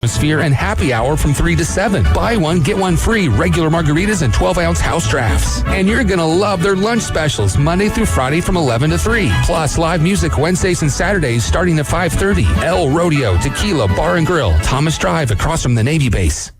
Atmosphere and happy hour from 3 to 7. Buy one, get one free. Regular margaritas and 12-ounce house drafts. And you're going to love their lunch specials Monday through Friday from 11 to 3. Plus live music Wednesdays and Saturdays starting at 5:30. El Rodeo Tequila Bar and Grill. Thomas Drive across from the Navy base.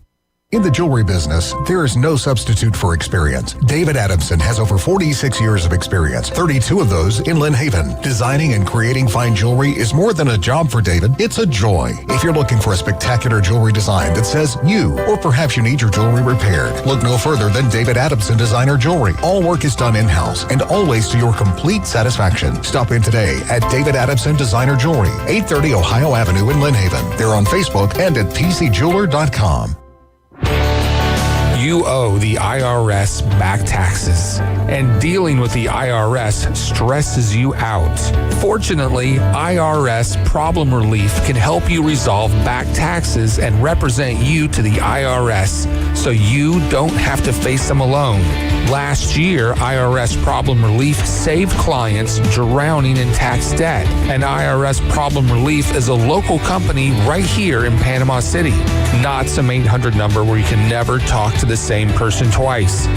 In the jewelry business, there is no substitute for experience. David Adamson has over 46 years of experience, 32 of those in Lynn Haven. Designing and creating fine jewelry is more than a job for David, it's a joy. If you're looking for a spectacular jewelry design that says you, or perhaps you need your jewelry repaired, look no further than David Adamson Designer Jewelry. All work is done in-house and always to your complete satisfaction. Stop in today at David Adamson Designer Jewelry, 830 Ohio Avenue in Lynn Haven. They're on Facebook and at tcjeweler.com. You owe the IRS back taxes, and dealing with the IRS stresses you out. Fortunately, IRS Problem Relief can help you resolve back taxes and represent you to the IRS so you don't have to face them alone. Last year, IRS Problem Relief saved clients drowning in tax debt. And IRS Problem Relief is a local company right here in Panama City, not some 800 number where you can never talk to the same person twice.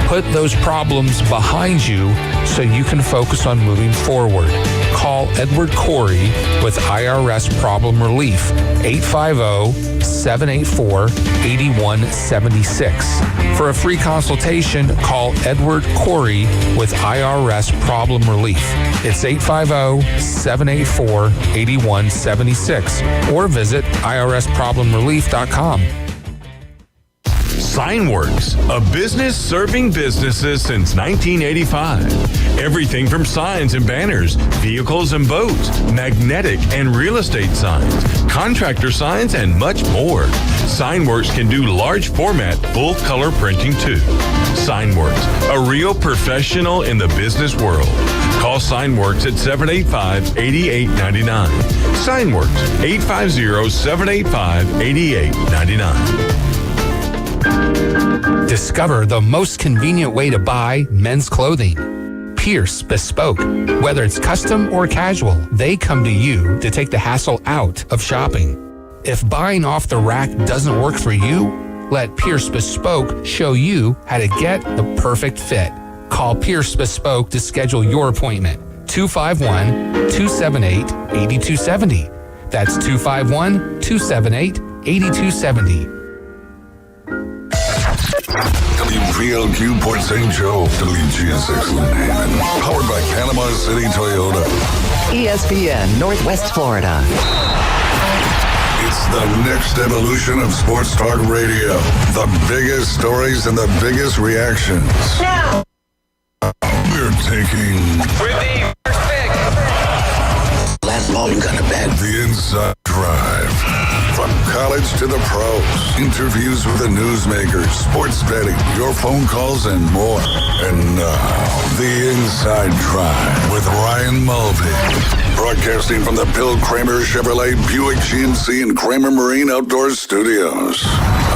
Put those problems behind you so you can focus on moving forward. Call Edward Corey with IRS Problem Relief, 850-784-8176. For a free consultation, call Edward Corey with IRS Problem Relief. It's 850-784-8176 or visit irsproblemrelief.com. Signworks, a business serving businesses since 1985. Everything from signs and banners, vehicles and boats, magnetic and real estate signs, contractor signs, and much more. Signworks can do large format, full color printing too. Signworks, a real professional in the business world. Call Signworks at 785-8899. Signworks, 850-785-8899. Discover the most convenient way to buy men's clothing. Pierce Bespoke. Whether it's custom or casual, they come to you to take the hassle out of shopping. If buying off the rack doesn't work for you, let Pierce Bespoke show you how to get the perfect fit. Call Pierce Bespoke to schedule your appointment. 251-278-8270. That's 251-278-8270. WPLQ Port St. Joe, WGSX Lynn Haven, powered by Panama City Toyota. ESPN Northwest Florida. It's the next evolution of sports talk radio. The biggest stories and the biggest reactions. Now. We're taking First pick. last ball you got to bet. The Inside Drive. From college to the pros, interviews with the newsmakers, sports betting, your phone calls, and more. And now, The Inside Drive with Ryan Mulvey. Broadcasting from the Bill Kramer Chevrolet Buick GMC and Kramer Marine Outdoor Studios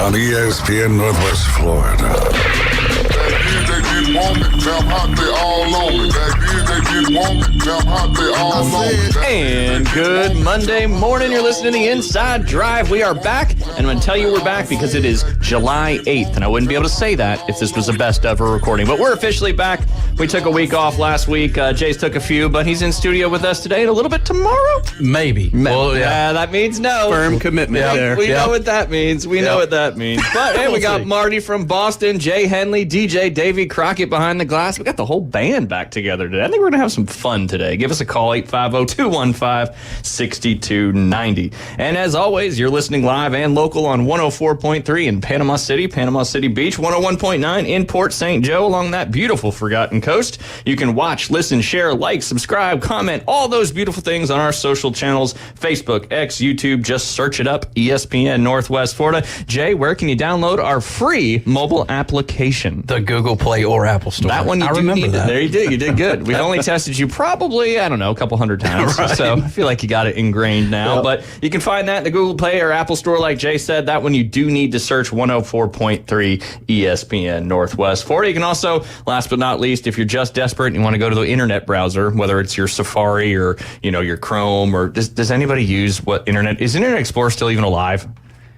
on ESPN Northwest Florida. And good Monday morning. You're listening to The Inside Drive. We are back, and I'm going to tell you we're back because it is July 8th, and I wouldn't be able to say that if this was the best ever recording. But we're officially back. We took a week off last week. Jay's took a few, but he's in studio with us today and a little bit tomorrow. Maybe. Well, yeah, that means no. Firm commitment there. We know what that means. We know what that means. But hey, we got Marty from Boston, Jay Henley, DJ Davey Crockett behind the glass. We got the whole band back together today. I think we're going to have some fun today. Give us a call, 850-215-6290. And as always, you're listening live and local on 104.3 in Panama City Beach, 101.9 in Port St. Joe along that beautiful Forgotten Coast. You can watch, listen, share, like, subscribe, comment, all those beautiful things on our social channels, Facebook, X, YouTube. Just search it up, ESPN Northwest Florida. Jay, where can you download our free mobile application? The Google Play or Apple Store. That one you do remember need. that. There you did. You did good. We've only tested you probably, I don't know, a couple hundred times. Right. So I feel like you got it ingrained now. Yep. But you can find that in the Google Play or Apple Store, like Jay said. That one you do need to search 104.3 ESPN Northwest Florida. You can also, last but not least, if you're just desperate and you want to go to the internet browser, whether it's your Safari or, your Chrome, or does anybody use what internet? Is Internet Explorer still even alive?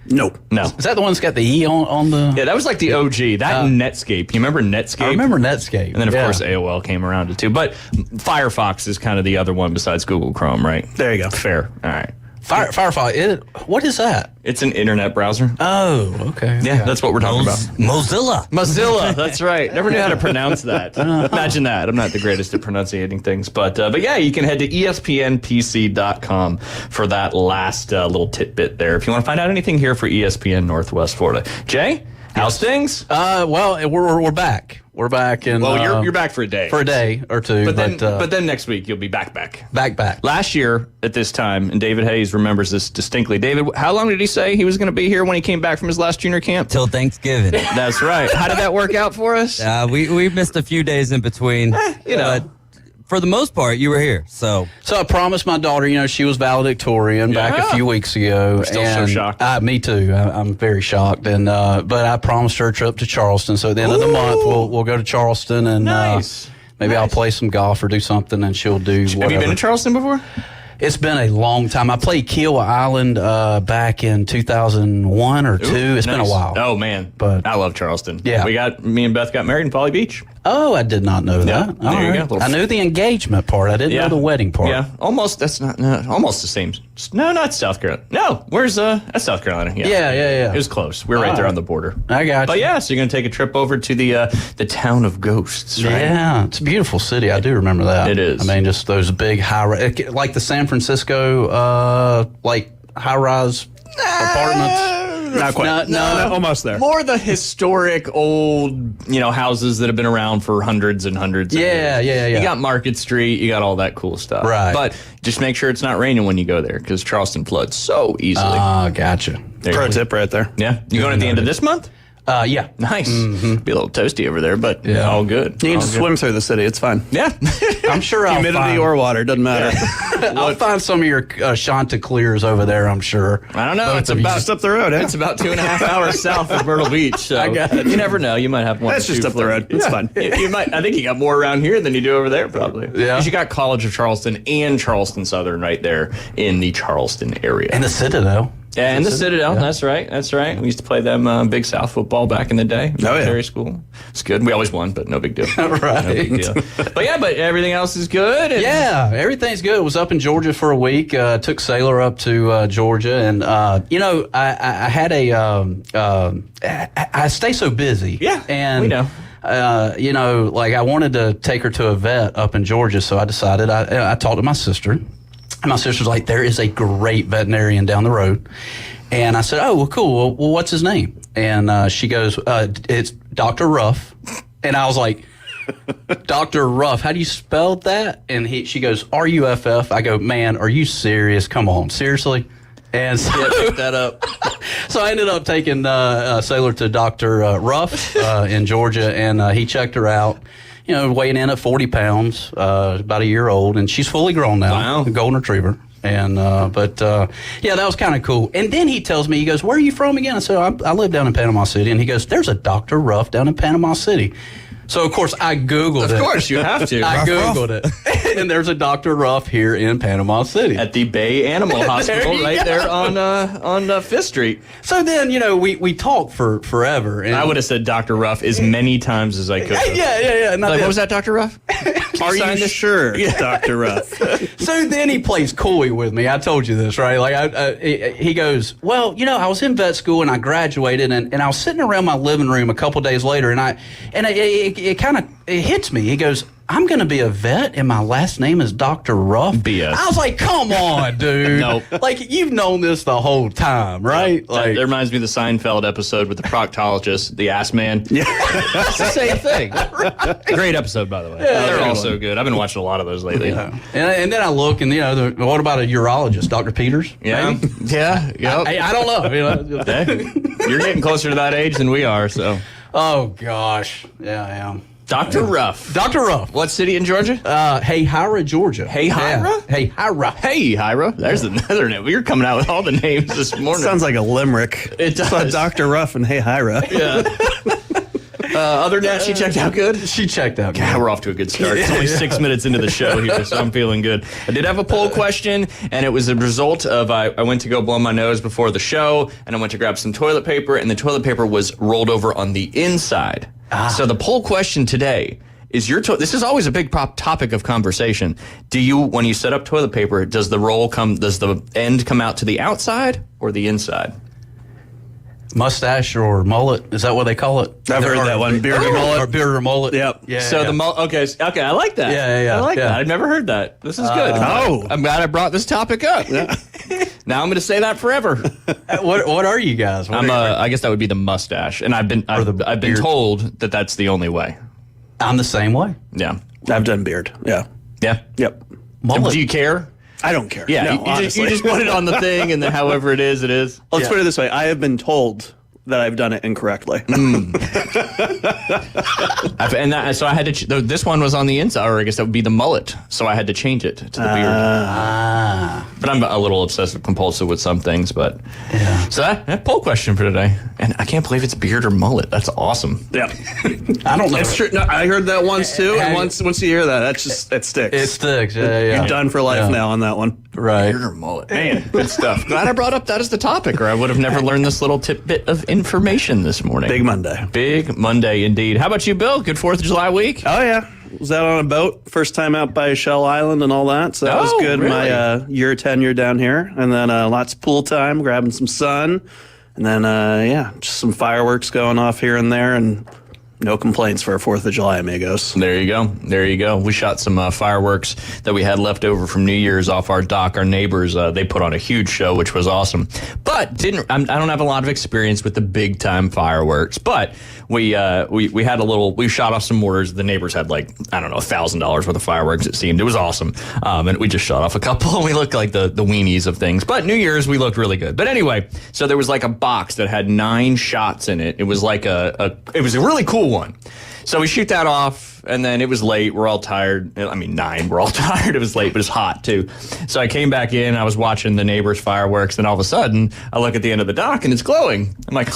Nope. No. Is that the one that's got the E on the? Yeah, that was like the OG. That and Netscape. You remember Netscape? I remember Netscape. And then, of course, AOL came around it too. But Firefox is kind of the other one besides Google Chrome, right? There you go. Fair. All right. Firefox. What is that? It's an internet browser. Oh, okay. Yeah, that's what we're talking about. Mozilla. Mozilla, that's right. Never knew how to pronounce that. Imagine that. I'm not the greatest at pronunciating things. But yeah, you can head to ESPNPC.com for that last little tidbit there if you want to find out anything here for ESPN Northwest Florida. Jay, how's things? Well, we're back. We're back, and Well, you're back for a day. for a day or two. But then next week you'll be back. back. Last year at this time, and David Hayes remembers this distinctly. David, how long did he say he was going to be here when he came back from his last junior camp? Till Thanksgiving. That's right. How did that work out for us? We missed a few days in between. But for the most part, you were here. So I promised my daughter, she was valedictorian back a few weeks ago. Still so shocked. Me too. I'm very shocked. And but I promised her a trip to Charleston. So at the end of the month, we'll go to Charleston and maybe I'll play some golf or do something, and she'll do whatever. Have you been to Charleston before? It's been a long time. I played Kiowa Island back in 2001 or 2. It's been a while. Oh, man. But I love Charleston. Yeah. Me and Beth got married in Folly Beach. Oh, I did not know that. there you go. I knew the engagement part. I didn't know the wedding part. Yeah, almost. That's not almost the same. No, not South Carolina. No, where's that's South Carolina. Yeah. It was close. We're right there on the border. I got you. But yeah, so you're gonna take a trip over to the town of Ghosts, right? Yeah, it's a beautiful city. I do remember that. It is. I mean, just those big like the San Francisco high-rise apartments. Not quite. No, almost there. More the historic old, houses that have been around for hundreds and hundreds of years. Yeah. You got Market Street, you got all that cool stuff. Right. But just make sure it's not raining when you go there, because Charleston floods so easily. Gotcha. Pro tip right there. Yeah. You going at the end of this month? Yeah. Nice. Be a little toasty over there, but all good. You can All just good. swim through the city. It's fine. Yeah. I'm sure I'll Humidity find, or water, doesn't matter. I'll find some of your Chanticleers over there, I'm sure. I don't know. Both It's of you. about Just up the road, eh? It's about 2.5 hours south of Myrtle Beach. So I got it. You never know. You might have one. That's or just two up the road. It's fun. You might. I think you got more around here than you do over there, probably. Yeah. 'Cause you got College of Charleston and Charleston Southern right there in the Charleston area. And the Citadel. Yeah, and the Citadel. Yeah. That's right. We used to play them Big South football back in the day. Military school. It's good. We always won, but no big deal. Right. No big deal. But everything else is good. And Yeah, everything's good. Was up in Georgia for a week. Took Sailor up to Georgia, and I had I stay so busy. Yeah, and we know. I wanted to take her to a vet up in Georgia, so I decided I talked to my sister. And my sister's like, there is a great veterinarian down the road. And I said, oh, well, cool. Well, what's his name? And she goes, it's Dr. Ruff. And I was like, Dr. Ruff, how do you spell that? And she goes, R-U-F-F. I go, man, are you serious? Come on, seriously? And so, Pick that up. so I ended up taking Sailor to Dr. Ruff in Georgia, and he checked her out. Weighing in at 40 pounds, about a year old, and she's fully grown now. Wow. A golden retriever. And, that was kind of cool. And then he tells me, he goes, where are you from again? I said, I live down in Panama City. And he goes, there's a Dr. Ruff down in Panama City. So, of course, I Googled it. Of course, you have to. I Googled it. And there's a Dr. Ruff here in Panama City. At the Bay Animal Hospital right there on 5th Street. So then, we talked for forever. And I would have said Dr. Ruff as many times as I could. Yeah. Like, what was that, Dr. Ruff? Are you sure, Dr. Ruff? So then he plays coy with me. I told you this, right? Like he goes, well, I was in vet school and I graduated, and I was sitting around my living room a couple days later, and it kind of hits me. He goes, I'm going to be a vet, and my last name is Dr. Ruff. BS. I was like, come on, dude. Nope. Like, you've known this the whole time, right? Like, that reminds me of the Seinfeld episode with the proctologist, the ass man. Yeah. It's the same thing. Great episode, by the way. They're all so good. I've been watching a lot of those lately. Yeah. And then I look, and, what about a urologist, Dr. Peters? Yeah. Maybe? Yeah. Yep. I don't know. Hey, you're getting closer to that age than we are, so. Oh, gosh. Yeah, I am. Dr. Ruff. Dr. Ruff. What city in Georgia? Hahira, Georgia. Hahira? Yeah. Hahira. Hey, Hira. There's another name. You're coming out with all the names this morning. Sounds like a limerick. It does. Dr. Ruff and Hey Hira. Yeah. Other than that, she checked out good. She checked out. God, we're off to a good start. It's only 6 minutes into the show here, so I'm feeling good. I did have a poll question, and it was a result of I went to go blow my nose before the show, and I went to grab some toilet paper, and the toilet paper was rolled over on the inside. So the poll question today is this is always a big topic of conversation. Do you, when you set up toilet paper, does the end come out to the outside or the inside? Mustache or mullet? Is that what they call it? I've heard that one. Beard or mullet. Or beard or mullet. Yep. Yeah. So the okay, I like that. Yeah. I like that. I've never heard that. This is good. I'm glad I brought this topic up. Yeah. Now I'm going to say that forever. What are you guys? I guess that would be the mustache, and I've been told that that's the only way. I'm the same way. Yeah. I've done beard. Yeah. Yeah. Yep. Mullet. Do you care? I don't care. Yeah. No, you just put it on the thing, and then however it is, it is. Let's put it this way. I have been told that I've done it incorrectly. So I had to. This one was on the inside, or I guess that would be the mullet. So I had to change it to the beard. But I'm a little obsessive compulsive with some things. But so that poll question for today, and I can't believe it's beard or mullet. That's awesome. Yeah. I don't know. It's true. No, I heard that once too, and once you hear that, it sticks. It sticks. Yeah. You're done for life now on that one. Right. Beard or mullet. Man, good stuff. Glad I brought up that as the topic, or I would have never learned this little tidbit of information this morning. Big Monday. Big Monday indeed. How about you, Bill? Good 4th of July week? Oh, yeah. Was out on a boat. First time out by Shell Island and all that. So that was good. Really? My year tenure down here. And then lots of pool time, grabbing some sun. And then, just some fireworks going off here and there. And no complaints for our 4th of July, amigos. There you go. We shot some fireworks that we had left over from New Year's off our dock. Our neighbors, they put on a huge show, which was awesome. But I don't have a lot of experience with the big time fireworks. But we had we shot off some mortars. The neighbors had $1,000 worth of fireworks. It seemed. It was awesome. And we just shot off a couple. And we looked like the weenies of things. But New Year's we looked really good. But anyway, so there was like a box that had 9 shots in it. It was like it was a really cool one. So we shoot that off, and then it was late. We're all tired. 9. We're all tired. It was late, but it's hot too. So I came back in. I was watching the neighbors' fireworks, and all of a sudden, I look at the end of the dock, and it's glowing. I'm like,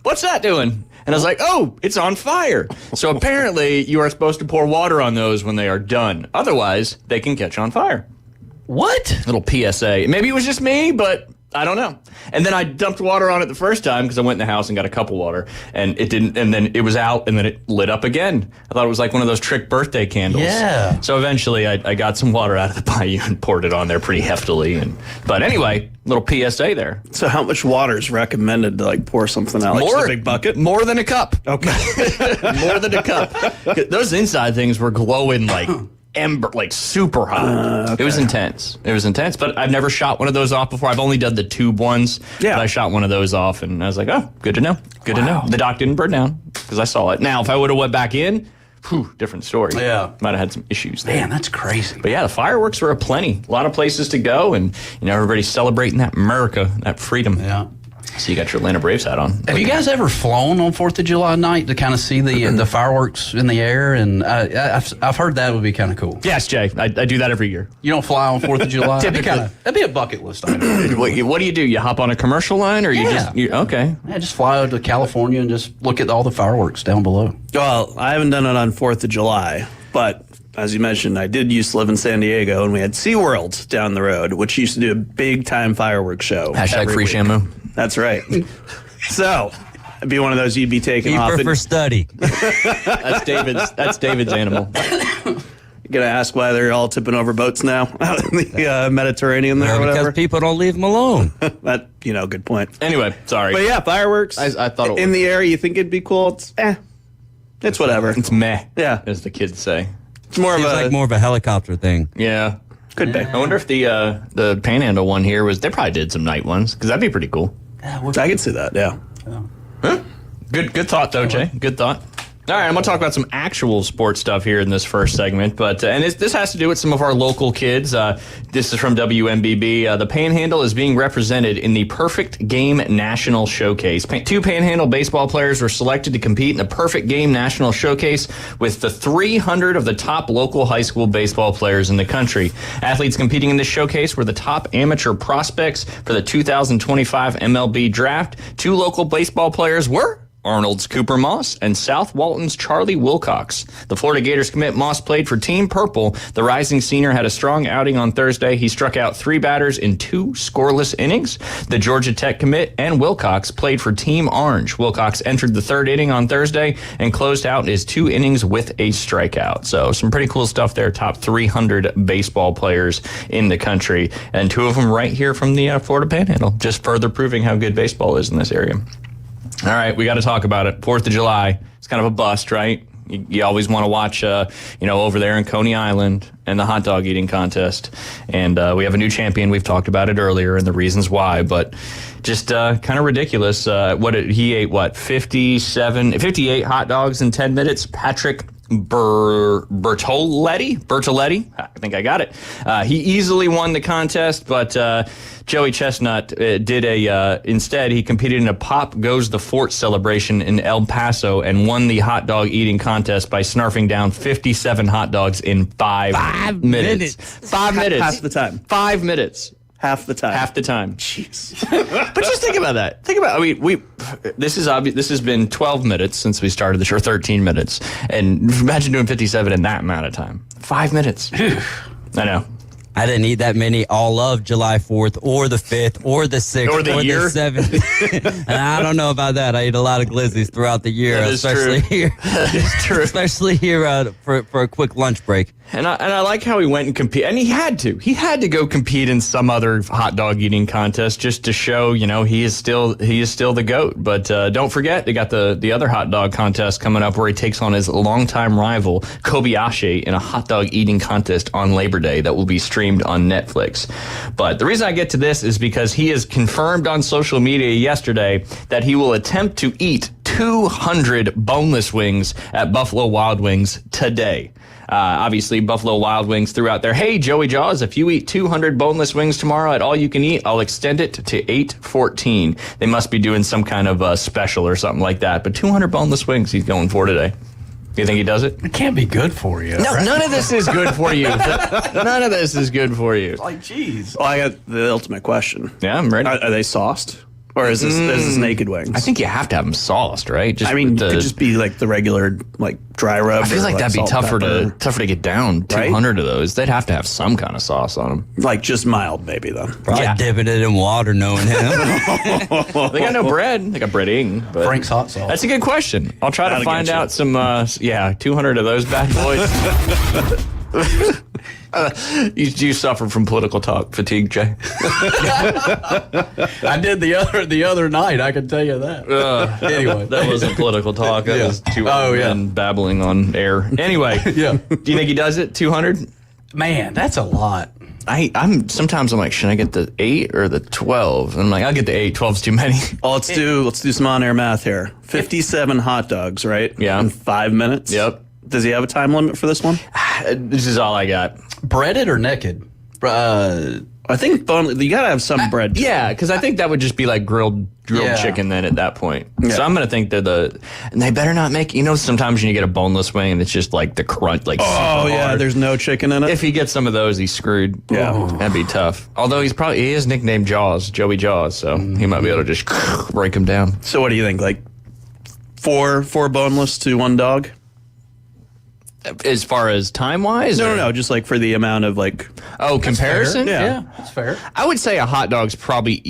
what's that doing? And I was like, oh, it's on fire. So apparently, you are supposed to pour water on those when they are done. Otherwise, they can catch on fire. What? Little PSA. Maybe it was just me, but I don't know. And then I dumped water on it the first time because I went in the house and got a cup of water, and it didn't. And then it was out, and then it lit up again. I thought it was like one of those trick birthday candles. Yeah. So eventually, I got some water out of the bayou and poured it on there pretty heftily. But anyway, little PSA there. So how much water is recommended to pour something out? Like just a big bucket? More than a cup. Okay. More than a cup. Those inside things were glowing like ember, like super hot. Okay. It was intense. But I've never shot one of those off before. I've only done the tube ones. Yeah. But I shot one of those off, and I was like, oh, good to know. Good to know. The dock didn't burn down because I saw it. Now, if I would have went back in, different story. Yeah. Might have had some issues there. Man, that's crazy. But yeah, the fireworks were aplenty. A lot of places to go, and everybody's celebrating that America, that freedom. Yeah. So you got your Atlanta Braves hat on. Have you guys ever flown on 4th of July night to kind of see the fireworks in the air? And I've heard that would be kind of cool. Yes, Jay. I do that every year. You don't fly on 4th of July? That'd be a bucket list item. What do you do? You hop on a commercial line, or okay? Yeah, just fly out to California and just look at all the fireworks down below. Well, I haven't done it on 4th of July, but as you mentioned, I did used to live in San Diego, and we had SeaWorld down the road, which used to do a big-time fireworks show. #free week. Shamu. That's right. So, it'd be one of those you'd be taking Keeper off. for study. That's David's animal. You're going to ask why they're all tipping over boats now out in the Mediterranean there or whatever? Because people don't leave them alone. That, good point. Anyway, sorry. But yeah, fireworks. I thought it in the air, you think it'd be cool. It's whatever. It's meh. Yeah. As the kids say. It's more of a helicopter thing. Yeah. Could be. I wonder if the Panhandle one here they probably did some night ones, because that'd be pretty cool. I could see that, yeah. Huh? Good thought, though, Jay. Good thought. All right, I'm going to talk about some actual sports stuff here in this first segment, but this has to do with some of our local kids. This is from WMBB. The Panhandle is being represented in the Perfect Game National Showcase. 2 Panhandle baseball players were selected to compete in the Perfect Game National Showcase with the 300 of the top local high school baseball players in the country. Athletes competing in this showcase were the top amateur prospects for the 2025 MLB draft. 2 local baseball players were Arnold's Cooper Moss, and South Walton's Charlie Wilcox. The Florida Gators commit Moss played for Team Purple. The rising senior had a strong outing on Thursday. He struck out 3 batters in 2 scoreless innings. The Georgia Tech commit and Wilcox played for Team Orange. Wilcox entered the 3rd inning on Thursday and closed out his 2 innings with a strikeout. So some pretty cool stuff there. Top 300 baseball players in the country, and 2 of them right here from the Florida Panhandle. Just further proving how good baseball is in this area. All right, we got to talk about it. 4th of July. It's kind of a bust, right? You always want to watch, over there in Coney Island and the hot dog eating contest. And we have a new champion. We've talked about it earlier and the reasons why, but just kind of ridiculous. He ate 58 hot dogs in 10 minutes. Patrick Bertoletti. I think I got it. He easily won the contest, but Joey Chestnut instead he competed in a Pop Goes the Fort celebration in El Paso and won the hot dog eating contest by snarfing down 57 hot dogs in 5 minutes. 5 minutes. Half the time. 5 minutes. Half the time. Half the time. Jeez. But just think about that. This is obvious. This has been 12 minutes since we started the show, 13 minutes. And imagine doing 57 in that amount of time. 5 minutes. I know. I didn't eat that many all of July 4th or the 5th or the 6th or the year? 7th. And I don't know about that. I eat a lot of glizzies throughout the year, That is especially true. here. That is true. Especially here for a quick lunch break. And I like how he went and compete, and he had to go compete in some other hot dog eating contest just to show, he is still the GOAT. But don't forget, they got the other hot dog contest coming up where he takes on his longtime rival Kobayashi in a hot dog eating contest on Labor Day that will be streamed on Netflix. But the reason I get to this is because he has confirmed on social media yesterday that he will attempt to eat 200 boneless wings at Buffalo Wild Wings today. Obviously, Buffalo Wild Wings threw out there, hey, Joey Jaws, if you eat 200 boneless wings tomorrow at all you can eat, I'll extend it to 814. They must be doing some kind of special or something like that. But 200 boneless wings he's going for today. Do you think he does it? It can't be good for you. No, none of this is good for you. None of this is good for you. Like, geez. Well, I got the ultimate question. Yeah, I'm ready. Are they sauced? Or is this naked wings? I think you have to have them sauced, right? Just it could just be like the regular dry rub. I feel like that'd be tougher to get down 200 of those. They'd have to have some kind of sauce on them. Like just mild, maybe though. Probably dipping it in water, knowing him. They got no bread. They got breading. But Frank's hot sauce. That's a good question. I'll try to find out some. 200 of those bad boys. You suffer from political talk fatigue, Jay. I did the other night. I can tell you that. Anyway, that wasn't political talk. That was two men babbling on air. Anyway, do you think he does it? 200? Man, that's a lot. I'm sometimes like, should I get the 8 or the 12? And I'm like, I'll get the 8. 12's too many. Well, let's do some on-air math here. 57 hot dogs, right? Yeah. In 5 minutes. Yep. Does he have a time limit for this one? This is all I got. Breaded or naked? I think you gotta have some bread. Yeah, because I think that would just be like grilled chicken then at that point. Yeah. So I'm gonna think and they better not make. Sometimes when you get a boneless wing and it's just like the crunch, like super hard. There's no chicken in it. If he gets some of those, he's screwed. Yeah. That'd be tough. Although he is nicknamed Jaws, Joey Jaws, so he might be able to just break him down. So what do you think? Like four boneless to one dog? As far as time wise? No. Just like for the amount of comparison? Yeah. That's fair. I would say a hot dog's probably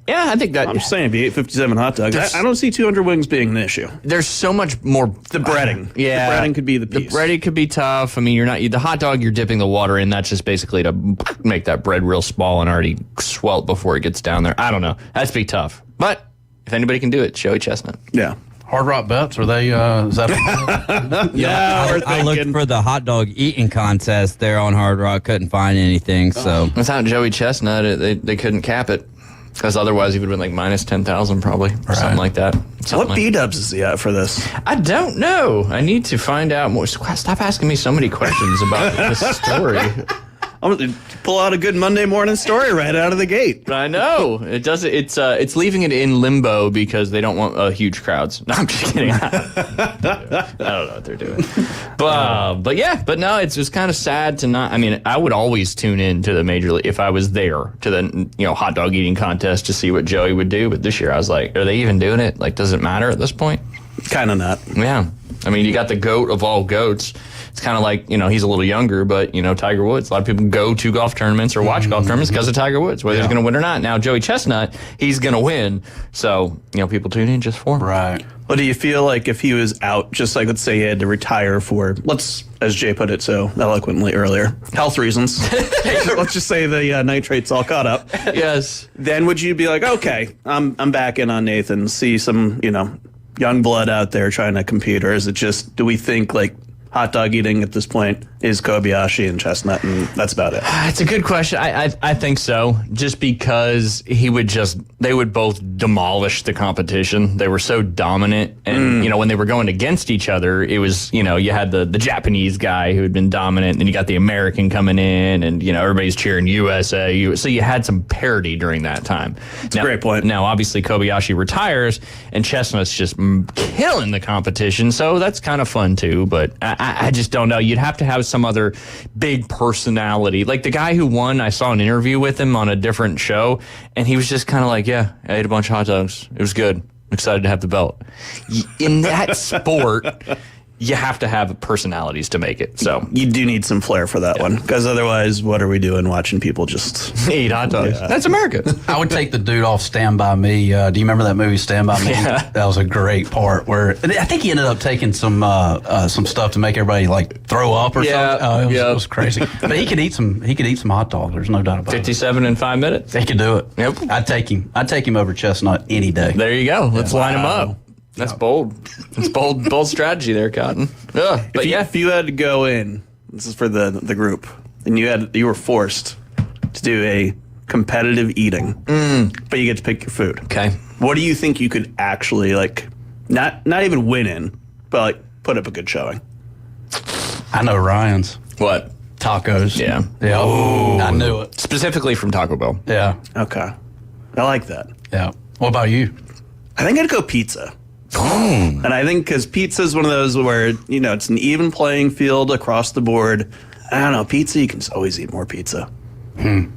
I think that. I'm just saying, if you ate 57 hot dogs, I don't see 200 wings being an issue. There's so much more. The breading. Yeah. The breading could be the piece. The breading could be tough. I mean, the hot dog, you're dipping the water in. That's just basically to make that bread real small and already swelt before it gets down there. I don't know. That'd be tough. But if anybody can do it, Joey Chestnut. Yeah. Hard Rock Bets, are they, is that? I looked for the hot dog eating contest there on Hard Rock, couldn't find anything, so. Without Joey Chestnut, they couldn't cap it. Because otherwise he would have been like minus 10,000 probably, or something like that. What B-dubs is he at for this? I don't know. I need to find out more. Stop asking me so many questions about this story. I'm gonna pull out a good Monday morning story right out of the gate. I know it does. It's leaving it in limbo because they don't want huge crowds. No, I'm just kidding. I don't know what they're doing. But no, it's just kind of sad to not. I mean, I would always tune in to the Major League if I was there to the hot dog eating contest to see what Joey would do. But this year I was like, are they even doing it? Like, does it matter at this point? Kind of not. Yeah. I mean, you got the GOAT of all GOATs. It's kind of like, he's a little younger, but, Tiger Woods. A lot of people go to golf tournaments or watch golf tournaments because of Tiger Woods, whether he's going to win or not. Now, Joey Chestnut, he's going to win. So, people tune in just for him. Right. Well, do you feel like if he was out, just like, let's say he had to retire for, as Jay put it so eloquently earlier, health reasons. Let's just say the nitrate's all caught up. Yes. Then would you be like, okay, I'm back in on Nathan, see some, young blood out there trying to compete? Or is it just, do we think like hot dog eating at this point is Kobayashi and Chestnut, and that's about it? It's a good question. I think so. Just because they would both demolish the competition. They were so dominant. And, when they were going against each other, it was, you had the Japanese guy who had been dominant, and then you got the American coming in, and, everybody's cheering USA. So you had some parity during that time. That's a great point. Now, obviously, Kobayashi retires, and Chestnut's just killing the competition. So that's kind of fun, too. But I just don't know. You'd have to have some other big personality. Like the guy who won, I saw an interview with him on a different show, and he was just kind of like, yeah, I ate a bunch of hot dogs. It was good. I'm excited to have the belt. In that sport, you have to have personalities to make it. So you do need some flair for that one, because otherwise, what are we doing watching people just eat hot dogs? Yeah. That's America. I would take the dude off Stand By Me. Do you remember that movie Stand By Me? Yeah. That was a great part where I think he ended up taking some stuff to make everybody like throw up or something. It was crazy. But he could eat some hot dogs. There's no doubt about 57 in 5 minutes. it. He could do it. Yep. I'd take him over Chestnut any day. There you go. Let's line them up. That's bold. It's bold strategy there, Cotton. If you had to go in, this is for the group, and you were forced to do a competitive eating, but you get to pick your food. Okay. What do you think you could actually not even win in, but put up a good showing? I know Ryan's. What? Tacos. Yeah. Yeah. Ooh. I knew it. Specifically from Taco Bell. Yeah. Okay. I like that. Yeah. What about you? I think I'd go pizza. And I think because pizza is one of those where, it's an even playing field across the board. I don't know, pizza, you can just always eat more pizza. Can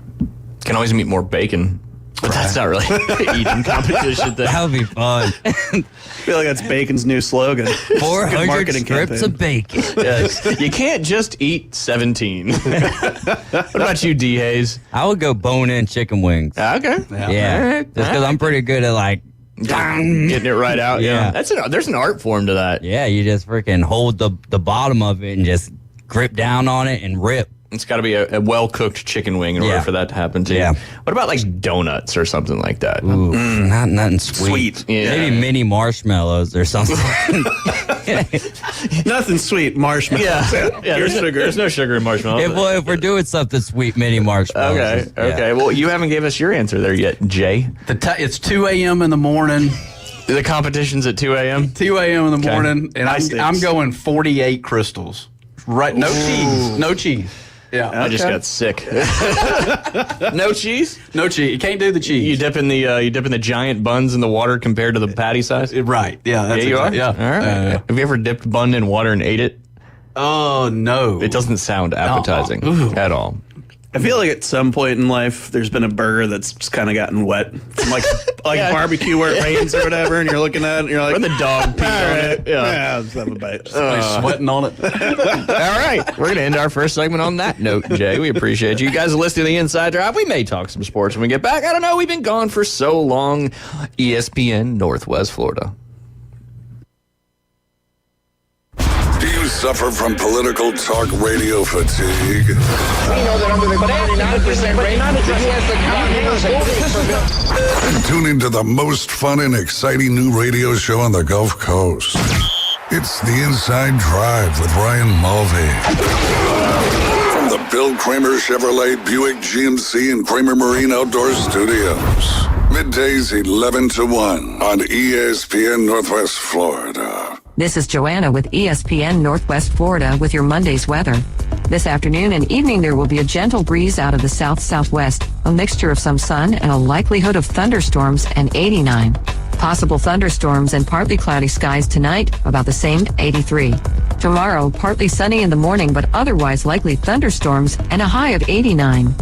always eat more bacon. But that's not really an eating competition thing. That would be fun. I feel like that's bacon's new slogan. 400 marketing strips campaign. of bacon. Yes. You can't just eat 17. What about you, D. Hayes? I would go bone-in chicken wings. Okay. Yeah. All right. Just because I'm pretty good at Getting it right out. Yeah. There's an art form to that. Yeah, you just freaking hold the bottom of it and just grip down on it and rip. It's got to be a well-cooked chicken wing in order for that to happen, too. Yeah. What about, donuts or something like that? Ooh, nothing sweet. Sweet. Yeah. Maybe mini marshmallows or something. Nothing sweet, marshmallows. Yeah. There's no sugar in marshmallows. if we're doing something sweet, mini marshmallows. Okay. Well, you haven't gave us your answer there yet, Jay. It's 2 a.m. in the morning. The competition's at 2 a.m.? 2 a.m. in the morning, and Nice I'm going 48 crystals. Right, no cheese. No cheese. Yeah. I just got sick. No cheese? No cheese. You can't do the cheese. You dipping the giant buns in the water compared to the patty size? Right. Yeah. That's You are? Yeah. All right. Have you ever dipped bun in water and ate it? Oh no. It doesn't sound appetizing at all. I feel like at some point in life, there's been a burger that's just kind of gotten wet from barbecue where it rains or whatever, and you're looking at it and you're like, Or the dog peed on it. yeah, let's have a bite. Sweating on it. All right. We're going to end our first segment on that note, Jay. We appreciate you guys listening to the Inside Drive. We may talk some sports when we get back. I don't know. We've been gone for so long. ESPN Northwest Florida. Do you suffer from political talk radio fatigue? We know that under the 49% rate, the U.S. economy is Then tune into the most fun and exciting new radio show on the Gulf Coast. It's The Inside Drive with Ryan Mulvey. From the Bill Kramer Chevrolet Buick GMC and Kramer Marine Outdoor Studios. Middays 11 to 1 on ESPN Northwest Florida. This is Joanna with ESPN Northwest Florida with your Monday's weather. This afternoon and evening, there will be a gentle breeze out of the south-southwest, a mixture of some sun and a likelihood of thunderstorms, and 89. Possible thunderstorms and partly cloudy skies tonight, about the same, 83. Tomorrow, partly sunny in the morning, but otherwise likely thunderstorms and a high of 89.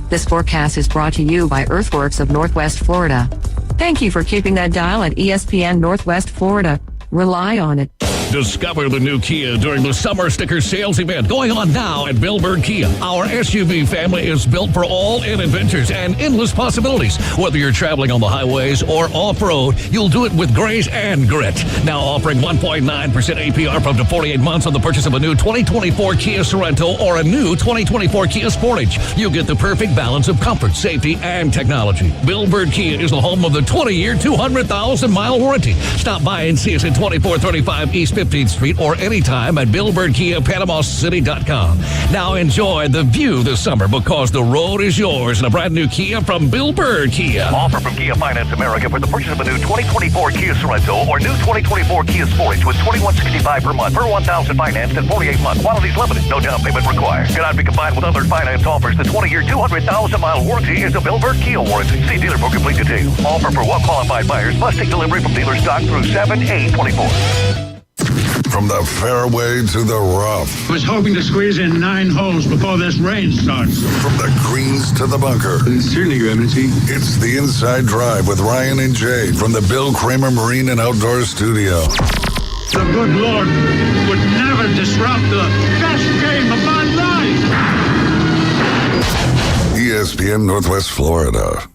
This forecast is brought to you by Earthworks of Northwest Florida. Thank you for keeping that dial at ESPN Northwest Florida. Rely on it. Discover the new Kia during the Summer Sticker Sales event going on now at Bill Bird Kia. Our SUV family is built for all-in adventures and endless possibilities. Whether you're traveling on the highways or off-road, you'll do it with grace and grit. Now offering 1.9% APR for up to 48 months on the purchase of a new 2024 Kia Sorento or a new 2024 Kia Sportage. You get the perfect balance of comfort, safety, and technology. Bill Bird Kia is the home of the 20-year, 200,000-mile warranty. Stop by and see us at 2435 East 15th Street or anytime at BillBirdKia.PanamaCity.com. Now enjoy the view this summer because the road is yours in a brand new Kia from Bill Bird Kia. Offer from Kia Finance America for the purchase of a new 2024 Kia Sorento or new 2024 Kia Sportage with $2,165 per month per 1,000 financed in 48 months. Quantities limited. No down payment required. Cannot be combined with other finance offers. The 20-year, 200,000-mile warranty is a Bill Bird Kia warranty. See dealer for complete details. Offer for well-qualified buyers. Must take delivery from dealer stock through 7/8/24. From the fairway to the rough. I was hoping to squeeze in 9 holes before this rain starts. From the greens to the bunker. Certainly, Your Eminency. It's the Inside Drive with Ryan and Jay from the Bill Kramer Marine and Outdoor Studio. The good Lord would never disrupt the best game of my life. ESPN Northwest Florida.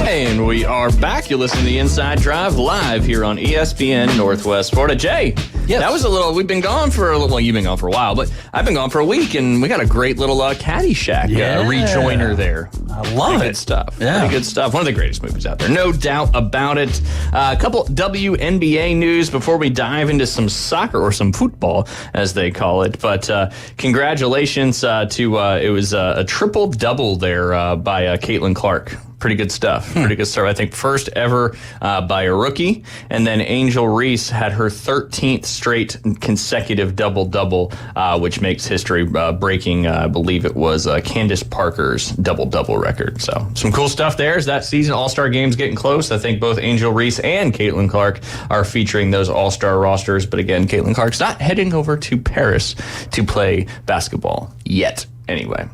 And we are back. You listen to the Inside Drive live here on ESPN Northwest Florida. Jay, yes. That was a little, we've been gone for a little, well, you've been gone for a while, but I've been gone for a week, and we got a great little Caddyshack rejoiner there. I love Good stuff. Yeah. Pretty good stuff. One of the greatest movies out there. No doubt about it. A couple WNBA news before we dive into some soccer or some football, as they call it. But congratulations to, it was a triple-double there by Caitlin Clark. Pretty good stuff. Pretty good stuff. I think first ever by a rookie. And then Angel Reese had her 13th straight consecutive double-double, which makes history breaking, I believe it was Candace Parker's double-double record. So some cool stuff there as that season. All-Star game's getting close. I think both Angel Reese and Caitlin Clark are featuring those All-Star rosters. But again, Caitlin Clark's not heading over to Paris to play basketball yet. Anyway.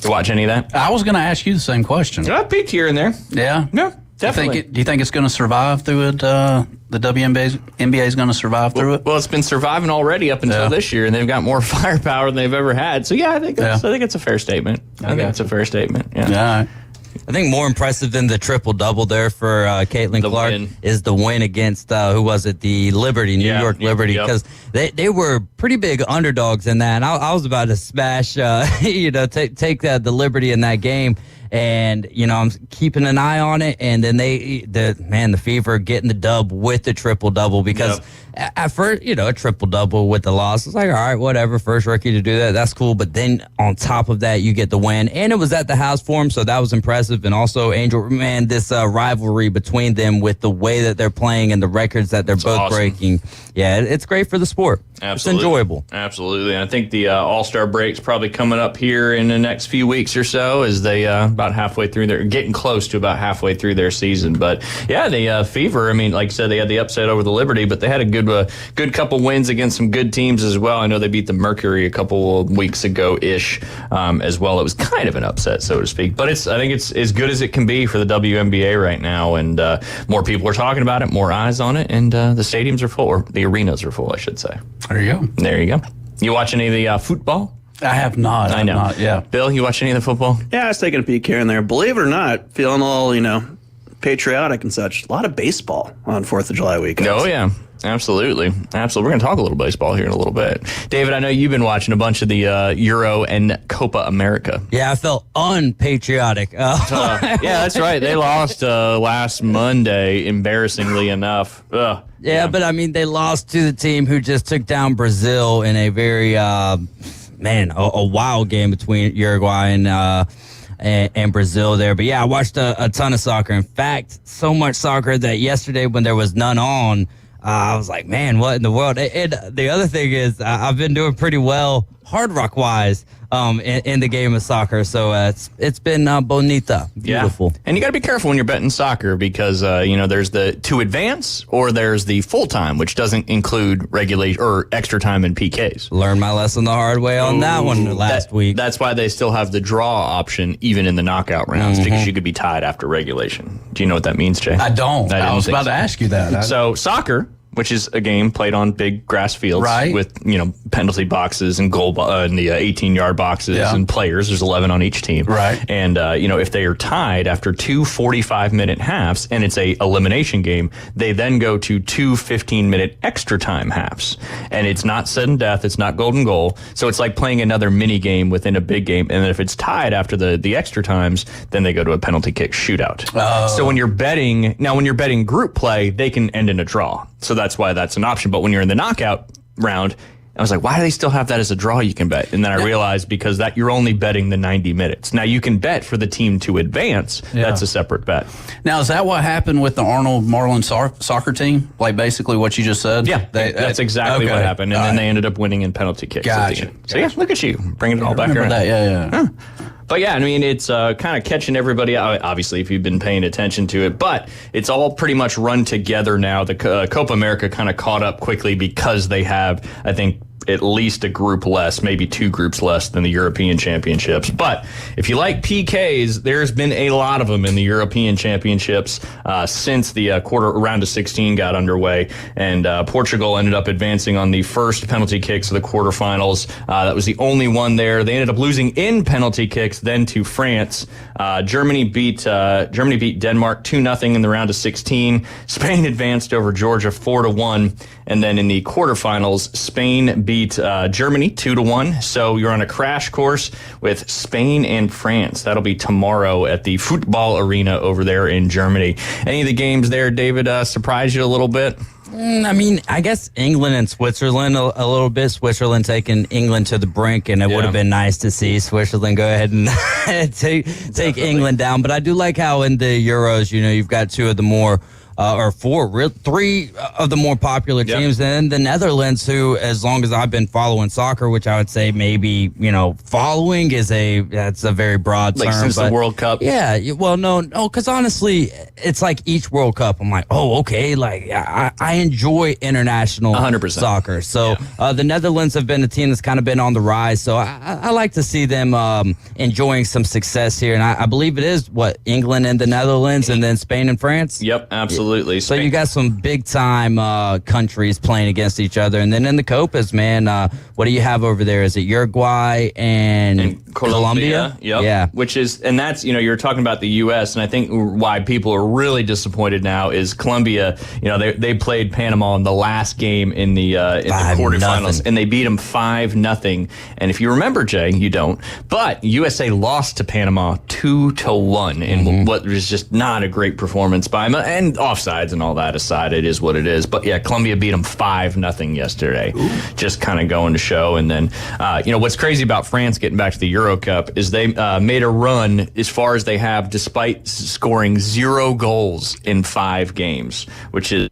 You watch any of that? I was going to ask you the same question. I peeked here and there. Yeah? Yeah, definitely. Do you think it's going to survive through it? The NBA is going to survive through it? Well, it's been surviving already up until this year, and they've got more firepower than they've ever had. So, I think it's a fair statement. I think it's a fair statement. Yeah. I think more impressive than the triple-double there for Caitlin Clark is the win against, who was it, the Liberty, New York Liberty, because they were pretty big underdogs in that. And I was about to smash, take the Liberty in that game. And, I'm keeping an eye on it. And then the Fever getting the dub with the triple-double because at first, a triple-double with the loss. It's like, all right, whatever, first rookie to do that. That's cool. But then on top of that, you get the win. And it was at the house for him, so that was impressive. And also, Angel, this rivalry between them with the way that they're playing and the records that they're both breaking. Yeah, it's great for the sport. Absolutely. It's enjoyable. Absolutely. And I think the All-Star break's probably coming up here in the next few weeks or so as they about halfway through getting close to about halfway through their season. But the Fever, like I said, they had the upset over the Liberty, but they had a good couple wins against some good teams as well. I know they beat the Mercury a couple of weeks ago-ish as well. It was kind of an upset, so to speak. But I think it's as good as it can be for the WNBA right now, and more people are talking about it, more eyes on it, and the stadiums are full, or the arenas are full, I should say. There you go. There you go. You watch any of the football? I have not. I know. Yeah. Bill, you watch any of the football? Yeah, I was taking a peek here and there. Believe it or not, feeling all, patriotic and such. A lot of baseball on 4th of July weekend. Oh, yeah. Absolutely. We're going to talk a little baseball here in a little bit. David, I know you've been watching a bunch of the Euro and Copa America. Yeah, I felt unpatriotic. Yeah, that's right. They lost last Monday, embarrassingly enough. Ugh. Yeah, but they lost to the team who just took down Brazil in a very, a wild game between Uruguay and Brazil there. But yeah, I watched a ton of soccer. In fact, so much soccer that yesterday when there was none on, I was like, man, what in the world? And the other thing is, I've been doing pretty well Hard Rock wise in the game of soccer. So it's been bonita, beautiful. Yeah. And you got to be careful when you're betting soccer because there's the to advance or there's the full time, which doesn't include regulation or extra time and PKs. Learned my lesson the hard way on that one last week. That's why they still have the draw option even in the knockout rounds because you could be tied after regulation. Do you know what that means, Jay? I don't. I was about to ask you that. So soccer, which is a game played on big grass fields with, penalty boxes and goal and the 18-yard boxes and players. There's 11 on each team. Right. And, if they are tied after 2 45-minute halves and it's a elimination game, they then go to 2 15-minute extra time halves. And it's not sudden death. It's not golden goal. So it's like playing another mini game within a big game. And then if it's tied after the extra times, then they go to a penalty kick shootout. Oh. So when you're betting group play, they can end in a draw. So that's why that's an option. But when you're in the knockout round, I was like, why do they still have that as a draw you can bet? And then I realized because that you're only betting the 90 minutes. Now you can bet for the team to advance. Yeah. That's a separate bet. Now, is that what happened with the Arnold Marlin soccer team? Like basically what you just said? Yeah, that's exactly what happened. And then they ended up winning in penalty kicks at the end. So yeah, look at you bringing it all back around. Yeah. But yeah, I mean, it's kind of catching everybody out, obviously, if you've been paying attention to it. But it's all pretty much run together now. The Copa America kind of caught up quickly because they have, I think, at least a group less, maybe 2 groups less than the European Championships. But if you like PKs, there's been a lot of them in the European Championships since the round of 16 got underway. And Portugal ended up advancing on the first penalty kicks of the quarterfinals. That was the only one there. They ended up losing in penalty kicks, then to France. Germany beat Denmark 2-0 in the round of 16. Spain advanced over Georgia 4-1. And then in the quarterfinals, Spain beat Germany 2-1. So you're on a crash course with Spain and France. That'll be tomorrow at the Football Arena over there in Germany. Any of the games there, David, surprise you a little bit? I mean, I guess England and Switzerland a little bit. Switzerland taking England to the brink, and it would have been nice to see Switzerland go ahead and take England down. But I do like how in the Euros, you've got 2 of the more three of the more popular teams. Then the Netherlands, who, as long as I've been following soccer, which I would say maybe, following that's a very broad term. Like since the World Cup? Yeah. Well, no, because honestly, it's like each World Cup, I'm like, oh, okay. Like, I enjoy international 100%. Soccer. So the Netherlands have been a team that's kind of been on the rise. So I like to see them enjoying some success here. And I believe it is, England and the Netherlands and then Spain and France? Yep, absolutely. So you got some big time countries playing against each other, and then in the Copas, man, what do you have over there? Is it Uruguay and Colombia? Yep. Yeah, that's you're talking about the U.S. and I think why people are really disappointed now is Colombia. They played Panama in the last game in the quarterfinals, and they beat them 5-0. And if you remember, Jay, you don't, but USA lost to Panama 2-1 in what was just not a great performance by them. And offsides and all that aside, it is what it is. But yeah, Colombia beat them 5-0 yesterday. Ooh. Just kind of going to show. And then, what's crazy about France getting back to the Euro Cup is they made a run as far as they have, despite scoring 0 goals in 5 games, which is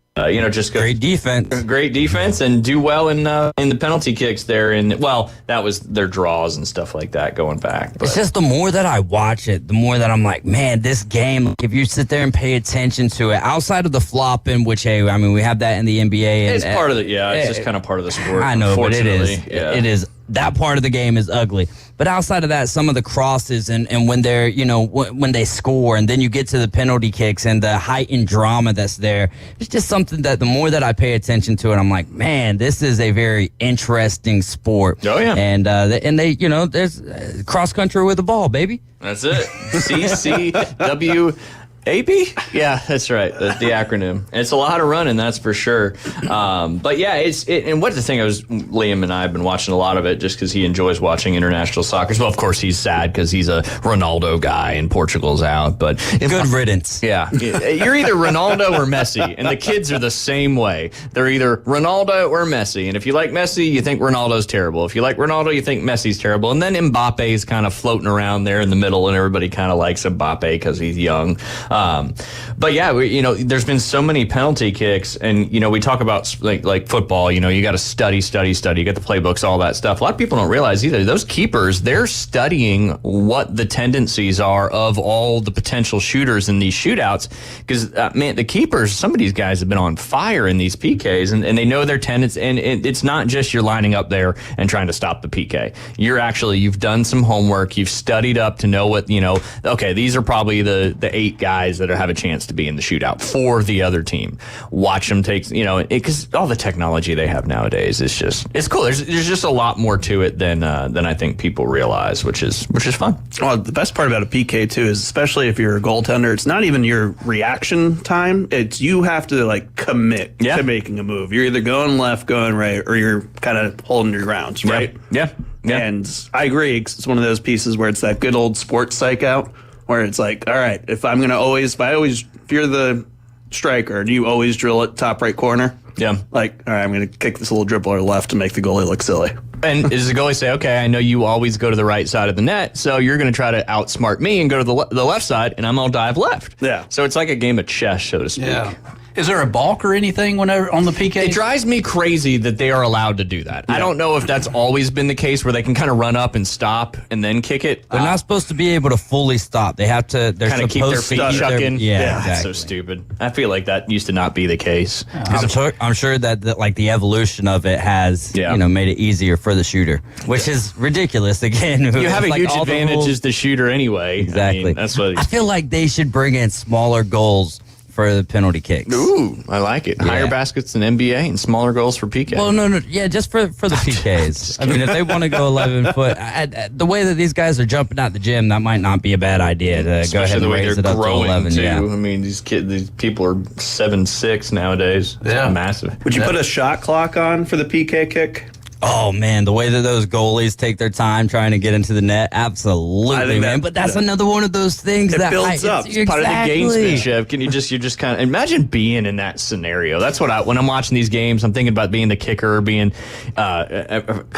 just great defense. Great defense, and do well in the penalty kicks there. And that was their draws and stuff like that going back. But it's just the more that I watch it, the more that I'm like, man, this game. If you sit there and pay attention to it, outside of the flopping, which we have that in the NBA. And, it's part of the it's just kind of part of the sport. I know, but it is. Yeah. It is. That part of the game is ugly. But outside of that, some of the crosses and when they're, when they score and then you get to the penalty kicks and the heightened drama that's there, it's just something that the more that I pay attention to it, I'm like, man, this is a very interesting sport. Oh, yeah. And they there's cross country with the ball, baby. That's it. CCW. AP? Yeah, that's right. The acronym. And it's a lot of running, that's for sure. But yeah, and what's the thing? Liam and I have been watching a lot of it just because he enjoys watching international soccer. Well, of course, he's sad because he's a Ronaldo guy and Portugal's out. But good riddance. Yeah, you're either Ronaldo or Messi, and the kids are the same way. They're either Ronaldo or Messi, and if you like Messi, you think Ronaldo's terrible. If you like Ronaldo, you think Messi's terrible. And then Mbappe's kind of floating around there in the middle, and everybody kind of likes Mbappe because he's young. But yeah, there's been so many penalty kicks, and we talk about like football. You got to study. You get the playbooks, all that stuff. A lot of people don't realize either. Those keepers, they're studying what the tendencies are of all the potential shooters in these shootouts. Because man, the keepers, some of these guys have been on fire in these PKs, and they know their tendencies. And it's not just you're lining up there and trying to stop the PK. You've done some homework. You've studied up to know what okay, these are probably the 8 guys that have a chance to be in the shootout for the other team. Watch them take, because all the technology they have nowadays is it's cool. There's just a lot more to it than I think people realize, which is fun. Well, the best part about a PK too is, especially if you're a goaltender, it's not even your reaction time. It's you have to commit to making a move. You're either going left, going right, or you're kind of holding your ground, right? Yeah. And I agree. It's one of those pieces where it's that good old sports psych out, where it's like, all right, if you're the striker and you always drill it top right corner, all right, I'm going to kick this little dribbler left to make the goalie look silly. And does the goalie say, okay, I know you always go to the right side of the net, so you're going to try to outsmart me and go to the left side, and I'm going to dive left. Yeah. So it's like a game of chess, so to speak. Yeah. Is there a balk or anything whenever on the PK? It drives me crazy that they are allowed to do that. Yeah. I don't know if that's always been the case where they can kind of run up and stop and then kick it. They're not supposed to be able to fully stop. They have to. They're kind of keep their feet shucking. Yeah, exactly. That's so stupid. I feel like that used to not be the case. I'm sure that the evolution of it has made it easier for the shooter, which is ridiculous. Again, you have a huge advantage as the shooter anyway. Exactly. I mean, that's what I feel like they should bring in smaller goals for the penalty kicks. Ooh, I like it. Higher baskets than NBA and smaller goals for PK. Well, no, just for the PKs. I mean, if they want to go 11 foot, the way that these guys are jumping out the gym, that might not be a bad idea to go ahead and raise it up to 11. Too. Yeah, I mean, these people are 7'6" nowadays. It's massive. Would you put a shot clock on for the PK kick? Oh, man, the way that those goalies take their time trying to get into the net, absolutely, man. But that's another one of those things that builds up. It's part of the gamesmanship. Can you're just kind of imagine being in that scenario? That's what when I'm watching these games, I'm thinking about being the kicker, because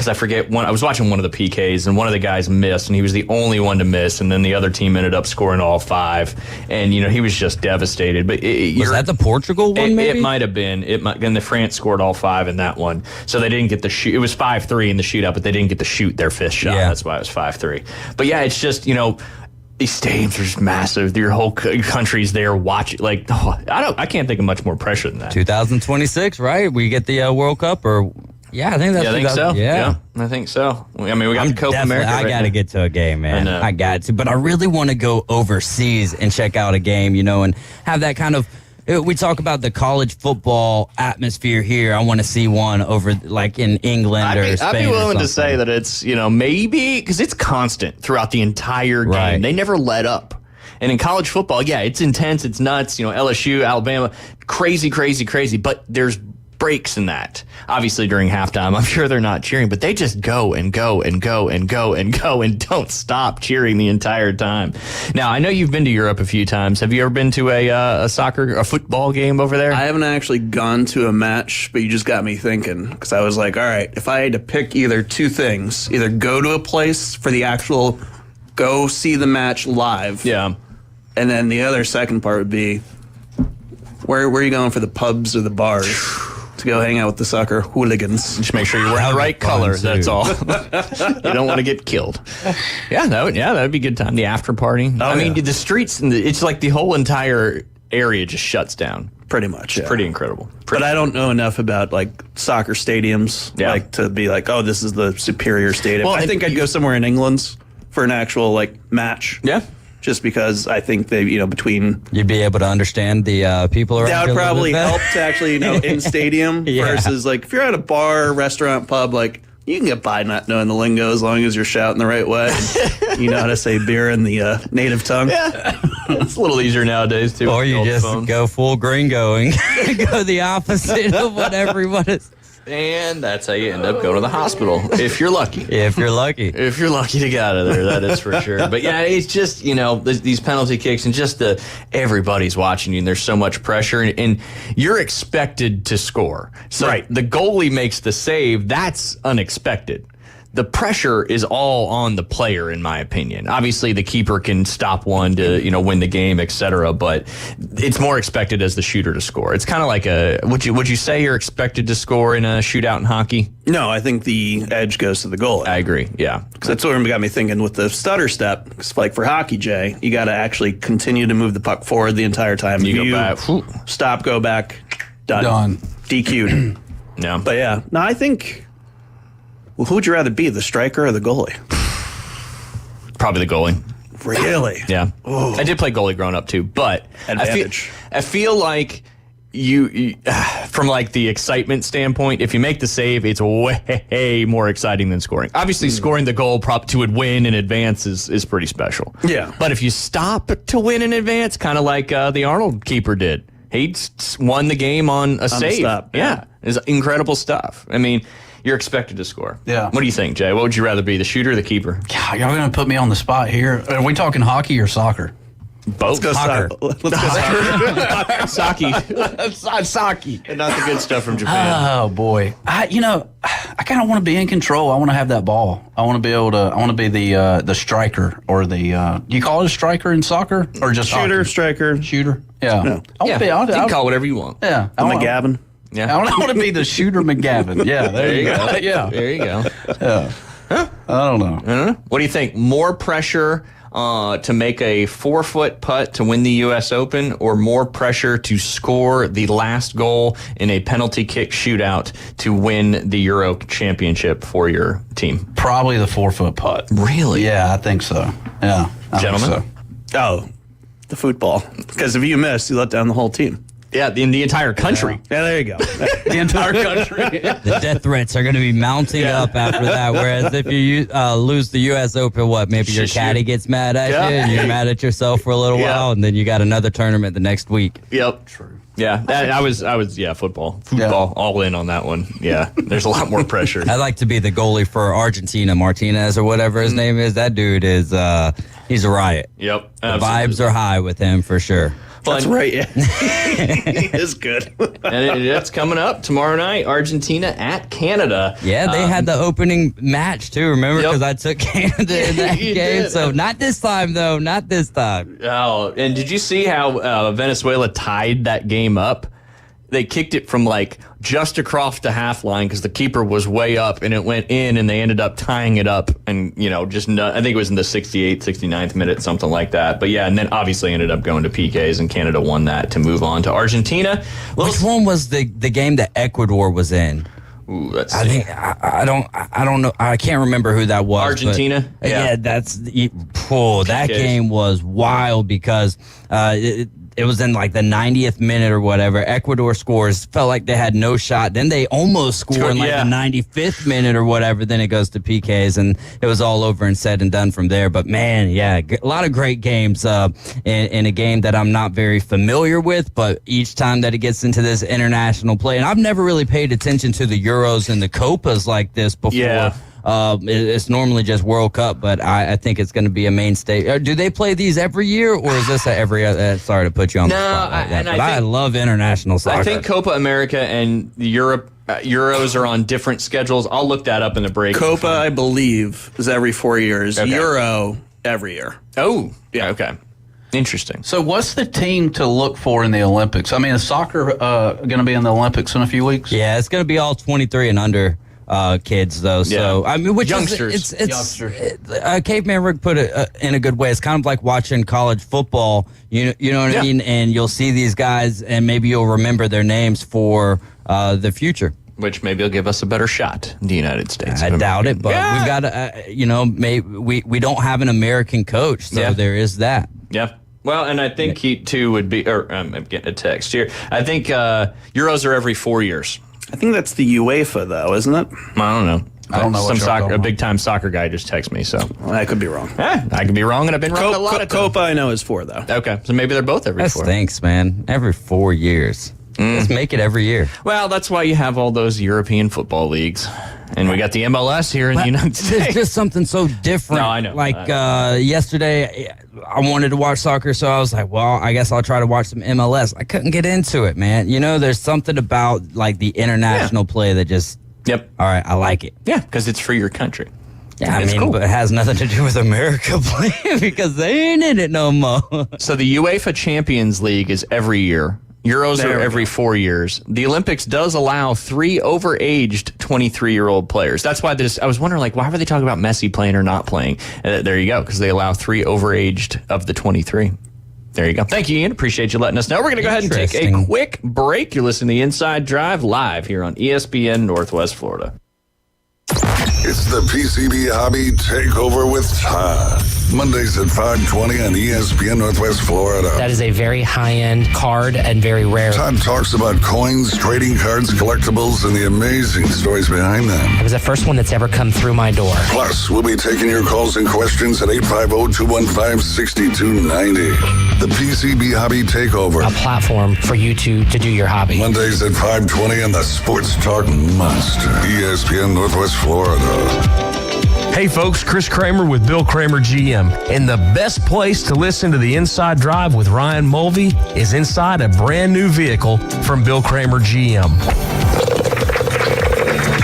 I forget I was watching one of the PKs and one of the guys missed, and he was the only one to miss, and then the other team ended up scoring all 5, and he was just devastated. But was that the Portugal one? Maybe it might have been. And the France scored all 5 in that one, so they didn't get the shoot. It was 5-3 in the shootout, but they didn't get to shoot their 5th shot. Yeah. That's why it was 5-3. But yeah, it's just, these stadiums are just massive. Your whole country's there watching. I can't think of much more pressure than that. 2026, right? We get the World Cup, or I think that's. I think so. Yeah, I think so. I mean, we got the Copa America. I got to get to a game, man. I got to, but I really want to go overseas and check out a game, and have that kind of. We talk about the college football atmosphere here. I want to see one over in England or Spain. I'd be willing to say that it's, maybe because it's constant throughout the entire game. Right. They never let up. And in college football, it's intense. It's nuts. LSU, Alabama, crazy, crazy, crazy. But there's breaks in that. Obviously, during halftime, I'm sure they're not cheering, but they just go and go and go and go and go and don't stop cheering the entire time. Now, I know you've been to Europe a few times. Have you ever been to a football game over there? I haven't actually gone to a match, but you just got me thinking, because I was like, all right, if I had to pick either two things, either go to a place for the actual go see the match live, and then the other second part would be where are you going for the pubs or the bars? To go hang out with the soccer hooligans. Just make sure you're wearing the right color. That's all. You don't want to get killed. That would be a good time. The after party. I mean, the streets, it's like the whole entire area just shuts down. Pretty much. It's pretty incredible. But I don't know enough about soccer stadiums to be oh, this is the superior stadium. Well, I think I'd go somewhere in England for an actual match. Yeah. Just because I think they, between... You'd be able to understand the people around. That would probably help to actually, in stadium versus if you're at a bar, restaurant, pub, you can get by not knowing the lingo as long as you're shouting the right way. You know how to say beer in the native tongue. Yeah. It's a little easier nowadays, too. Or you just go full gringo and go the opposite of what everyone is. And that's how you end up going to the hospital, if you're lucky. If you're lucky. If you're lucky to get out of there, that is for sure. But it's just, these penalty kicks and just everybody's watching you and there's so much pressure and you're expected to score. So the goalie makes the save, that's unexpected. the pressure is all on the player, in my opinion. Obviously, the keeper can stop one to, win the game, etc. But it's more expected as the shooter to score. It's kind of like would you say you're expected to score in a shootout in hockey? No, I think the edge goes to the goalie. I agree, yeah. Because that's what got me thinking with the stutter step. Because like for hockey, Jay, you got to actually continue to move the puck forward the entire time. You go back. Stop, go back, done. DQ'd. Yeah. But yeah, no, I think... Well, who would you rather be, the striker or the goalie? Probably the goalie. Really? Yeah. Ooh. I did play goalie growing up too, but Advantage. I feel like you from like the excitement standpoint, if you make the save, it's way more exciting than scoring. Obviously, scoring the goal to win in advance is pretty special. Yeah. But if you stop to win in advance, kind of like the Arnold keeper did, he won the game on a save. Stop. Yeah. It's incredible stuff. I mean, you're expected to score. Yeah. What do you think, Jay? What would you rather be, the shooter or the keeper? God, y'all going to put me on the spot here. Are we talking hockey or soccer? Both. Let's go soccer. Saki. And not the good stuff from Japan. Oh boy, I kind of want to be in control. I want to have that ball. I want to be able to. I want to be the striker or the. Do you call it a striker in soccer or just shooter, hockey? striker, shooter? Yeah. No. I want to be. You can call whatever you want. Yeah. McGavin. Yeah. I want to be the shooter McGavin. Yeah. There you go. Yeah. There you go. Yeah. Huh? I don't know. What do you think? More pressure to make a 4-foot putt to win the U.S. Open, or more pressure to score the last goal in a penalty kick shootout to win the Euro Championship for your team? Probably the 4-foot putt. Really? Yeah, I think so. Yeah. Gentlemen? Oh, the football. Because if you miss, you let down the whole team. Yeah, in the entire country. Yeah, there you go. The entire country. The death threats are going to be mounting up after that. Whereas if you lose the U.S. Open, maybe your caddy gets mad at you, and you're mad at yourself for a little while, and then you got another tournament the next week. Yep. True. Yeah, I was football, all in on that one. Yeah, there's a lot more pressure. I'd like to be the goalie for Argentina, Martinez or whatever his name is. That dude is, he's a riot. Yep. The vibes are high with him for sure. That's right, yeah. He is good. And that's coming up tomorrow night, Argentina at Canada. Yeah, they had the opening match too, remember? Because I took Canada in that game. Did. So not this time, though. Not this time. Oh, and did you see how Venezuela tied that game up? They kicked it from just across the half line because the keeper was way up, and it went in, and they ended up tying it up. And, I think it was in the 68th, 69th minute, something like that. But yeah, and then obviously ended up going to PKs, and Canada won that to move on to Argentina. Which one was the game that Ecuador was in? Ooh, let's see. I think I don't know. I can't remember who that was. Argentina? Yeah, that game was wild because it was in the 90th minute or whatever. Ecuador scores, felt like they had no shot. Then they almost score in the 95th minute or whatever. Then it goes to PKs, and it was all over and said and done from there. But man, yeah, a lot of great games in a game that I'm not very familiar with. But each time that it gets into this international play, and I've never really paid attention to the Euros and the Copas like this before. Yeah. It's normally just World Cup, but I think it's going to be a mainstay. Do they play these every year, or is this every? Sorry to put you on the spot like that, but I love international soccer. I think Copa America and the Euros are on different schedules. I'll look that up in the break. Copa, I believe, is every 4 years. Okay. Euro, every year. Oh, yeah, okay. Interesting. So what's the team to look for in the Olympics? I mean, is soccer going to be in the Olympics in a few weeks? Yeah, it's going to be all 23 and under kids, though. So I mean, youngsters. Youngsters. Caveman Rick put it in a good way. It's kind of like watching college football. You know what I mean? And you'll see these guys, and maybe you'll remember their names for the future. Which maybe will give us a better shot in the United States. I doubt it, but we've got to, maybe we don't have an American coach, so there is that. Yeah. Well, and I think he too would be. Or I'm getting a text here. I think Euros are every 4 years. I think that's the UEFA, though, isn't it? I don't know. I don't know. A big-time soccer guy just texted me, so I could be wrong. I could be wrong, and I've been wrong a lot of times. Copa, I know, is 4, though. Okay, so maybe they're both every 4. That stinks, man. Every 4 years. Let's make it every year. Well, that's why you have all those European football leagues. And we got the MLS here in the United States. It's just something so different. No, I know. Yesterday, I wanted to watch soccer, so I was like, well, I guess I'll try to watch some MLS. I couldn't get into it, man. There's something about the international play that just... Yep. All right, I like it. Yeah, because it's for your country. Yeah, I mean, but it has nothing to do with America playing because they ain't in it no more. So the UEFA Champions League is every year. Euros are every 4 years. The Olympics does allow 3 overaged 23-year-old players. That's why I was wondering, like, why were they talking about Messi playing or not playing? There you go, because they allow 3 overaged of the 23. There you go. Thank you, Ian. Appreciate you letting us know. We're going to go ahead and take a quick break. You're listening to the Inside Drive live here on ESPN Northwest Florida. It's the PCB Hobby Takeover with Todd. Mondays at 5:20 on ESPN Northwest Florida. That is a very high-end card and very rare. Todd talks about coins, trading cards, collectibles, and the amazing stories behind them. It was the first one that's ever come through my door. Plus, we'll be taking your calls and questions at 850-215-6290. The PCB Hobby Takeover. A platform for you to do your hobby. Mondays at 5:20 on the Sports Talk Monster. ESPN Northwest Florida. Hey folks, Chris Kramer with Bill Kramer GM. And the best place to listen to the Inside Drive with Ryan Mulvey is inside a brand new vehicle from Bill Kramer GM.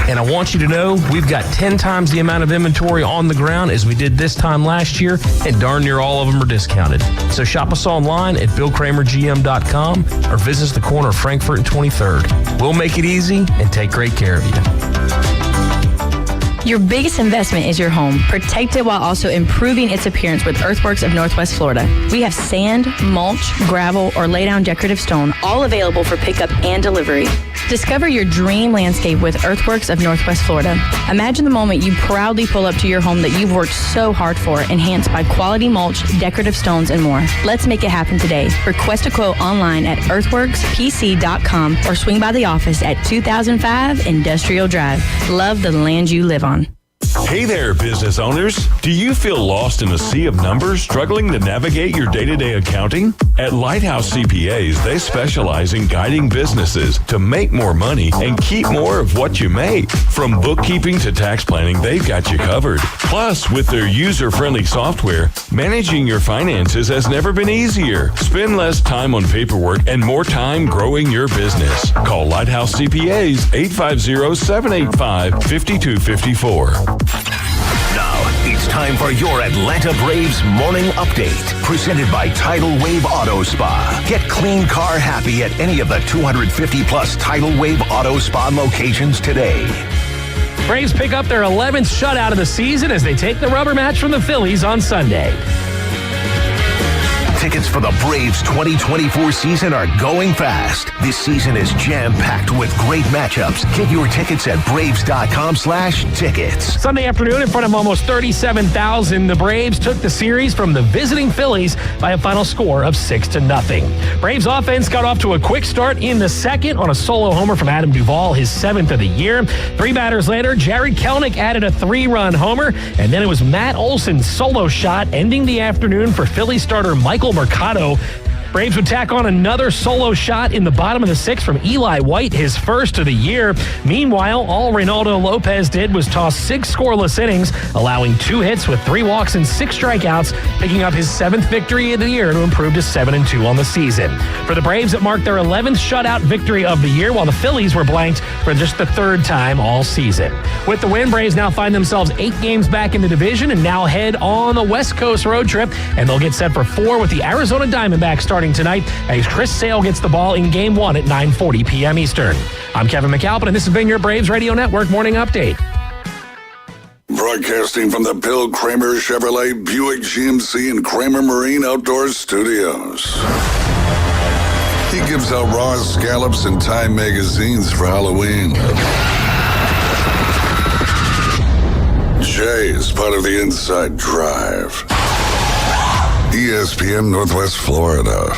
And I want you to know we've got 10 times the amount of inventory on the ground as we did this time last year, and darn near all of them are discounted. So shop us online at BillKramerGM.com or visit us at the corner of Frankfurt and 23rd. We'll make it easy and take great care of you. Your biggest investment is your home. Protect it while also improving its appearance with Earthworks of Northwest Florida. We have sand, mulch, gravel, or lay down decorative stone, all available for pickup and delivery. Discover your dream landscape with Earthworks of Northwest Florida. Imagine the moment you proudly pull up to your home that you've worked so hard for, enhanced by quality mulch, decorative stones, and more. Let's make it happen today. Request a quote online at earthworkspc.com or swing by the office at 2005 Industrial Drive. Love the land you live on. Hey there, business owners. Do you feel lost in a sea of numbers, struggling to navigate your day-to-day accounting? At Lighthouse CPAs, they specialize in guiding businesses to make more money and keep more of what you make. From bookkeeping to tax planning, they've got you covered. Plus, with their user-friendly software, managing your finances has never been easier. Spend less time on paperwork and more time growing your business. Call Lighthouse CPAs 850-785-5254. Now, it's time for your Atlanta Braves Morning Update, presented by Tidal Wave Auto Spa. Get clean car happy at any of the 250-plus Tidal Wave Auto Spa locations today. Braves pick up their 11th shutout of the season as they take the rubber match from the Phillies on Sunday. Tickets for the Braves 2024 season are going fast. This season is jam-packed with great matchups. Get your tickets at Braves.com/tickets. Sunday afternoon, in front of almost 37,000, the Braves took the series from the visiting Phillies by a final score of 6-0. Braves offense got off to a quick start in the second on a solo homer from Adam Duvall, his 7th of the year. 3 batters later, Jared Kelenic added a 3-run homer, and then it was Matt Olson's solo shot ending the afternoon for Phillies starter Michael Mercado. Braves would tack on another solo shot in the bottom of the 6th from Eli White, his first of the year. Meanwhile, all Reynaldo Lopez did was toss 6 scoreless innings, allowing 2 hits with 3 walks and 6 strikeouts, picking up his 7th victory of the year to improve to 7-2 on the season. For the Braves, it marked their 11th shutout victory of the year, while the Phillies were blanked for just the 3rd time all season. With the win, Braves now find themselves 8 games back in the division and now head on the West Coast road trip, and they'll get set for 4 with the Arizona Diamondbacks starting tonight as Chris Sale gets the ball in Game 1 at 9:40 p.m. Eastern. I'm Kevin McAlpin, and this has been your Braves Radio Network Morning Update. Broadcasting from the Bill Kramer Chevrolet Buick GMC and Kramer Marine Outdoor Studios. He gives out raw scallops and Time magazines for Halloween. Jay is part of the Inside Drive. ESPN Northwest Florida.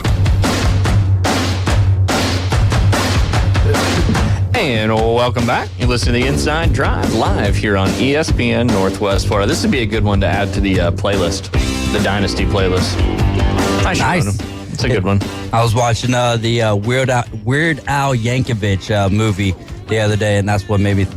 And welcome back. You're listening to the Inside Drive live here on ESPN Northwest Florida. This would be a good one to add to the playlist, the Dynasty playlist. Nice. It's a good one. I was watching the Weird Al Yankovic movie the other day, and that's what made me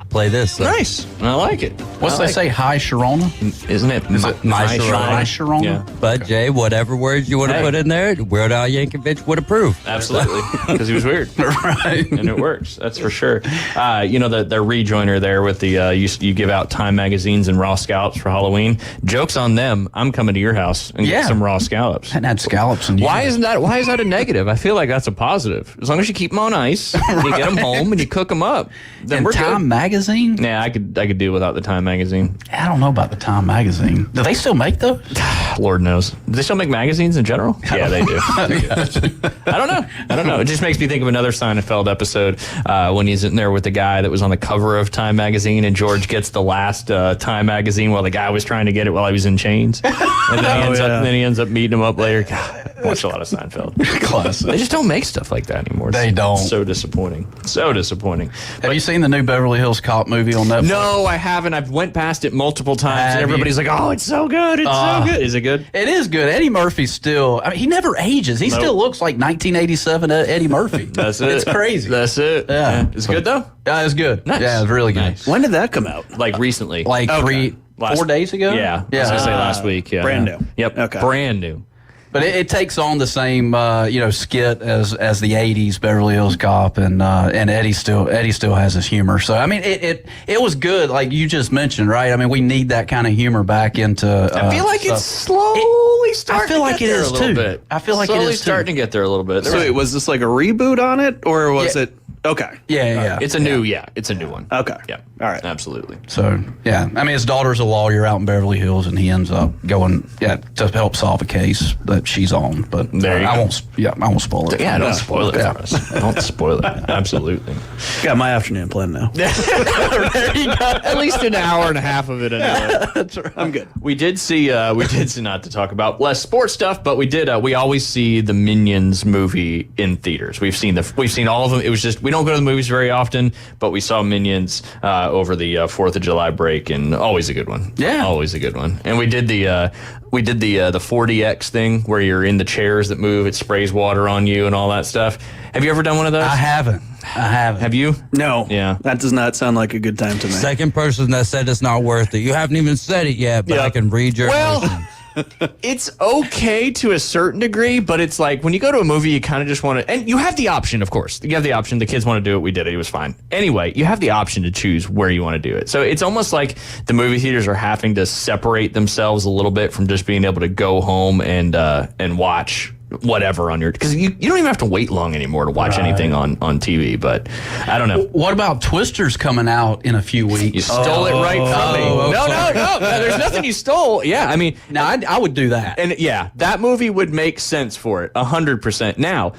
play this. So. Nice. I like it. What's they say? High Sharona? Isn't it? My Sharona? Yeah. But Jay, whatever words you want to put in there, Weird Al Yankovic would approve. Absolutely, because he was weird, right? And it works. That's for sure. The rejoiner there with the you give out Time magazines and raw scallops for Halloween. Jokes on them. I'm coming to your house and get some raw scallops. And had scallops. Why is that a negative? I feel like that's a positive. As long as you keep them on ice, you get them home and you cook them up. Then and we're Time good. Magazine? Yeah, I could do without the Time magazine. I don't know about the Time magazine. Do they still make those? Lord knows. Do they still make magazines in general? Yeah, they do. I don't know. It just makes me think of another Seinfeld episode when he's in there with the guy that was on the cover of Time magazine, and George gets the last Time magazine while the guy was trying to get it while he was in chains, and then he ends up meeting him up later. God, I watched a lot of Seinfeld. Classic. They just don't make stuff like that anymore. They don't. So disappointing. So disappointing. Have you seen the new Beverly Hills Cop movie on Netflix? No, I haven't. I've went past it multiple times, and everybody's like, "Oh, it's so good! It's so good." Is it good? It is good. Eddie Murphy's still. I mean, he never ages. He still looks like 1987 Eddie Murphy. That's it. It's crazy. That's it. Yeah. It's good though. Yeah, it's good. Nice. Yeah, it's really good. Nice. When did that come out? Like recently. Like 4 days ago. Yeah. I was gonna say last week. Yeah. Brand new. Yep. Okay. Brand new. But it takes on the same skit as the '80s Beverly Hills Cop, and Eddie still has his humor. So I mean, it was good, like you just mentioned, right? I mean, we need that kind of humor back into. I feel like it's slowly starting. I feel like to it get there is a little too. bit. I feel like slowly it is starting to get there a little bit. So wait, was this like a reboot on it, or was it? Okay. Yeah. It's a new. Yeah, it's a new one. Okay. Yeah. All right. Absolutely. So yeah, I mean, his daughter's a lawyer out in Beverly Hills, and he ends up going to help solve a case that she's on. But There you I go. won't. Yeah, I won't spoil it. Yeah, don't spoil it Yeah. for us. Don't spoil it. Absolutely. Got my afternoon planned now. There you go. At least an hour and a half of it anyway. That's right. I'm good. We did see not to talk about less sports stuff, but we did. We always see the Minions movie in theaters. We've seen all of them. It was just we don't go to the movies very often, but we saw Minions over the 4th of July break, and always a good one. Yeah, always a good one. And we did the 4DX thing where you're in the chairs that move. It sprays water on you and all that stuff. Have you ever done one of those? I haven't. Have you? No. Yeah. That does not sound like a good time to me. Second person that said it's not worth it. You haven't even said it yet, but I can read your emotions. It's okay to a certain degree, but it's like when you go to a movie, you kind of just want to, and you have the option, of course. You have the option. The kids want to do it. We did it. It was fine. Anyway, you have the option to choose where you want to do it. So it's almost like the movie theaters are having to separate themselves a little bit from just being able to go home and watch whatever on your, because you don't even have to wait long anymore to watch anything on TV, but I don't know. What about Twisters coming out in a few weeks? You stole it right from me. No, there's nothing you stole. Yeah, I mean, now I would do that. And yeah, that movie would make sense for it 100%. Now,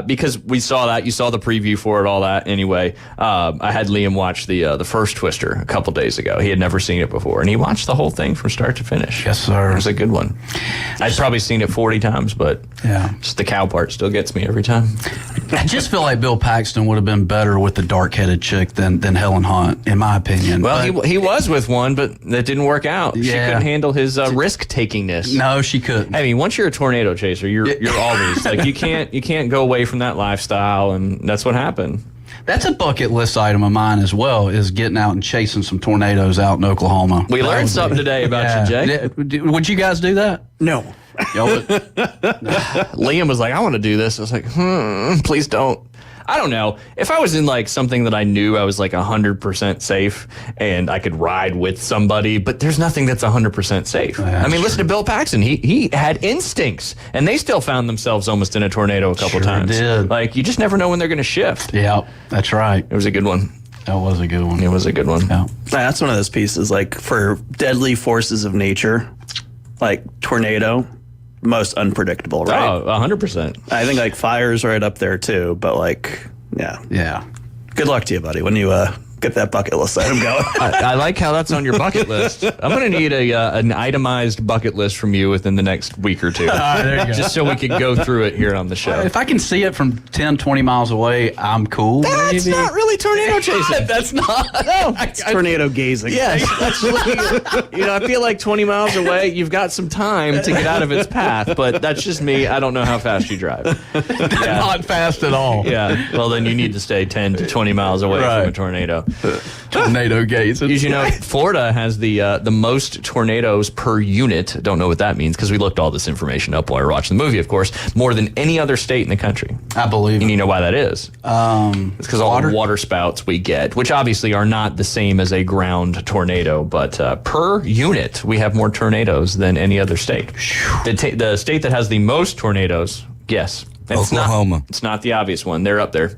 because we saw that, you saw the preview for it, all that. Anyway, I had Liam watch the first Twister a couple days ago. He had never seen it before, and he watched the whole thing from start to finish. Yes, sir. It was a good one. I'd probably seen it 40 times, but just the cow part still gets me every time. I just feel like Bill Paxton would have been better with the dark-headed chick than Helen Hunt, in my opinion. Well, he was with one, but that didn't work out. She couldn't handle his risk-takingness. No, she couldn't. I mean, once you're a tornado chaser, you're always like you can't go away from that lifestyle, and that's what happened. That's a bucket list item of mine as well, is getting out and chasing some tornadoes out in Oklahoma. We learned something today about you, Jay. Would you guys do that? No. Liam was like, I want to do this. I was like, please don't. I don't know. If I was in like something that I knew I was like 100% safe and I could ride with somebody, but there's nothing that's 100% safe. I mean, listen to Bill Paxton. He had instincts, and they still found themselves almost in a tornado a couple times. Did. Like, you just never know when they're going to shift. Yeah, that's right. It was a good one. That was a good one. It was a good one. Yeah. That's one of those pieces, like for deadly forces of nature, like tornado, most unpredictable, right? Oh, 100%. I think like fire's right up there too, but like, yeah. Yeah. Good luck to you, buddy, when you get that bucket list item going. I like how that's on your bucket list. I'm going to need an itemized bucket list from you within the next week or two. There you go. Just so we could go through it here on the show. If I can see it from 10, 20 miles away, I'm cool. That's not really tornado chasing. That's not. No. It's tornado gazing. Yes. I feel like 20 miles away, you've got some time to get out of its path, but that's just me. I don't know how fast you drive. Not fast at all. Yeah. Well, then you need to stay 10 to 20 miles away from a tornado. Tornado gazing. Did you know Florida has the most tornadoes per unit? Don't know what that means because we looked all this information up while we were watching the movie, of course, more than any other state in the country. I believe. And you know why that is? It's because all the water spouts we get, which obviously are not the same as a ground tornado, but per unit, we have more tornadoes than any other state. The state that has the most tornadoes, guess. Oklahoma. It's not the obvious one. They're up there.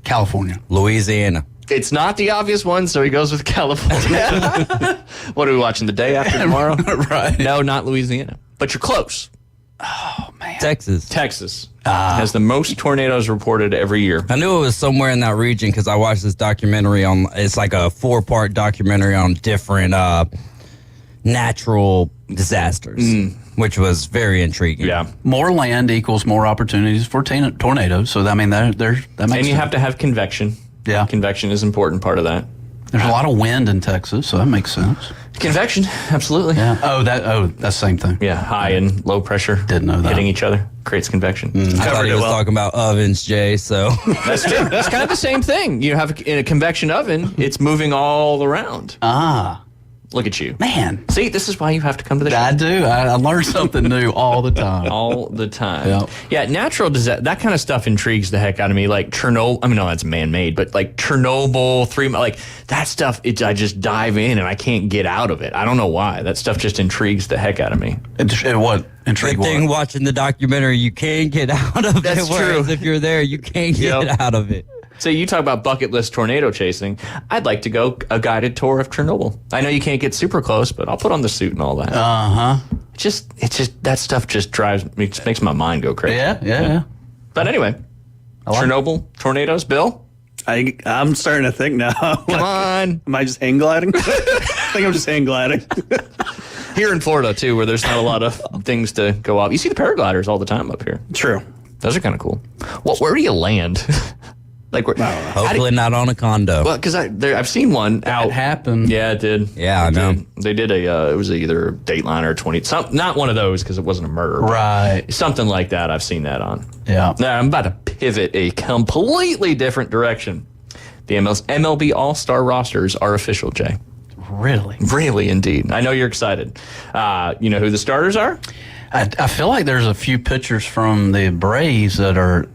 California. Louisiana. It's not the obvious one, so he goes with California. What are we watching, the day after tomorrow? Right. No, not Louisiana. But you're close. Oh, man. Texas. Texas has the most tornadoes reported every year. I knew it was somewhere in that region because I watched this documentary on, it's like a 4-part documentary on different natural disasters, which was very intriguing. Yeah. More land equals more opportunities for tornadoes. So, that makes And you sense. have to have convection. Yeah. Convection is an important part of that. There's a lot of wind in Texas, so that makes sense. Convection, absolutely. Yeah. That's the same thing. Yeah, high and low pressure. Didn't know that. Hitting each other creates convection. I thought he was talking about ovens, Jay, so. That's true. It's kind of the same thing. You have in a convection oven, it's moving all around. Ah. Look at you. Man. See, this is why you have to come to the show. I do. I learn something new all the time. All the time. Yep. Yeah, natural disaster, that kind of stuff intrigues the heck out of me. Like Chernobyl, I mean, no, that's man-made, but like Chernobyl, like that stuff, I just dive in and I can't get out of it. I don't know why. That stuff just intrigues the heck out of me. What? Intrigue Good thing what? watching the documentary, you can't get out of That's it. Whereas true. if you're there, you can't get out of it. So you talk about bucket list tornado chasing. I'd like to go a guided tour of Chernobyl. I know you can't get super close, but I'll put on the suit and all that. It's just that stuff just makes my mind go crazy. Yeah. But anyway, Chernobyl, tornadoes, Bill? I'm starting to think now. Come on. Am I just hang gliding? I think I'm just hang gliding. Here in Florida, too, where there's not a lot of things to go off. You see the paragliders all the time up here. True. Those are kind of cool. Well, where do you land? Like, hopefully not on a condo. Well, because I've seen one out. It happened. Yeah, it did. Yeah, I know. They did it was either Dateline or 20. Not one of those because it wasn't a murder. Right. Something like that. I've seen that on. Yeah. Now I'm about to pivot a completely different direction. The MLB All-Star rosters are official, Jay. Really? Really, indeed. I know you're excited. You know who the starters are? I feel like there's a few pitchers from the Braves that are.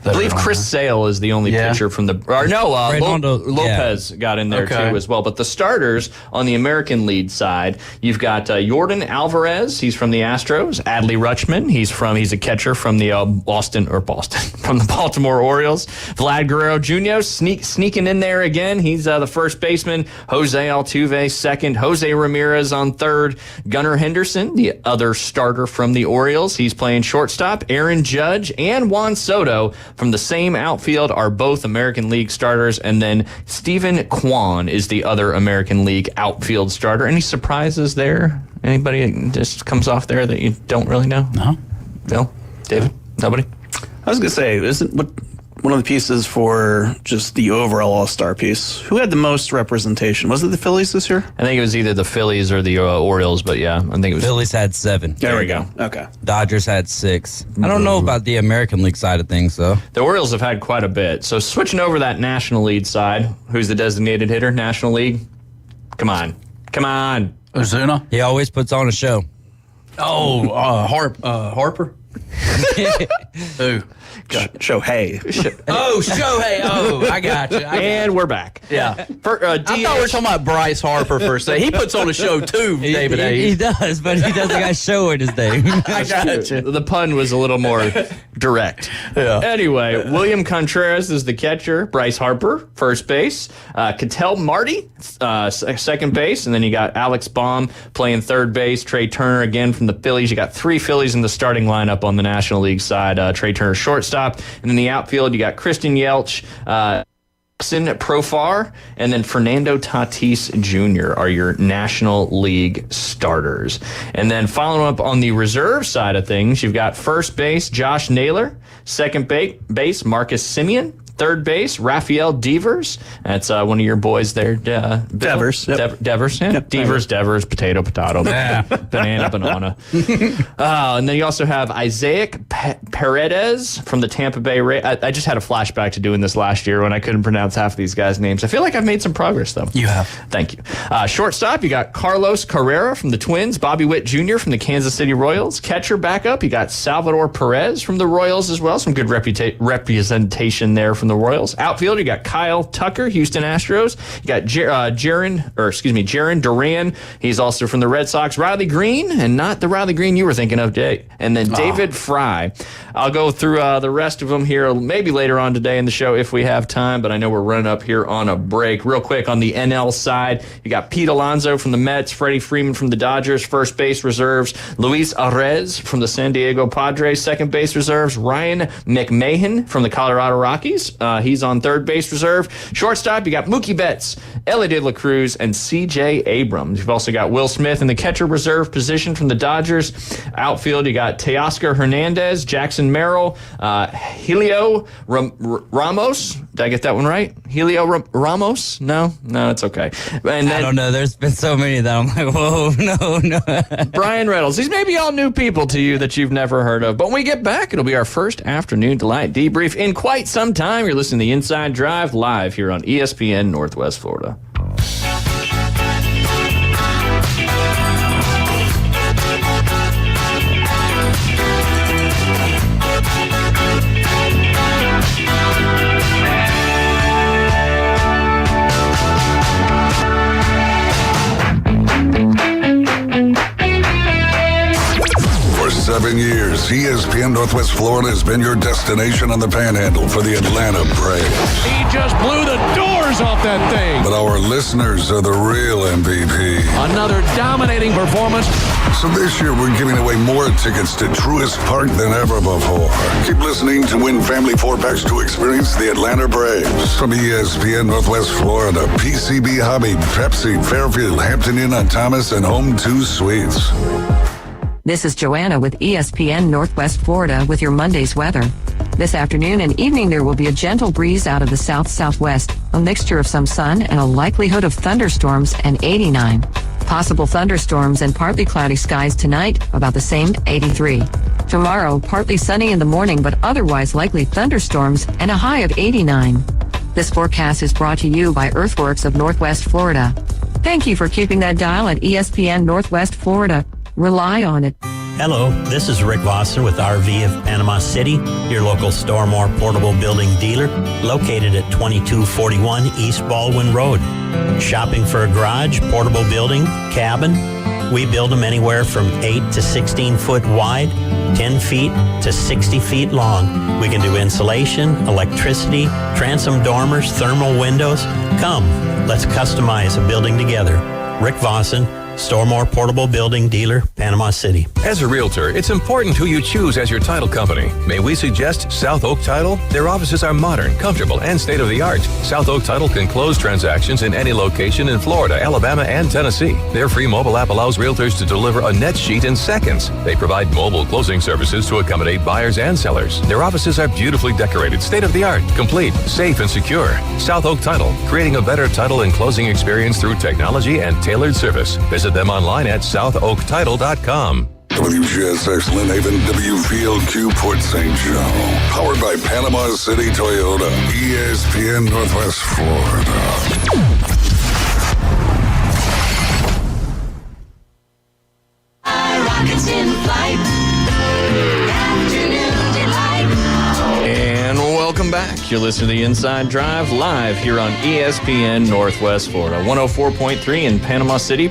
I believe Chris Sale is the only pitcher from the. Or no, Lopez got in there too as well. But the starters on the American League side, you've got Yordan Alvarez. He's from the Astros. Adley Rutschman. He's a catcher from the Boston from the Baltimore Orioles. Vlad Guerrero Jr. sneaking in there again. He's the first baseman. Jose Altuve second. Jose Ramirez on third. Gunnar Henderson, the other starter from the Orioles. He's playing shortstop. Aaron Judge and Juan Soto from the same outfield are both American League starters, and then Stephen Kwan is the other American League outfield starter. Any surprises there? Anybody just comes off there that you don't really know? No. Bill? David? Nobody? I was going to say, isn't one of the pieces for just the overall All-Star piece, who had the most representation? Was it the Phillies this year? I think it was either the Phillies or the Orioles, but yeah, I think it was. Phillies had 7. There we go. Okay. Dodgers had 6. I don't know about the American League side of things, though. The Orioles have had quite a bit. So switching over that National League side, who's the designated hitter, National League? Come on. Ozuna? He always puts on a show. Oh, Harper? Who? Shohei. Shohei. Oh, I got you. And we're back. Yeah. I thought we were talking about Bryce Harper for a second. He puts on a show too, David Hayes. He does, but he doesn't got show in his name. I got you. The pun was a little more direct. Yeah. Anyway, William Contreras is the catcher. Bryce Harper, first base. Ketel Marty, second base. And then you got Alex Baum playing third base. Trey Turner again from the Phillies. You got 3 Phillies in the starting lineup on the National League side. Trey Turner shortstop. And in the outfield, you got Christian Yelich, Profar, and then Fernando Tatis Jr. are your National League starters. And then following up on the reserve side of things, you've got first base Josh Naylor, second base Marcus Semien, Third base, Rafael Devers. That's one of your boys there, Devers. Yep. Devers, yeah. Yep. Devers, potato, banana. And then you also have Isaac Paredes from the Tampa Bay Rays. I just had a flashback to doing this last year when I couldn't pronounce half of these guys' names. I feel like I've made some progress, though. You have. Thank you. Shortstop, you got Carlos Carrera from the Twins, Bobby Witt Jr. from the Kansas City Royals. Catcher backup, you got Salvador Perez from the Royals as well. Some good representation there from the Royals. Outfield, you got Kyle Tucker, Houston Astros. You got Jarren Duran. He's also from the Red Sox. Riley Green, and not the Riley Green you were thinking of, and then David Fry. I'll go through the rest of them here maybe later on today in the show if we have time, but I know we're running up here on a break. Real quick on the NL side, you got Pete Alonso from the Mets, Freddie Freeman from the Dodgers, first base reserves, Luis Arraez from the San Diego Padres, second base reserves, Ryan McMahon from the Colorado Rockies. He's on third base reserve. Shortstop, you got Mookie Betts, Elly De La Cruz, and C.J. Abrams. You've also got Will Smith in the catcher reserve position from the Dodgers. Outfield, you got Teoscar Hernandez, Jackson Merrill, Helio Ramos. Did I get that one right? Helio Ramos? No, it's okay. And then, I don't know. There's been so many that I'm like, whoa, no. Brian Reynolds. These may be all new people to you that you've never heard of. But when we get back, it'll be our first afternoon delight debrief in quite some time. You're listening to The Inside Drive live here on ESPN Northwest Florida. For 7 years, ESPN Northwest Florida has been your destination on the Panhandle for the Atlanta Braves. He just blew the doors off that thing. But our listeners are the real MVP. Another dominating performance. So this year, we're giving away more tickets to Truist Park than ever before. Keep listening to win family 4-packs to experience the Atlanta Braves. From ESPN Northwest Florida, PCB Hobby, Pepsi, Fairfield, Hampton Inn on Thomas, and Home 2 Suites. This is Joanna with ESPN Northwest Florida with your Monday's weather. This afternoon and evening there will be a gentle breeze out of the south-southwest, a mixture of some sun and a likelihood of thunderstorms, and 89. Possible thunderstorms and partly cloudy skies tonight, about the same, 83. Tomorrow, partly sunny in the morning but otherwise likely thunderstorms and a high of 89. This forecast is brought to you by Earthworks of Northwest Florida. Thank you for keeping that dial at ESPN Northwest Florida. Rely on it. Hello, this is Rick Vossen with RV of Panama City, your local Stormore portable building dealer, located at 2241 East Baldwin Road. Shopping for a garage, portable building, cabin? We build them anywhere from 8 to 16 foot wide, 10 feet to 60 feet long. We can do insulation, electricity, transom dormers, thermal windows. Come, let's customize a building together. Rick Vossen, Stormore Portable Building Dealer, Panama City. As a realtor, it's important who you choose as your title company. May we suggest South Oak Title? Their offices are modern, comfortable, and state-of-the-art. South Oak Title can close transactions in any location in Florida, Alabama, and Tennessee. Their free mobile app allows realtors to deliver a net sheet in seconds. They provide mobile closing services to accommodate buyers and sellers. Their offices are beautifully decorated, state-of-the-art, complete, safe, and secure. South Oak Title, creating a better title and closing experience through technology and tailored service. Visit them online at southoaktitle.com. WGSX Lynn Haven, WVLQ Port St. Joe. Powered by Panama City Toyota. ESPN Northwest Florida. Rockets in flight. Afternoon delight. And welcome back. You're listening to The Inside Drive live here on ESPN Northwest Florida. 104.3 in Panama City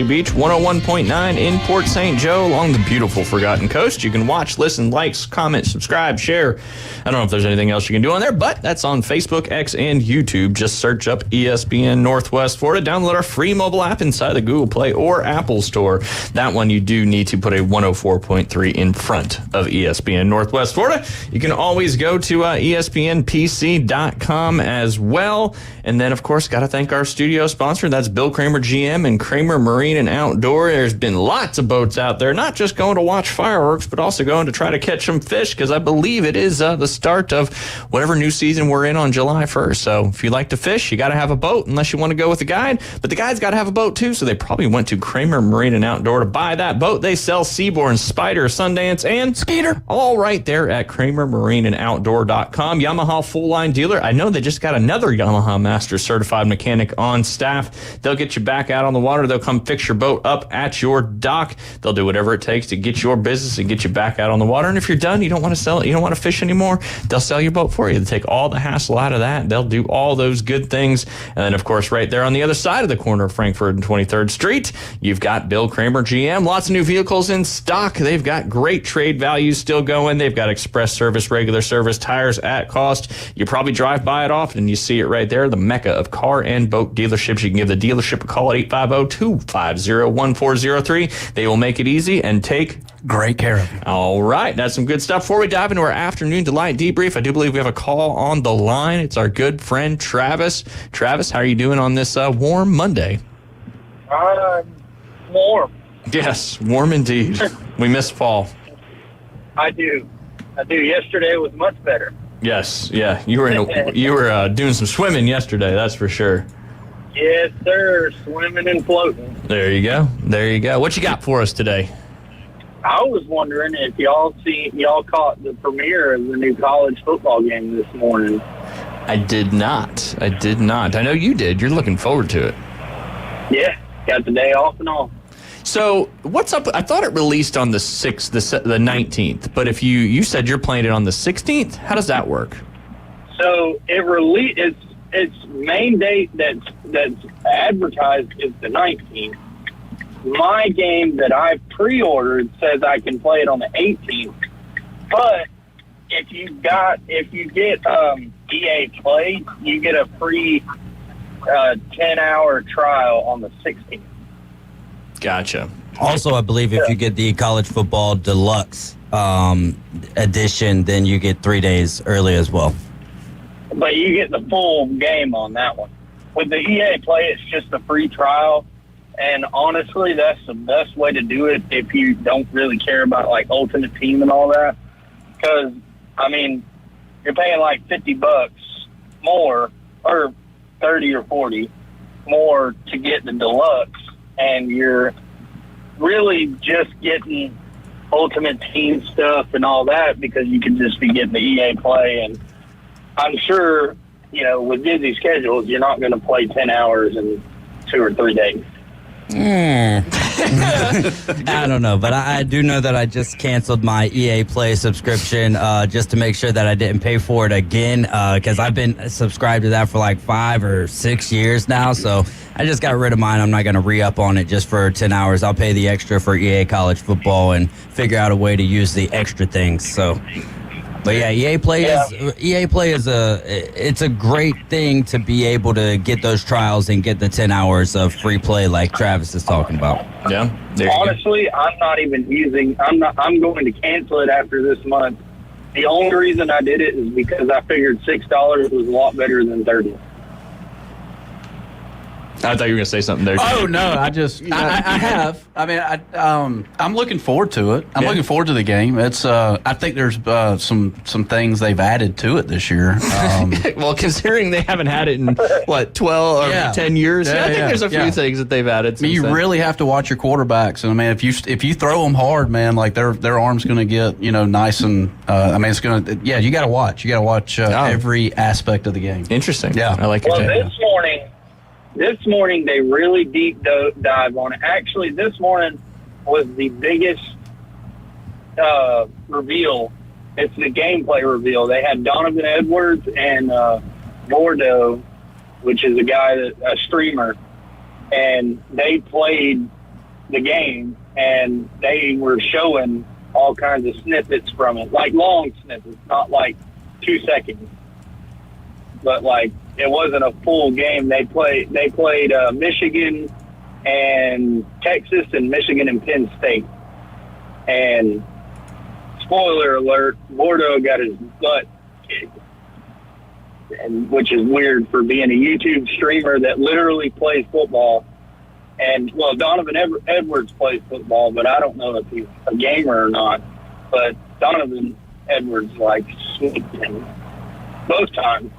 Beach, 101.9 in Port St. Joe along the beautiful Forgotten Coast. You can watch, listen, like, comment, subscribe, share. I don't know if there's anything else you can do on there, but that's on Facebook, X, and YouTube. Just search up ESPN Northwest Florida. Download our free mobile app inside the Google Play or Apple Store. That one you do need to put a 104.3 in front of ESPN Northwest Florida. You can always go to ESPN ESPNPC.com as well. And then, of course, got to thank our studio sponsor. That's Bill Kramer GM and Kramer Marine and Outdoor. There's been lots of boats out there, not just going to watch fireworks, but also going to try to catch some fish, because I believe it is the start of whatever new season we're in on July 1st. So if you like to fish, you got to have a boat, unless you want to go with a guide. But the guide's got to have a boat too, so they probably went to Kramer Marine and Outdoor to buy that boat. They sell Seabourn, Spider, Sundance, and Skeeter, all right there at KramerMarineandOutdoor.com. Yamaha full-line dealer. I know they just got another Yamaha Master Certified mechanic on staff. They'll get you back out on the water. They'll come fix your boat up at your dock. They'll do whatever it takes to get your business and get you back out on the water. And if you're done, you don't want to sell it, you don't want to fish anymore, they'll sell your boat for you. They take all the hassle out of that. They'll do all those good things. And then, of course, right there on the other side of the corner of Frankfurt and 23rd Street, you've got Bill Kramer GM. Lots of new vehicles in stock. They've got great trade values still going. They've got express service, regular service, tires at cost. You probably drive by it often. You see it right there, the mecca of car and boat dealerships. You can give the dealership a call at 850-250-1403. They will make it easy and take great care of you. All right, that's some good stuff. Before we dive into our afternoon delight debrief, I do believe we have a call on the line. It's our good friend Travis. Travis, how are you doing on this warm Monday? Warm. Yes, warm indeed. We miss fall. I do. Yesterday was much better. Yes, yeah. You were doing some swimming yesterday, that's for sure. Yes, sir. Swimming and floating. There you go. What you got for us today? I was wondering if y'all caught the premiere of the new college football game this morning. I did not. I know you did. You're looking forward to it. Yeah, got the day off and all. So what's up? I thought it released on the 6th, the 19th. But if you said you're playing it on the 16th, how does that work? So its main date that's advertised is the 19th. My game that I've pre-ordered says I can play it on the 18th. But if you get EA Play, you get a free 10-hour trial on the 16th. Gotcha. Also, I believe if you get the college football deluxe edition, then you get 3 days early as well. But you get the full game on that one. With the EA Play, it's just a free trial. And honestly, that's the best way to do it if you don't really care about like Ultimate Team and all that. Because, I mean, you're paying like $50 more, or 30 or 40 more to get the deluxe. And you're really just getting Ultimate Team stuff and all that because you can just be getting the EA Play. And I'm sure, with busy schedules, you're not going to play 10 hours in 2 or 3 days. I don't know, but I do know that I just canceled my EA Play subscription just to make sure that I didn't pay for it again because I've been subscribed to that for like 5 or 6 years now. So I just got rid of mine. I'm not going to re-up on it just for 10 hours. I'll pay the extra for EA College Football and figure out a way to use the extra things. So. But yeah, EA Play is a great thing to be able to get those trials and get the 10 hours of free play like Travis is talking about. Yeah. Honestly, I'm not even I'm going to cancel it after this month. The only reason I did it is because I figured $6 was a lot better than $30. I thought you were going to say something there. Oh, no, I have. I mean, I'm looking forward to it. I'm looking forward to the game. It's I think there's some things they've added to it this year. Well, considering they haven't had it in, 12 or 10 years, I think there's a few things that they've added. You really have to watch your quarterbacks. And, I mean, if you throw them hard, man, like their arm's going to get, nice and, it's going to, you got to watch. You got to watch every aspect of the game. Interesting. Yeah. I like it. Well, this morning, they really deep dive on it. Actually, this morning was the biggest reveal. It's the gameplay reveal. They had Donovan Edwards and Bordeaux, which is a streamer, and they played the game, and they were showing all kinds of snippets from it, like long snippets, not like 2 seconds, but like, it wasn't a full game. They played Michigan and Texas and Michigan and Penn State. And spoiler alert, Bordeaux got his butt kicked. and which is weird for being a YouTube streamer that literally plays football. And, well, Donovan Edwards plays football, but I don't know if he's a gamer or not. But Donovan Edwards, like, swept him both times.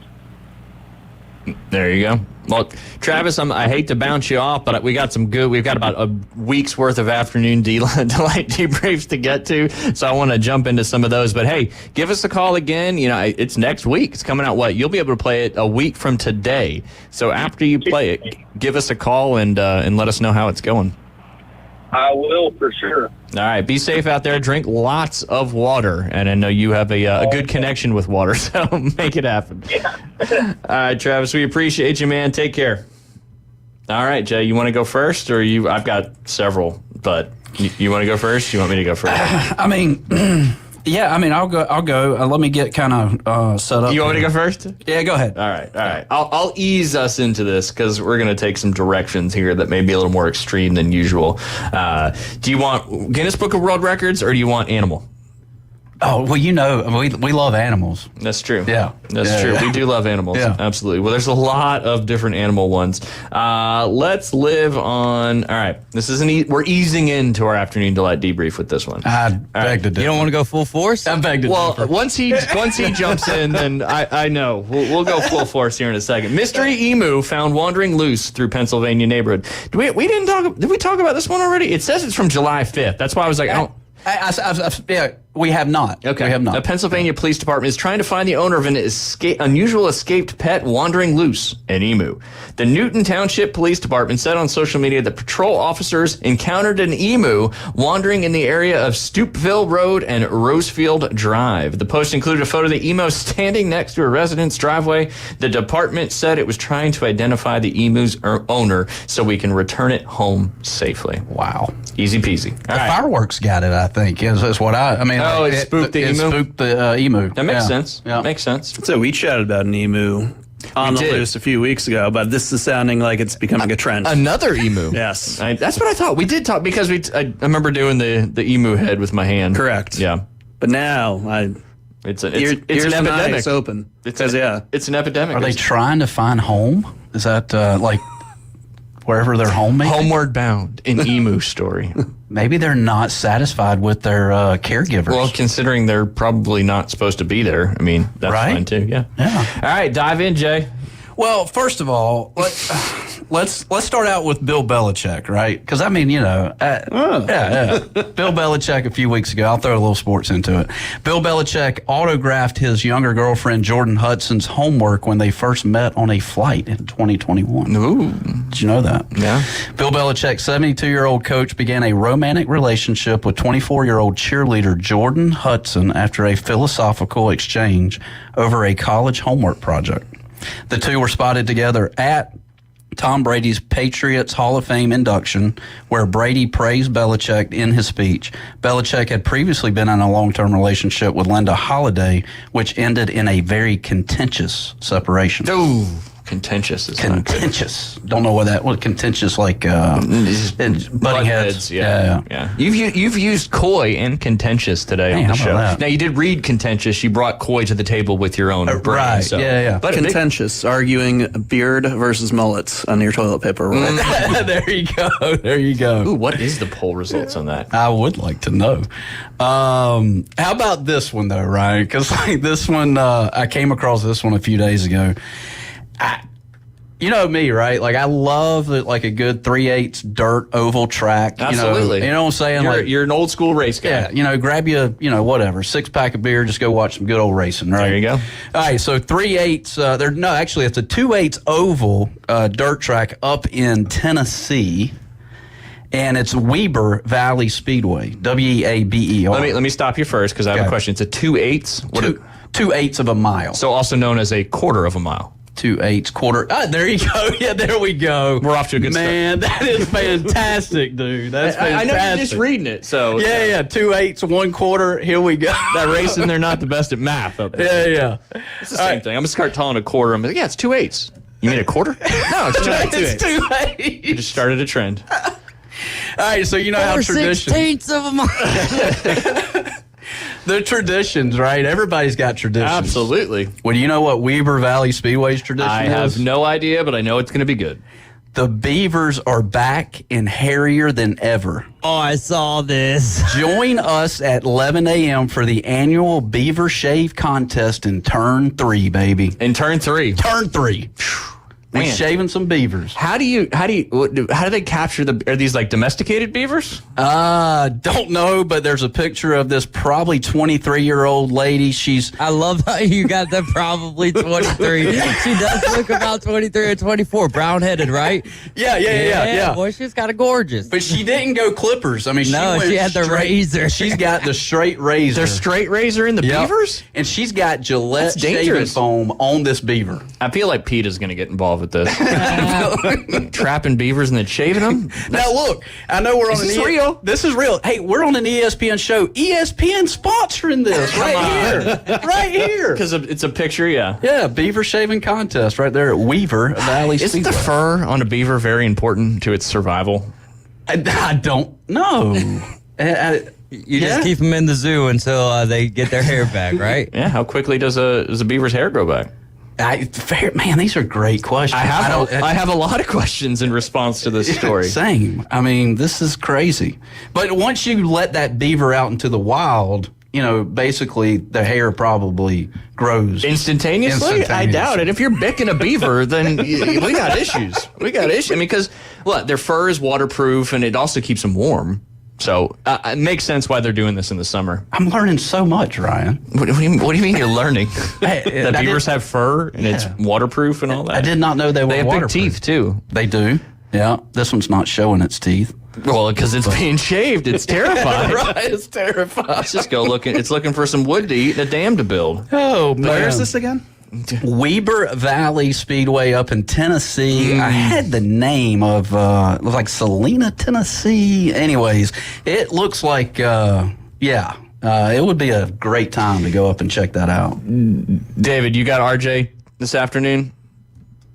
There you go. Well, Travis, I hate to bounce you off, but we've got about a week's worth of afternoon delight debriefs to get to, so I want to jump into some of those. But hey, give us a call again. You know, it's next week. It's coming out. You'll be able to play it a week from today. So after you play it, give us a call and let us know how it's going. I will, for sure. All right. Be safe out there. Drink lots of water. And I know you have a good connection with water, so make it happen. Yeah. All right, Travis, we appreciate you, man. Take care. All right, Jay, you want to go first? Or I've got several, but you want to go first? You want me to go first? I mean, yeah, I mean, I'll go. Let me get kind of set up. You want me to go first? Yeah, go ahead. All right. I'll ease us into this because we're going to take some directions here that may be a little more extreme than usual. Do you want Guinness Book of World Records or do you want animal? Oh, well, you know, we love animals. That's true. Yeah. That's true. We do love animals. Yeah. Absolutely. Well, there's a lot of different animal ones. Let's live on. All right. This isn't. We're easing into our afternoon delight debrief with this one. I beg to differ. You don't want to go full force? I beg to differ. Well, once he jumps in, then I know. We'll go full force here in a second. Mystery emu found wandering loose through Pennsylvania neighborhood. Did we talk about this one already? It says it's from July 5th. That's why I was like, I don't. Yeah, we have not. Okay. We have not. The Pennsylvania Police Department is trying to find the owner of an unusual escaped pet wandering loose, an emu. The Newton Township Police Department said on social media that patrol officers encountered an emu wandering in the area of Stoupville Road and Rosefield Drive. The post included a photo of the emu standing next to a resident's driveway. The department said it was trying to identify the emu's owner so we can return it home safely. Wow. Easy peasy. The fireworks got it, I think. Is what I mean. Oh, it spooked the emu? It spooked the emu. That makes sense. Yeah. Makes sense. So we chatted about an emu on the loose a few weeks ago, but this is sounding like it's becoming a trend. Another emu. Yes. That's what I thought. We did talk because I remember doing the emu head with my hand. Correct. Yeah. But now it's an epidemic. epidemic. Open. It's an epidemic. Are they trying to find home? Is that like wherever their home may be? Homeward bound, an emu story. Maybe they're not satisfied with their caregivers. Well, considering they're probably not supposed to be there, I mean, that's fine too. Yeah. All right, dive in, Jay. Well, first of all, let's start out with Bill Belichick, right? Because I mean, you know, Bill Belichick a few weeks ago. I'll throw a little sports into it. Bill Belichick autographed his younger girlfriend Jordan Hudson's homework when they first met on a flight in 2021. Ooh, did you know that? Yeah. Bill Belichick's 72-year-old coach began a romantic relationship with 24-year-old cheerleader Jordan Hudson after a philosophical exchange over a college homework project. The two were spotted together at Tom Brady's Patriots Hall of Fame induction, where Brady praised Belichick in his speech. Belichick had previously been in a long-term relationship with Linda Holiday, which ended in a very contentious separation. Ooh, contentious is contentious. Don't know what contentious like butting heads. Yeah. You've used coy and contentious today on the show. Now you did read contentious. You brought coy to the table with your own brain. Right. So. Yeah. But contentious, arguing beard versus mullets on your toilet paper roll. There you go. Ooh, what is the poll results on that? I would like to know. How about this one though, Ryan? Because like this one, I came across this one a few days ago. You know me, right? Like I love like a good 3/8 dirt oval track. Absolutely. You know what I'm saying? You're an old school race guy. Yeah. You know, grab you, whatever, 6-pack of beer, just go watch some good old racing, right? There you go. All right. So 3/8. Actually, it's a 2/8 oval dirt track up in Tennessee. And it's Weber Valley Speedway, WEABER. Let me stop you first because I have a question. It's a 2/8. 2/8 of a mile. So also known as a quarter of a mile. 2/8 quarter. There you go. Yeah, there we go. We're off to a good start. Man, that is fantastic, dude. That's fantastic. I know you're just reading it, so yeah. 2/8, 1/4. Here we go. That racing, they're not the best at math up there. Yeah. It's the same thing. I'm gonna start calling a quarter. I'm like, yeah, it's 2/8. You mean a quarter? No, it's 2/8. It's 2/8. You just started a trend. All right, so you know how tradition. 4/16 of a mile. The traditions, right? Everybody's got traditions. Absolutely. Well, do you know what Weber Valley Speedway's tradition I is? have no idea, but I know it's going to be good. The Beavers are back and hairier than ever. Oh, I saw this. Join us at 11 a.m. for the annual Beaver Shave Contest in Turn 3, baby. In Turn 3? Turn 3. We're Man. shaving some beavers. How do they capture are these like domesticated beavers? Don't know, but there's a picture of this probably 23-year-old lady. I love how you got that probably 23. She does look about 23 or 24, brown-headed, right? Yeah. Boy, she's kind of gorgeous. But she didn't go clippers. I mean, she had the razor. She's got the straight razor. There's straight razor in the beavers? And she's got Gillette That's shaving dangerous. foam on this beaver. I feel like Pete is going to get involved with this. Trapping beavers and then shaving them? Now look, I know we're on Is this real? This is real. Hey, we're on an ESPN show. ESPN sponsoring this right here. Because it's a picture, yeah. Yeah, beaver shaving contest right there at Weaver Valley Isn't Speedway. the fur on a beaver very important to its survival? I don't know. You just keep them in the zoo until they get their hair back, right? Yeah. How quickly does a beaver's hair grow back? Man, these are great questions. I have a lot of questions in response to this story. Same. I mean, this is crazy. But once you let that beaver out into the wild, basically the hair probably grows Instantaneously? I doubt it. If you're bicking a beaver, then we got issues. I mean, because their fur is waterproof and it also keeps them warm. So it makes sense why they're doing this in the summer. I'm learning so much, Ryan. What do you mean you're learning? That beavers have fur and it's waterproof and all that? I did not know they were waterproof. They have waterproof. big teeth, too. They do. Yeah. This one's not showing its teeth. Well, because it's being shaved. It's terrifying. Right, it's terrifying. Let's just go looking. It's looking for some wood to eat and a dam to build. Oh, man. Where is this again? Weber Valley Speedway up in Tennessee. I had the name of, it was like Salina, Tennessee. Anyways, it looks like, it would be a great time to go up and check that out. David, you got RJ this afternoon?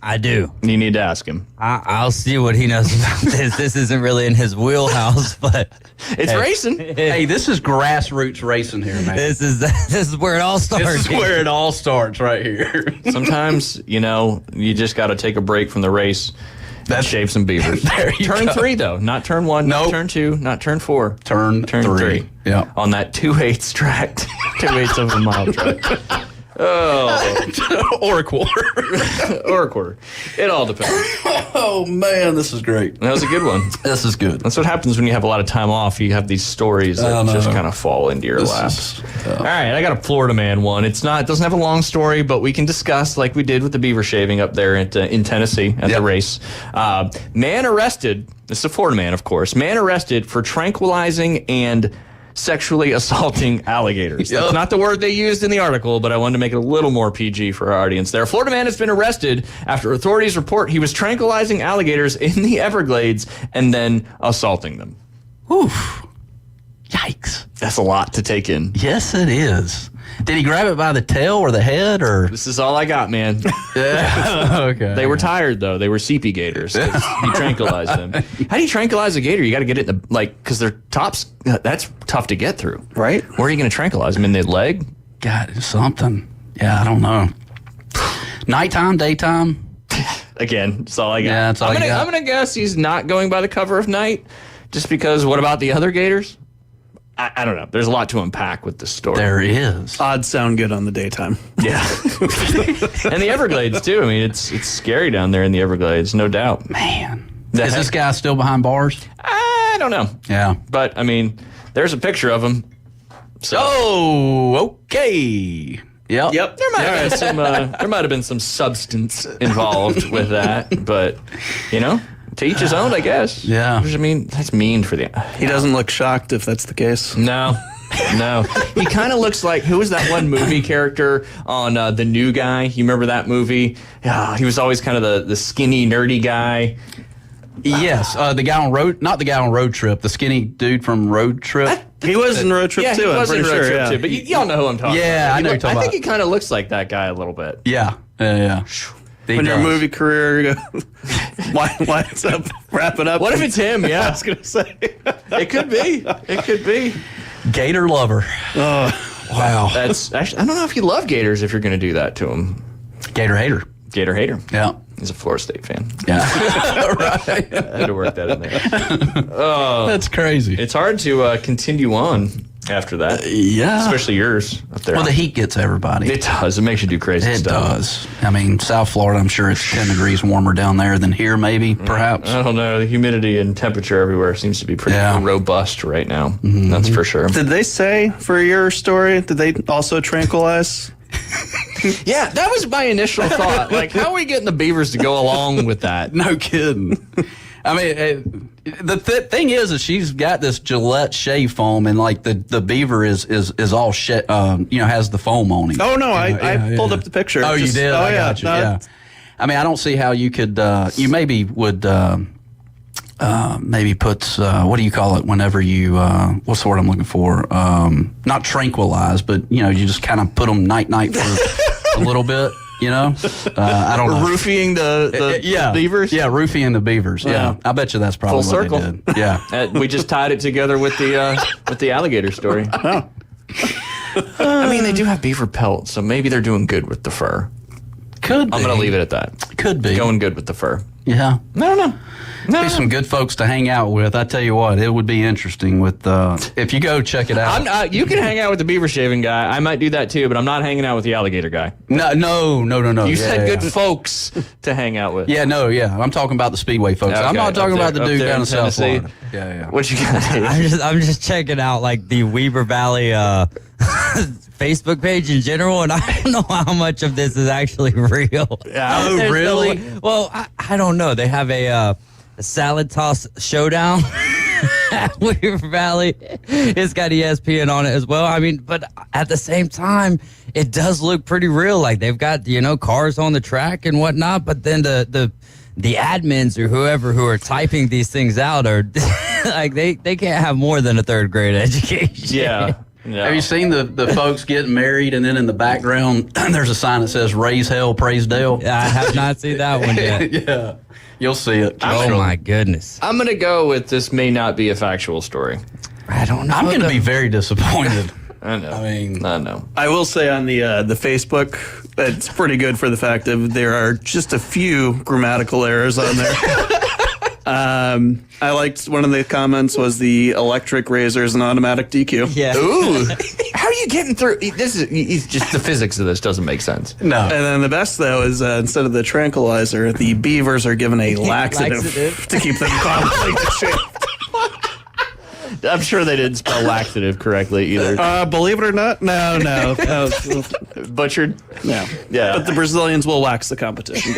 I do. You need to ask him. I'll see what he knows about this. This isn't really in his wheelhouse, but it's racing. Hey, this is grassroots racing here, man. This is where it all starts. This is where it all starts right here. Sometimes, you just got to take a break from the race. Shave some beavers. Turn 3, though. Not turn 1, not turn 2, not turn 4. Turn 3. Yeah. On that 2/8 track. 2/8 of a mile track. Oh. Or a quarter. Or a quarter. It all depends. Oh, man, this is great. That was a good one. This is good. That's what happens when you have a lot of time off. You have these stories that just kind of fall into your lap. All right, I got a Florida man one. It doesn't have a long story, but we can discuss like we did with the beaver shaving up there in Tennessee at the race. Man arrested. This is a Florida man, of course. Man arrested for tranquilizing and sexually assaulting alligators. That's not the word they used in the article, but I wanted to make it a little more PG for our audience there. A Florida man has been arrested after authorities report he was tranquilizing alligators in the Everglades and then assaulting them. Oof. Yikes. That's a lot to take in. Yes, it is. Did he grab it by the tail or the head, or? This is all I got, man. Okay. They were tired, though. They were sepia gators. He tranquilized them. How do you tranquilize a gator? You got to get it in the, because their tops, that's tough to get through. Right. Where are you going to tranquilize them? In the leg? God, something. Yeah, I don't know. Nighttime, daytime? Again, that's all I got. Yeah, that's all I got. I'm going to guess he's not going by the cover of night, just because what about the other gators? I don't know. There's a lot to unpack with this story. There is. Odds sound good on the daytime. Yeah. And the Everglades, too. I mean, it's scary down there in the Everglades, no doubt. Man. Is this guy still behind bars? I don't know. Yeah. But, I mean, there's a picture of him. So. Oh, okay. Yep. There might have been some substance involved with that, but, to each his own, I guess. Yeah. I mean, that's mean for the... He doesn't look shocked if that's the case. No. He kind of looks like, who was that one movie character on The New Guy? You remember that movie? Yeah, he was always kind of the skinny, nerdy guy. Yes, the guy on Road Trip, the skinny dude from Road Trip. He was in Road Trip too. He was I'm in pretty Road sure, Trip too. But y'all know who I'm talking about. Yeah, I know you're talking I think about. he kind of looks like that guy a little bit. Yeah. When your movie career winds up wrapping up. What if it's him? Yeah, I was gonna say it could be. Gator lover. Wow. That's actually, I don't know if you love Gators if you're going to do that to them. Gator hater. Gator hater. Yeah. He's a Florida State fan. Yeah. Right. I had to work that in there. Oh, That's crazy. it's hard to continue on after that. Yeah. Especially yours up there. Well, the heat gets everybody. It does. It makes you do crazy It stuff. does. I mean, South Florida, I'm sure it's 10 degrees warmer down there than here, maybe, perhaps. I don't know. The humidity and temperature everywhere seems to be pretty robust right now. Mm-hmm. That's for sure. Did they say for your story, did they also tranquilize? Yeah, that was my initial thought. Like, how are we getting the beavers to go along with that? No kidding. I mean, the thing is she's got this Gillette shave foam, and like the beaver is all has the foam on him. Oh no, I pulled up the picture. Oh, you did? Oh, I yeah. got you. Yeah. I mean, I don't see how you could. You maybe would. Maybe put what do you call it whenever you what's the word I'm looking for? Not tranquilize, but you just kind of put them night for a little bit. I don't know. Roofing the beavers? Yeah, roofing the beavers. Yeah. I bet you that's probably Full circle. what they did. Yeah. We just tied it together with the alligator story. I mean, they do have beaver pelts, so maybe they're doing good with the fur. Could be. I'm going to leave it at that. Could be. Going good with the fur. Yeah. I don't know. Be some good folks to hang out with. I tell you what, it would be interesting with if you go check it out. You can hang out with the beaver shaving guy. I might do that too, but I'm not hanging out with the alligator guy. No. You said good folks to hang out with. Yeah, I'm talking about the Speedway folks. Okay, I'm not talking about the dude down in South Tennessee. Florida. Yeah. What you got? I'm just checking out like the Weber Valley Facebook page in general, and I don't know how much of this is actually real. Oh, really? Well, I don't know. They have a salad toss showdown at Weber Valley. It's got ESPN on it as well. I mean, but at the same time, it does look pretty real. Like they've got cars on the track and whatnot, but then the admins or whoever who are typing these things out are like they can't have more than a third grade education. Yeah. No. Have you seen the folks getting married, and then in the background there's a sign that says "Raise hell, praise Dale"? I have not seen that one yet. Yeah, you'll see it. Oh my goodness! I'm going to go with this may not be a factual story. I don't know. I'm going to be very disappointed. I know. I know. I will say on the Facebook, it's pretty good for the fact that there are just a few grammatical errors on there. I liked one of the comments was the electric razors and automatic DQ. Yeah. Ooh. How are you getting through? This is just the physics of this doesn't make sense. No. And then the best though is instead of the tranquilizer, the beavers are given a laxative to keep them calm like the shape. I'm sure they didn't spell laxative correctly either. Believe it or not, no. Butchered? No. Yeah. But the Brazilians will wax the competition.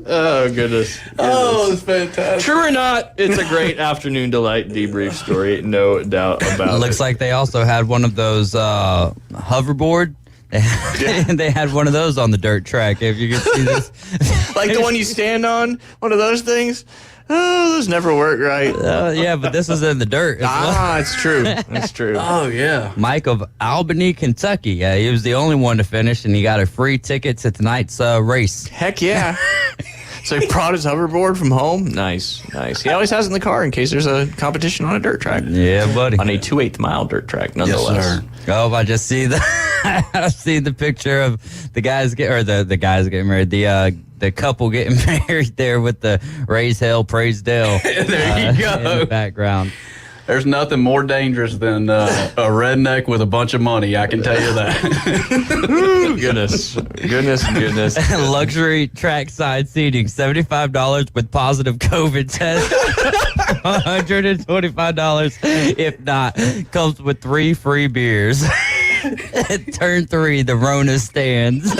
Oh, goodness. Oh, it's fantastic. True or not, it's a great afternoon delight debrief story. No doubt about it. Looks like they also had one of those hoverboard. They had one of those on the dirt track. If you could see this. Like the one you stand on? One of those things? Oh, those never work right. Yeah, but this was in the dirt. It's true. It's true. Oh, yeah. Mike of Albany, Kentucky. Yeah, he was the only one to finish, and he got a free ticket to tonight's race. Heck yeah. So he brought his hoverboard from home? Nice. He always has it in the car in case there's a competition on a dirt track. Yeah, buddy. On a 2/8 mile dirt track, nonetheless. Yes, sir. Oh, I just see I see the picture of the guys the guys getting married. The couple getting married there with the raise hell, praise Dale. There you go. In the background. There's nothing more dangerous than a redneck with a bunch of money. I can tell you that. Goodness. Luxury trackside seating, $75 with positive COVID test. $125 if not. Comes with 3 free beers. Turn 3, the Rona stands.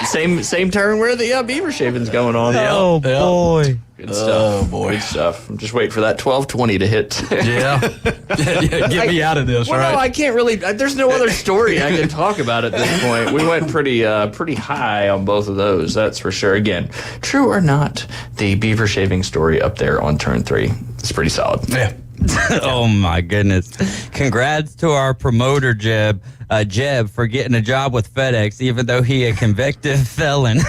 Same turn where the beaver shaving's going on. Oh, boy. Good stuff. Oh, boy. Good stuff. I'm just waiting for that 1220 to hit. Yeah. Get me out of this, well, right? No, I can't really. There's no other story I can talk about at this point. We went pretty high on both of those, that's for sure. Again, true or not, the beaver shaving story up there on turn 3 is pretty solid. Yeah. Oh my goodness. Congrats to our promoter Jeb for getting a job with FedEx, even though he a convicted felon.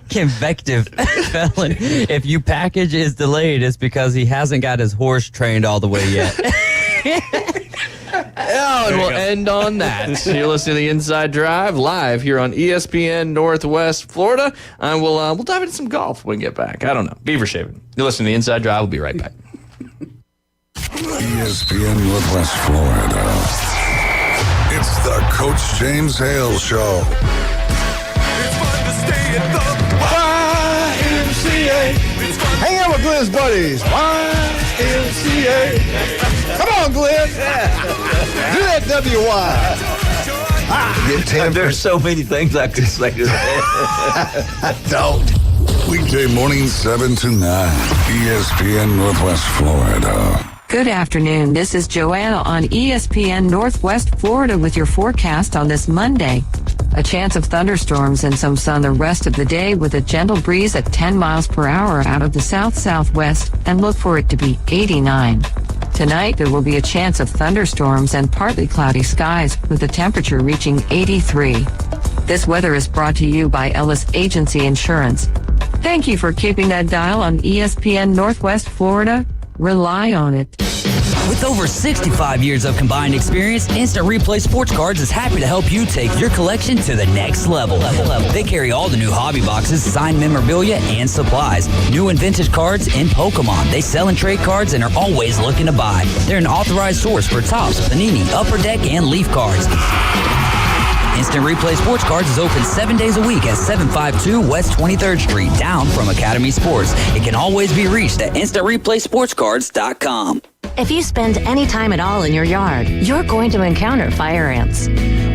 Convicted felon. If your package is delayed, it's because he hasn't got his horse trained all the way yet. Oh, and we'll end on that. You're listening to the Inside Drive live here on ESPN Northwest Florida. And we'll dive into some golf when we get back. I don't know. Beaver shaving. You're listening to the Inside Drive. We'll be right back. ESPN Northwest Florida. It's the Coach James Hale Show. Hang out with Glenn's buddies. YMCA. Come on, Glenn. Do that WY. There's so many things I could say to that. Don't. Weekday morning 7 to 9. ESPN Northwest Florida. Good afternoon. This is Joanna on ESPN Northwest Florida with your forecast on this Monday. A chance of thunderstorms and some sun the rest of the day with a gentle breeze at 10 miles per hour out of the south-southwest, and look for it to be 89. Tonight, there will be a chance of thunderstorms and partly cloudy skies with the temperature reaching 83. This weather is brought to you by Ellis Agency Insurance. Thank you for keeping that dial on ESPN Northwest Florida. Rely on it. With over 65 years of combined experience, Instant Replay Sports Cards is happy to help you take your collection to the next level. They carry all the new hobby boxes, signed memorabilia, and supplies. New and vintage cards in Pokemon. They sell and trade cards and are always looking to buy. They're an authorized source for Topps, Panini, Upper Deck, and Leaf cards. Instant Replay Sports Cards is open 7 days a week at 752 West 23rd Street, down from Academy Sports. It can always be reached at InstantReplaySportsCards.com. If you spend any time at all in your yard, you're going to encounter fire ants.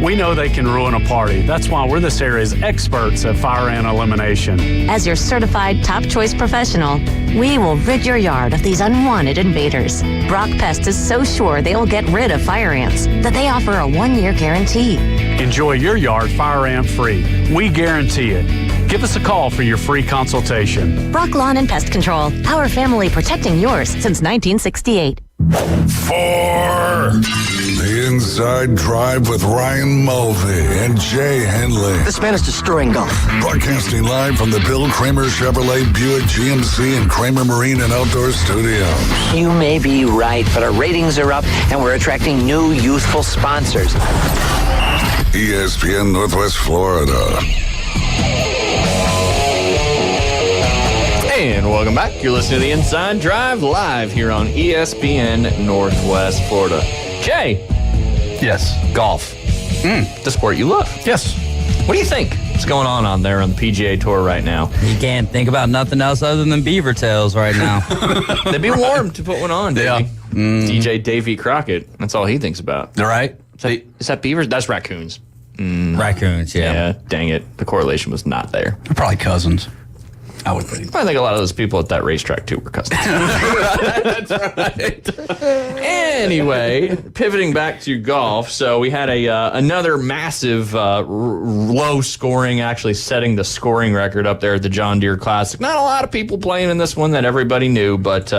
We know they can ruin a party. That's why we're this area's experts at fire ant elimination. As your certified top choice professional, we will rid your yard of these unwanted invaders. Brock Pest is so sure they will get rid of fire ants that they offer a 1-year guarantee. Enjoy your yard fire ant free. We guarantee it. Give us a call for your free consultation. Brock Lawn and Pest Control, our family protecting yours since 1968. For the Inside Drive with Ryan Mulvey and Jay Henley. This man is destroying golf. Broadcasting live from the Bill Kramer Chevrolet Buick GMC and Kramer Marine and Outdoor Studios. You may be right, but our ratings are up and we're attracting new youthful sponsors. ESPN Northwest Florida. And welcome back. You're listening to the Inside Drive live here on ESPN Northwest Florida. Jay. Yes. Golf. The sport you love. Yes. What do you think is going on there on the PGA Tour right now? You can't think about nothing else other than beaver tails right now. They'd be warm to put one on, Davey. DJ Davey Crockett. That's all he thinks about. All right. Is that beavers? That's raccoons. Raccoons, yeah. Dang it. The correlation was not there. They're probably cousins. I would think. I think a lot of those people at that racetrack, too, were cousins. That's right. Anyway, pivoting back to golf. So we had another massive low scoring, actually setting the scoring record up there at the John Deere Classic. Not a lot of people playing in this one that everybody knew, but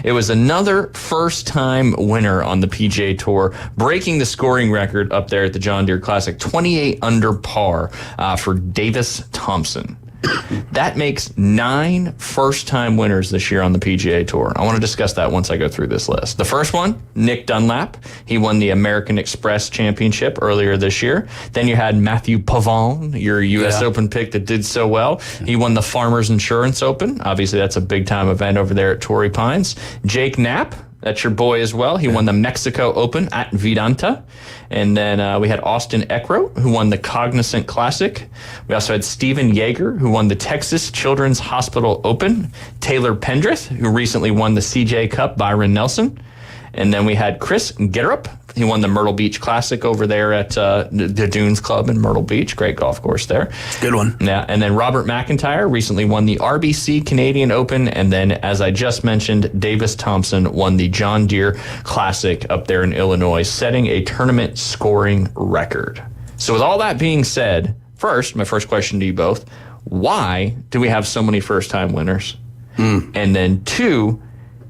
it was another first-time winner on the PGA Tour, breaking the scoring record up there at the John Deere Classic, 28 under par for Davis Thompson. That makes 9 first-time winners this year on the PGA Tour. I want to discuss that once I go through this list. The first one, Nick Dunlap. He won the American Express Championship earlier this year. Then you had Matthew Pavone, your U.S. Open pick that did so well. He won the Farmers Insurance Open. Obviously, that's a big-time event over there at Torrey Pines. Jake Knapp. That's your boy as well. He won the Mexico Open at Vidanta. And then we had Austin Eckroat, who won the Cognizant Classic. We also had Stephen Yeager, who won the Texas Children's Hospital Open. Taylor Pendrith, who recently won the CJ Cup, Byron Nelson. And then we had Chris Gitterup. He won the Myrtle Beach Classic over there at the Dunes Club in Myrtle Beach. Great golf course there. Good one. Yeah, and then Robert McIntyre recently won the RBC Canadian Open. And then, as I just mentioned, Davis Thompson won the John Deere Classic up there in Illinois, setting a tournament scoring record. So with all that being said, first, my first question to you both, why do we have so many first-time winners? And then two,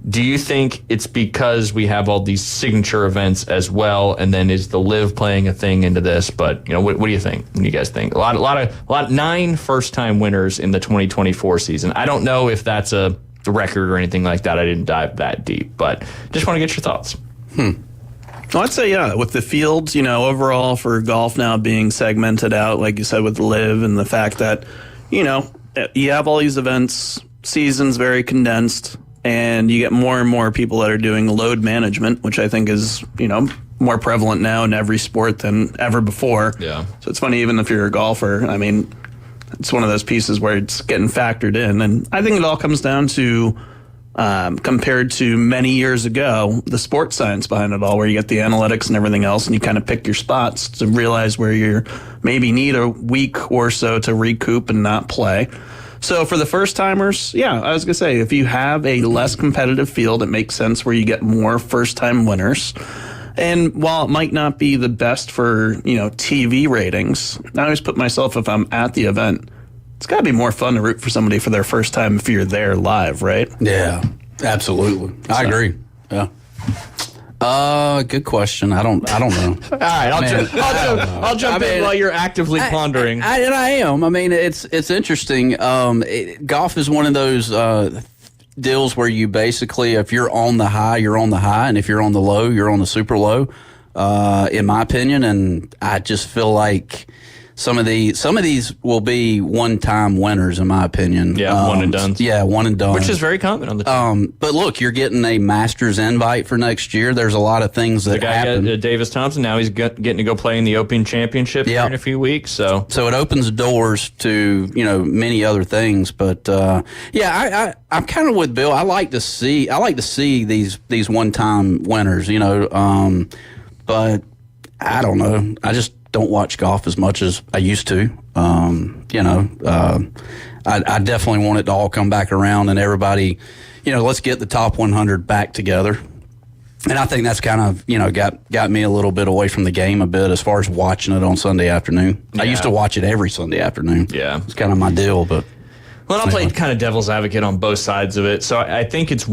do you think it's because we have all these signature events as well, and then is the LIV playing a thing into this? But what do you think? What do you guys think? A lot, 9 first-time winners in the 2024 season. I don't know if that's a record or anything like that. I didn't dive that deep, but just want to get your thoughts. Well, I'd say, yeah, with the fields, overall for golf now being segmented out, like you said, with LIV and the fact that, you have all these events, seasons very condensed, and you get more and more people that are doing load management, which I think is, more prevalent now in every sport than ever before. Yeah. So it's funny, even if you're a golfer, I mean, it's one of those pieces where it's getting factored in. And I think it all comes down to, compared to many years ago, the sports science behind it all, where you get the analytics and everything else, and you kind of pick your spots to realize where you maybe need a week or so to recoup and not play. So for the first timers, yeah, I was going to say, if you have a less competitive field, it makes sense where you get more first time winners. And while it might not be the best for, TV ratings, I always put myself, if I'm at the event, it's got to be more fun to root for somebody for their first time if you're there live, right? Yeah, absolutely. I agree. Yeah. Good question. I don't know. All right, I'll jump in while you're actively pondering. I am. I mean, it's interesting. Golf is one of those deals where you basically, if you're on the high, you're on the high, and if you're on the low, you're on the super low, in my opinion. And I just feel like some of these will be one-time winners, in my opinion. Yeah, one and done. Yeah, one and done. Which is very common on the team. But look, you're getting a Masters invite for next year. There's a lot of things that happen. Davis Thompson, now he's getting to go play in the Open Championship here in a few weeks. So it opens doors to, many other things. But, I'm kind of with Bill. I like to see these one-time winners, but I don't know. I just don't watch golf as much as I used to. I definitely want it to all come back around and everybody, let's get the top 100 back together. And I think that's kind of, got me a little bit away from the game a bit as far as watching it on Sunday afternoon. Yeah. I used to watch it every Sunday afternoon. Yeah. It's kind of my deal, but. Well, I'll play kind of devil's advocate on both sides of it. So I think it's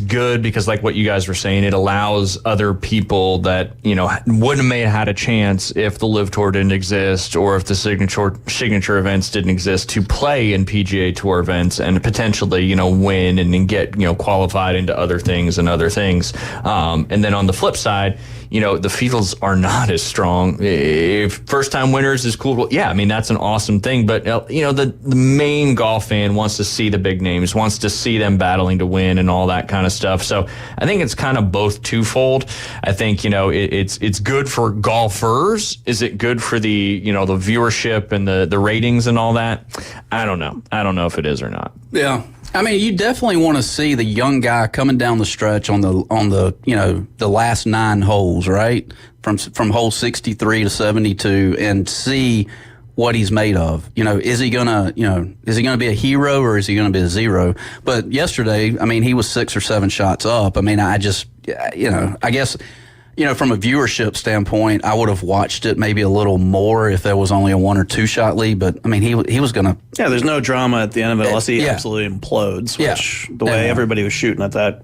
good because, like what you guys were saying, it allows other people that, wouldn't have had a chance if the LIV Tour didn't exist or if the signature events didn't exist to play in PGA Tour events and potentially, win and get, qualified into other things. And then on the flip side, the fields are not as strong. If first-time winners is cool, yeah, I mean, that's an awesome thing. But, the main golf fan wants to see the big names, wants to see them battling to win and all that kind of stuff. So I think it's kind of both twofold. I think, it's good for golfers. Is it good for the, the viewership and the ratings and all that? I don't know. I don't know if it is or not. Yeah. I mean, you definitely want to see the young guy coming down the stretch on the the last 9 holes, right? From hole 63 to 72 and see what he's made of. Is he gonna be a hero or is he gonna be a zero? But yesterday, I mean, he was 6 or 7 shots up. I mean, I guess, from a viewership standpoint, I would have watched it maybe a little more if there was only a 1 or 2 shot lead. But I mean, he was gonna. Yeah, there's no drama at the end of it unless he absolutely implodes. Which the way everybody was shooting at that,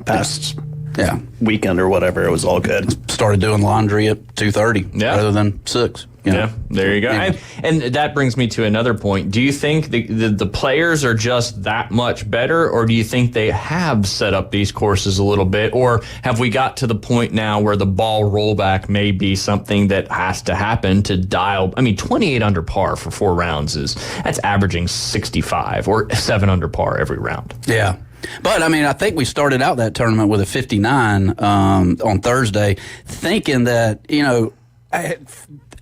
past weekend or whatever, it was all good. Started doing laundry at 2:30 rather than 6. Yeah, there you go. And that brings me to another point. Do you think the players are just that much better, or do you think they have set up these courses a little bit, or have we got to the point now where the ball rollback may be something that has to happen to dial? I mean, 28 under par for 4 rounds that's averaging 65 or 7 under par every round. Yeah. But, I mean, I think we started out that tournament with a 59 on Thursday, thinking that,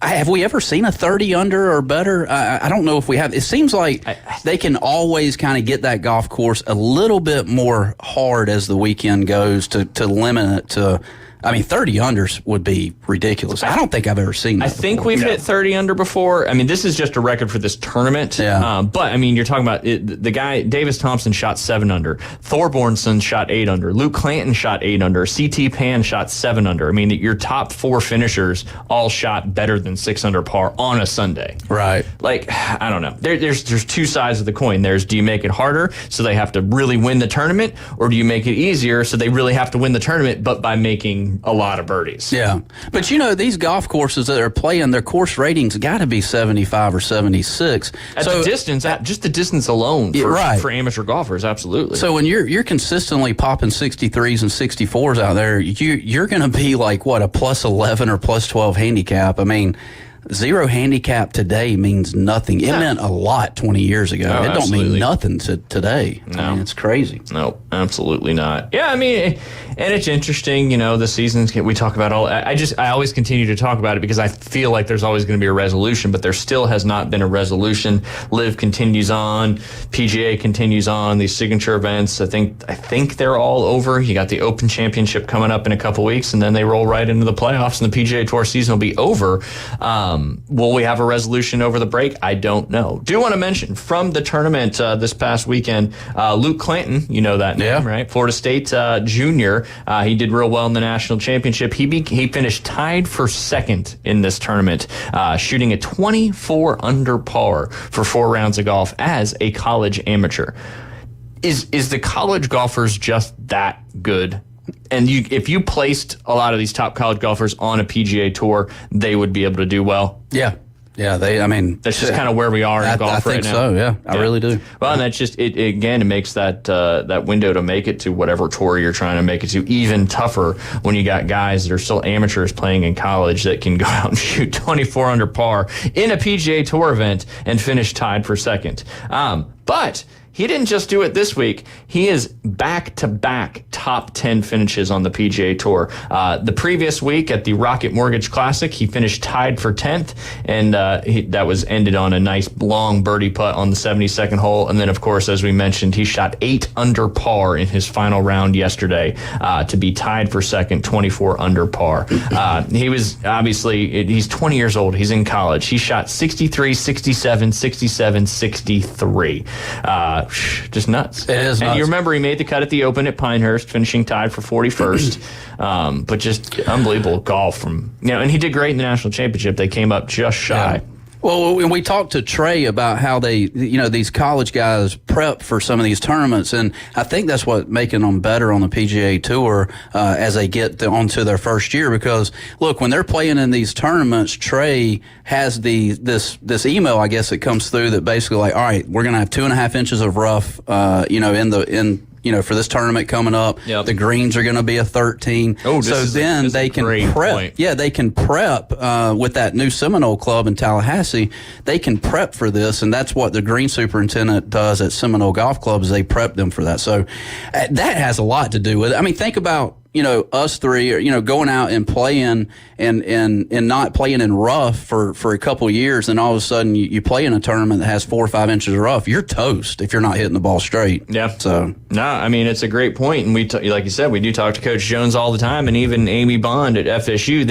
have we ever seen a 30 under or better? I don't know if we have. It seems like they can always kind of get that golf course a little bit more hard as the weekend goes to limit it to. I mean, 30 unders would be ridiculous. I don't think I've ever seen that. I think we've hit 30 under before. I mean, this is just a record for this tournament. Yeah. But, I mean, you're talking about the guy, Davis Thompson shot 7 under. Thorbornson shot 8 under. Luke Clanton shot 8 under. C.T. Pan shot 7 under. I mean, your top 4 finishers all shot better than 6 under par on a Sunday. Right. Like, I don't know. There's 2 sides of the coin. Do you make it harder so they have to really win the tournament, or do you make it easier so they really have to win the tournament, but by making making a lot of birdies. Yeah. But, these golf courses that are playing, their course ratings got to be 75 or 76. At the distance, just the distance alone for amateur golfers, absolutely. So when you're consistently popping 63s and 64s out there, you're going to be like, what, a plus 11 or plus 12 handicap? I mean, 0 handicap today means nothing. It meant a lot 20 years ago. It don't mean nothing today. No. I mean, it's crazy. No, absolutely not. Yeah, I mean, and it's interesting, the seasons, we talk about I always continue to talk about it because I feel like there's always going to be a resolution, but there still has not been a resolution. LIV continues on, PGA continues on, these signature events, I think they're all over. You got the Open Championship coming up in a couple weeks, and then they roll right into the playoffs, and the PGA Tour season will be over. Will we have a resolution over the break? I don't know. Do want to mention from the tournament this past weekend, Luke Clanton, you know that name, right? Florida State junior. He did real well in the national championship. He finished tied for second in this tournament, shooting a 24 under par for 4 rounds of golf as a college amateur. Is the college golfers just that good? And if you placed a lot of these top college golfers on a PGA Tour, they would be able to do well. Yeah. Yeah, that's just kind of where we are in golf right now. I think so, yeah. I really do. Well, and that's just, it makes that window to make it to whatever tour you're trying to make it to even tougher when you got guys that are still amateurs playing in college that can go out and shoot 24 under par in a PGA Tour event and finish tied for second. But he didn't just do it this week. He is back-to-back top 10 finishes on the PGA Tour. The previous week at the Rocket Mortgage Classic, he finished tied for 10th, and that was ended on a nice long birdie putt on the 72nd hole. And then, of course, as we mentioned, he shot 8 under par in his final round yesterday to be tied for second, 24 under par. He was obviously, he's 20 years old. He's in college. He shot 63, 67, 67, 63. Just nuts. It is nuts. And you remember he made the cut at the Open at Pinehurst, finishing tied for 41st. But just unbelievable golf from, and he did great in the national championship. They came up just shy. Yeah. Well, when we talked to Trey about how they, these college guys prep for some of these tournaments, and I think that's what making them better on the PGA Tour as they get onto their first year. Because look, when they're playing in these tournaments, Trey has this email, I guess, that comes through that basically like, all right, we're gonna have 2.5 inches of rough, for this tournament coming up. Yep. The greens are going to be a 13. Oh, so then they can prep. Point. Yeah, they can prep with that new Seminole Club in Tallahassee. They can prep for this, and that's what the green superintendent does at Seminole Golf Club is they prep them for that. So that has a lot to do with it. I mean, think about us three, going out and playing and not playing in rough for a couple of years, and all of a sudden you play in a tournament that has 4 or 5 inches of rough. You're toast if you're not hitting the ball straight. Yeah. So I mean, it's a great point, and like you said, we do talk to Coach Jones all the time, and even Amy Bond at FSU.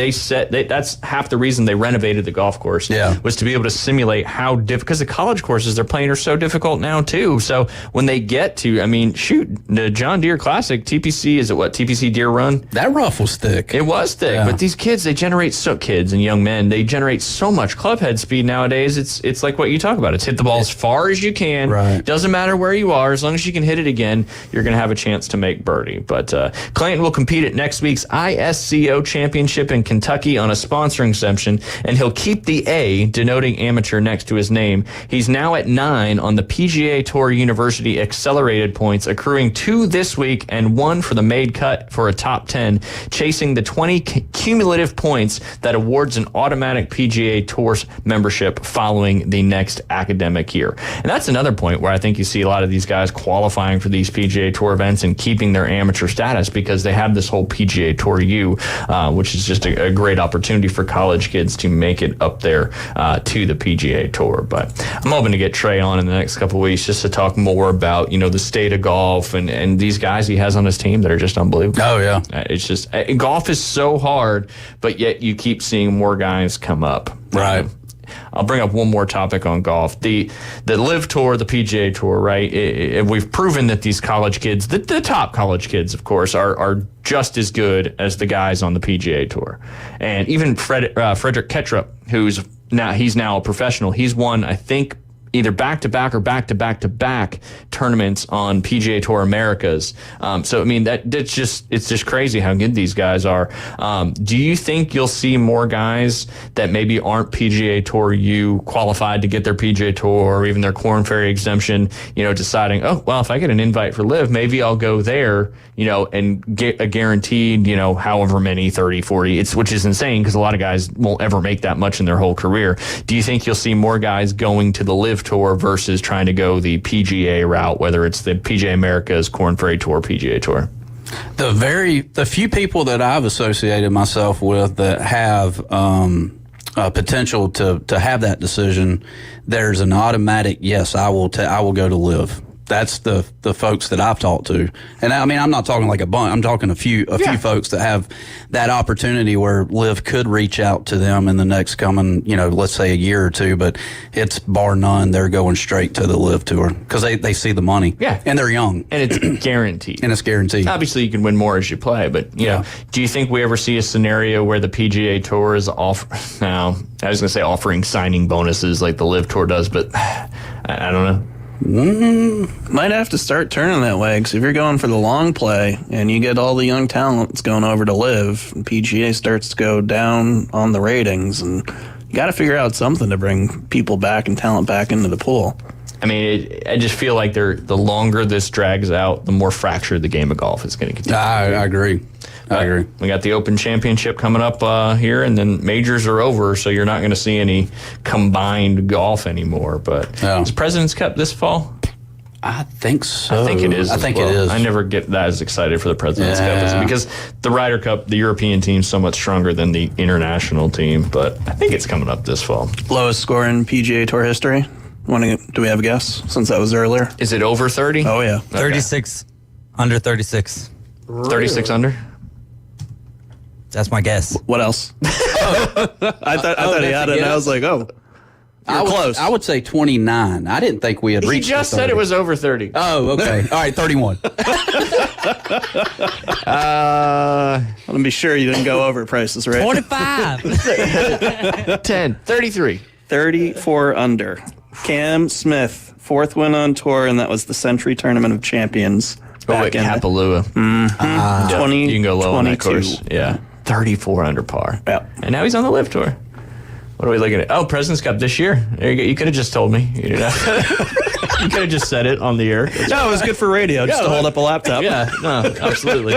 That's half the reason they renovated the golf course. Yeah. Was to be able to simulate how difficult, because the college courses they're playing are so difficult now too. So when they get to, the John Deere Classic, TPC, is it what TPC Deere Run? That rough was thick. It was thick, yeah. But these kids, kids and young men, they generate so much club head speed nowadays. It's like what you talk about. It's hit the ball as far as you can. Right. Doesn't matter where you are, as long as you can hit it again, you're going to have a chance to make birdie. But Clanton will compete at next week's ISCO Championship in Kentucky on a sponsoring exemption, and he'll keep the A denoting amateur next to his name. He's now at 9 on the PGA Tour University accelerated points, accruing 2 this week and 1 for the made cut for a top 10, chasing the 20 cumulative points that awards an automatic PGA Tour membership following the next academic year. And that's another point where I think you see a lot of these guys qualifying for these PGA Tour events and keeping their amateur status because they have this whole PGA Tour U, which is just a great opportunity for college kids to make it up there to the PGA Tour. But I'm hoping to get Trey on in the next couple of weeks just to talk more about, the state of golf and these guys he has on his team that are just unbelievable. Oh, yeah. It's just, golf is so hard, but yet you keep seeing more guys come up. Right. I'll bring up one more topic on golf. The LIV Tour, the PGA Tour, right? We've proven that these college kids, the top college kids, of course, are just as good as the guys on the PGA Tour. And even Frederick Ketrup, he's now a professional. He's won, I think, either back-to-back or back-to-back-to-back tournaments on PGA Tour Americas. So, I mean, it's just crazy how good these guys are. Do you think you'll see more guys that maybe aren't PGA Tour U qualified to get their PGA Tour or even their Korn Ferry exemption, deciding, oh, well, if I get an invite for LIV, maybe I'll go there, and get a guaranteed, however many, 30, 40, which is insane because a lot of guys won't ever make that much in their whole career. Do you think you'll see more guys going to the LIV Tour versus trying to go the PGA route, whether it's the PGA Americas, Korn Ferry Tour, PGA Tour? The few people that I've associated myself with that have potential to have that decision, there's an automatic yes. I will go to LIV. That's the folks that I've talked to, and I mean I'm not talking like a bunch. I'm talking a few folks that have that opportunity where LIV could reach out to them in the next coming, let's say a year or two. But it's bar none. They're going straight to the LIV Tour because they see the money. Yeah, and they're young, and it's guaranteed. Obviously, you can win more as you play, but do you think we ever see a scenario where the PGA Tour is now? I was going to say offering signing bonuses like the LIV Tour does, but I don't know. Might have to start turning that way because if you're going for the long play and you get all the young talents going over to LIV, and PGA starts to go down on the ratings, and you got to figure out something to bring people back and talent back into the pool. I mean, I just feel like the longer this drags out, the more fractured the game of golf is going to continue. I agree. We got the Open Championship coming up here, and then majors are over, so you're not going to see any combined golf anymore. But is President's Cup this fall? I think so. I think it is. I think it is. I never get that as excited for the President's Cup because the Ryder Cup, the European team's so much stronger than the international team. But I think it's coming up this fall. Lowest score in PGA Tour history. Do we have a guess since that was earlier? Is it over 30? Oh, yeah. 36. Under 36. 36 under? That's my guess. What else? I thought he had it, and I was like, oh. Close. I would say 29. I didn't think we had reached. He just said it was over 30. Oh, okay. All right, 31. Let me be sure you didn't go over prices, right? 45. 10. 33. 34 under. Cam Smith, 4th win on tour, and that was the Century Tournament of Champions. Back in Kapalua. Mm-hmm. You can go low on that course. Yeah. 34 under par. Yeah. And now he's on the LIV Tour. What are we looking at? Oh, President's Cup this year. There you go. You could have just told me. You could have just said it on the air. No, it was good for radio, just to hold up a laptop. Yeah, no, absolutely.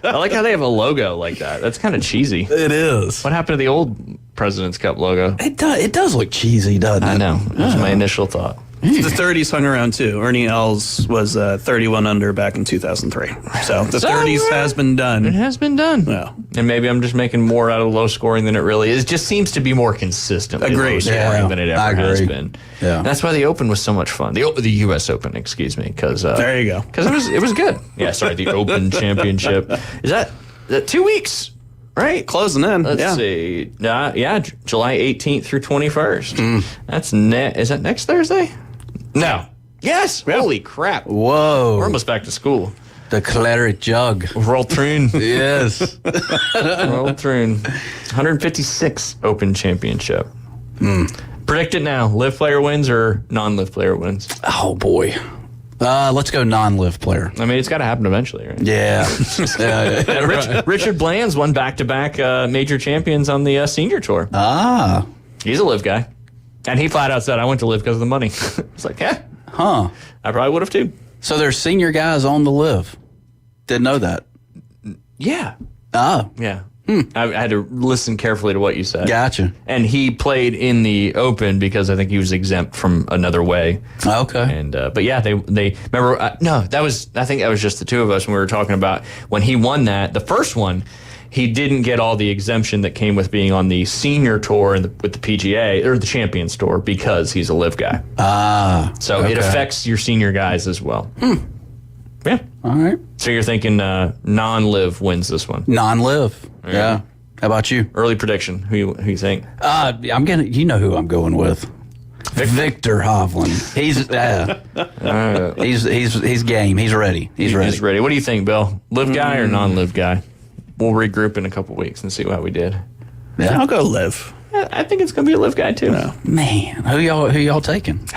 I like how they have a logo like that. That's kind of cheesy. It is. What happened to the old President's Cup logo? It does look cheesy, doesn't it? I know. That's my initial thought. The 30s hung around too. Ernie Els was 31 under back in 2003. So the 30s has been done. It has been done. Yeah. And maybe I'm just making more out of low scoring than it really is. It just seems to be more consistently low scoring than it ever has been. Yeah. And that's why the Open was so much fun. The U.S. Open, excuse me, because there you go. Because it was good. Yeah, sorry, the Open Championship. Is that 2 weeks? Right, closing in. Let's see. July 18th through 21st. That's Is that next Thursday? No. Yes. Holy crap. Whoa. We're almost back to school. The claret jug. Roll Troon. Yes. Roll Troon. 156 Open Championship. Predict it now. LIV player wins or non-LIV player wins? Oh, boy. Let's go non-LIV player. I mean, it's got to happen eventually, right? Yeah. Richard Bland's won back-to-back major champions on the senior tour. Ah. He's a LIV guy. And he flat out said, I went to LIV because of the money. It's like, I probably would have too. So there's senior guys on the LIV. Didn't know that. Yeah. Ah. Yeah. I had to listen carefully to what you said. Gotcha. And he played in the Open because I think he was exempt from another way. Okay. And but yeah, they remember. I think that was just the two of us when we were talking about when he won that the first one. He didn't get all the exemption that came with being on the senior tour and with the PGA or the Champions Tour because he's a LIV guy. Ah. So it affects your senior guys as well. Yeah. All right. So you're thinking non-LIV wins this one? Non-LIV. Yeah. How about you? Early prediction. Who you think? You know who I'm going with. Victor Hovland. He's game. He's ready. He's ready. What do you think, Bill? LIV guy or non-LIV guy? We'll regroup in a couple weeks and see how we did. Yeah, I'll go LIV. I think it's going to be a LIV guy too. Man, who y'all taking?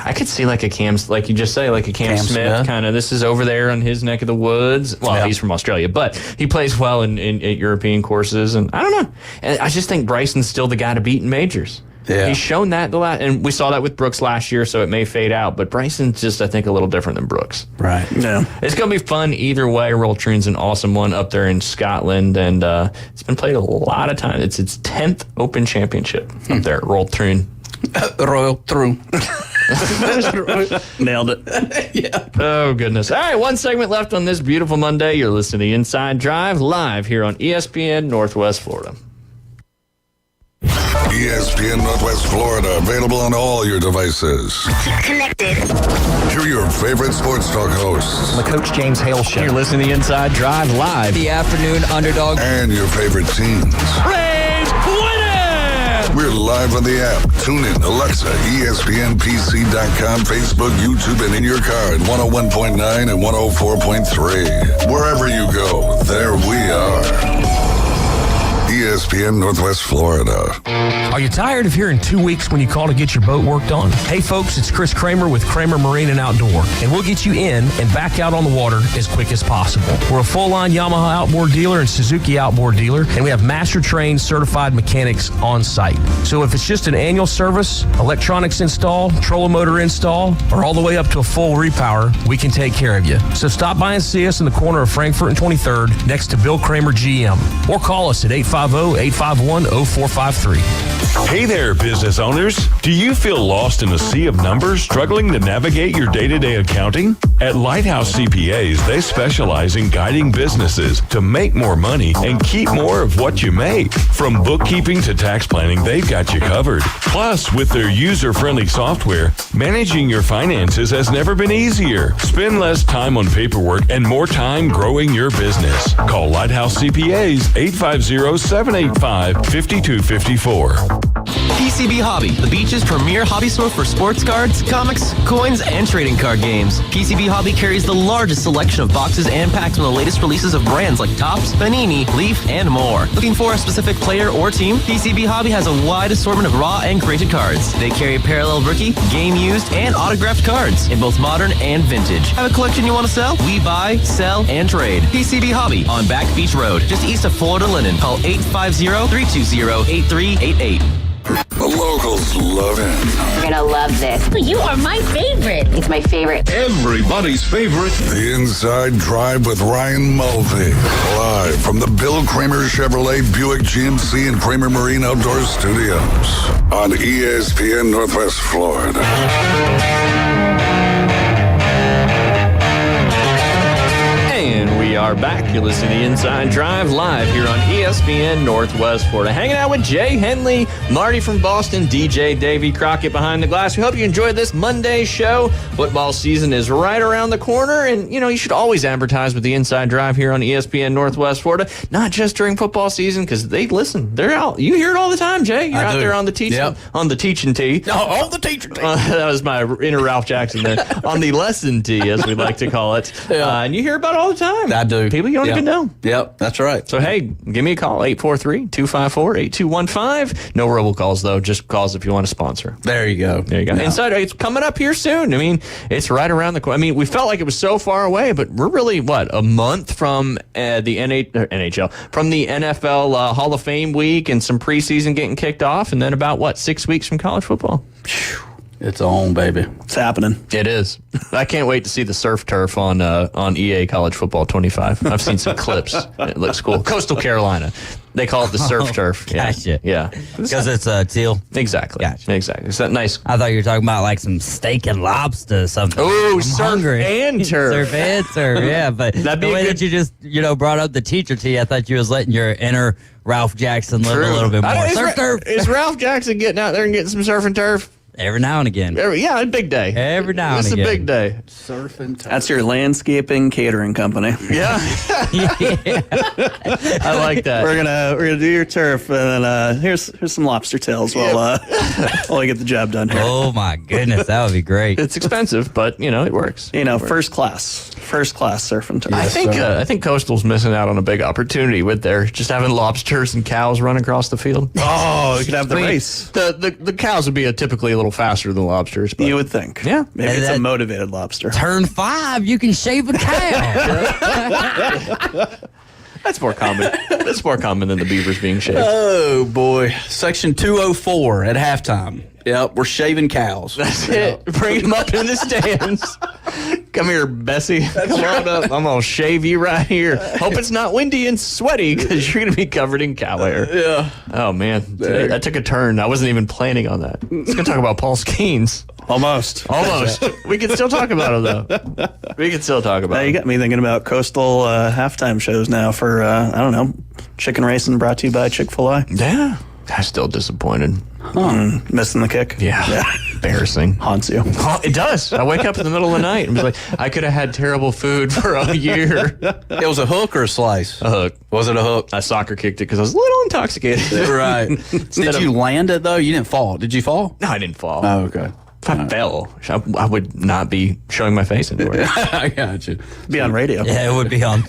I could see like a Cam, like you just say, like a Cam Smith kind of. This is over there on his neck of the woods. Well, he's from Australia, but he plays well in European courses, and I don't know. And I just think Bryson's still the guy to beat in majors. Yeah. He's shown that and we saw that with Brooks last year, so it may fade out. But Bryson's just, I think, a little different than Brooks. Right. Yeah. It's going to be fun either way. Royal Troon's an awesome one up there in Scotland, and it's been played a lot of times. It's its 10th Open Championship up there at Royal Troon. Royal Troon. Nailed it. Yeah. Oh, goodness. All right, one segment left on this beautiful Monday. You're listening to the Inside Drive live here on ESPN Northwest Florida. ESPN Northwest Florida, available on all your devices. Keep connected. Hear your favorite sports talk hosts. The Coach James Hale Show. You're listening to the Inside Drive live. The afternoon underdog. And your favorite teams. Braves winning! We're live on the app. Tune in, Alexa, ESPNPC.com, Facebook, YouTube, and in your car at 101.9 and 104.3. Wherever you go, there we are. ESPN Northwest Florida. Are you tired of hearing 2 weeks when you call to get your boat worked on? Hey folks, it's Chris Kramer with Kramer Marine and Outdoor, and we'll get you in and back out on the water as quick as possible. We're a full-line Yamaha outboard dealer and Suzuki outboard dealer, and we have master-trained certified mechanics on site. So if it's just an annual service, electronics install, trolling motor install, or all the way up to a full repower, we can take care of you. So stop by and see us in the corner of Frankfurt and 23rd next to Bill Kramer GM, or call us at 850-851-0453. Hey there, business owners. Do you feel lost in a sea of numbers, struggling to navigate your day-to-day accounting? At Lighthouse CPAs, they specialize in guiding businesses to make more money and keep more of what you make. From bookkeeping to tax planning, they've got you covered. Plus, with their user-friendly software, managing your finances has never been easier. Spend less time on paperwork and more time growing your business. Call Lighthouse CPAs 850-785-5254. PCB Hobby, the beach's premier hobby store for sports cards, comics, coins, and trading card games. PCB Hobby carries the largest selection of boxes and packs from the latest releases of brands like Topps, Panini, Leaf, and more. Looking for a specific player or team? PCB Hobby has a wide assortment of raw and graded cards. They carry parallel rookie, game used, and autographed cards in both modern and vintage. Have a collection you want to sell? We buy, sell, and trade. PCB Hobby on Back Beach Road, just east of Florida Linen. Call 850-320-8388. The locals love it. You're gonna love this. You are my favorite. It's my favorite. Everybody's favorite. The Inside Drive with Ryan Mulvey. Live from the Bill Kramer Chevrolet Buick GMC and Kramer Marine Outdoor Studios on ESPN Northwest Florida. And we are back. You're listening to the Inside Drive live here on ESPN Northwest Florida. Hanging out with Jay Henley, Marty from Boston, DJ Davey Crockett behind the glass. We hope you enjoyed this Monday show. Football season is right around the corner, and you should always advertise with the Inside Drive here on ESPN Northwest Florida. Not just during football season, because they listen. They're out. You hear it all the time, Jay. You're out there on the teaching, on the teaching tee. On the teaching tee. That was my inner Ralph Jackson there. On the lesson tee, as we like to call it. And you hear about it all the time. I do. People you don't even know. Yep, that's right. So, hey, give me a call, 843-254-8215. No robocalls, though. Just calls if you want to sponsor. There you go. There you go. Yeah. Inside, it's coming up here soon. I mean, it's right around the corner. I mean, we felt like it was so far away, but we're really, a month from the NHL, from the NFL Hall of Fame week and some preseason getting kicked off, and then about, 6 weeks from college football. It's on, baby. It's happening. It is. I can't wait to see the surf turf on EA College Football 25. I've seen some clips. It looks cool. Coastal Carolina. They call it the surf turf. Yeah. Gotcha. Yeah. Because it's teal. Exactly. Gotcha. Exactly. Is that nice? I thought you were talking about like some steak and lobster or something. Oh, I'm surf hungry. and turf. Surf and turf, yeah. But That'd be the way good. that you just, brought up the teacher tee, I thought you was letting your inner Ralph Jackson live a little bit more. Surf turf. Is Ralph Jackson getting out there and getting some surf and turf? Every now and again. Yeah, a big day. Every now and again. again. It's a big day. Surf and turf. That's your landscaping catering company. Yeah. I like that. We're gonna do your turf, and then here's some lobster tails while I get the job done here. Oh my goodness, that would be great. It's expensive, but it works. First class surf and turf. I think Coastal's missing out on a big opportunity with their just having lobsters and cows run across the field. Oh, you could have the race. The cows would be typically a little little faster than lobsters. But You would think. Yeah. Maybe it's a motivated lobster. Turn 5, you can shave a cow. That's more common. That's more common than the beavers being shaved. Oh, boy. Section 204 at halftime. Yep, we're shaving cows. That's it. Bring them up in the stands. Come here, Bessie. Come on up. I'm going to shave you right here. Hope it's not windy and sweaty because you're going to be covered in cow hair. Yeah. Oh, man. Today, that took a turn. I wasn't even planning on that. Let's go talk about Paul Skeens. Almost. We can still talk about him, though. We can still talk about You got me thinking about Coastal halftime shows now for, I don't know, chicken racing brought to you by Chick-fil-A. Yeah. I'm still disappointed. Missing the kick. Yeah. Embarrassing. Haunts you. It does. I wake up in the middle of the night and be like, I could have had terrible food for a year. It was a hook or a slice? A hook. Was it a hook? I soccer kicked it because I was a little intoxicated. Right. Did you land it, though? You didn't fall. Did you fall? No, I didn't fall. Oh, okay. If I fell, I would not be showing my face anywhere. I got you. Be on radio. Yeah, it would be on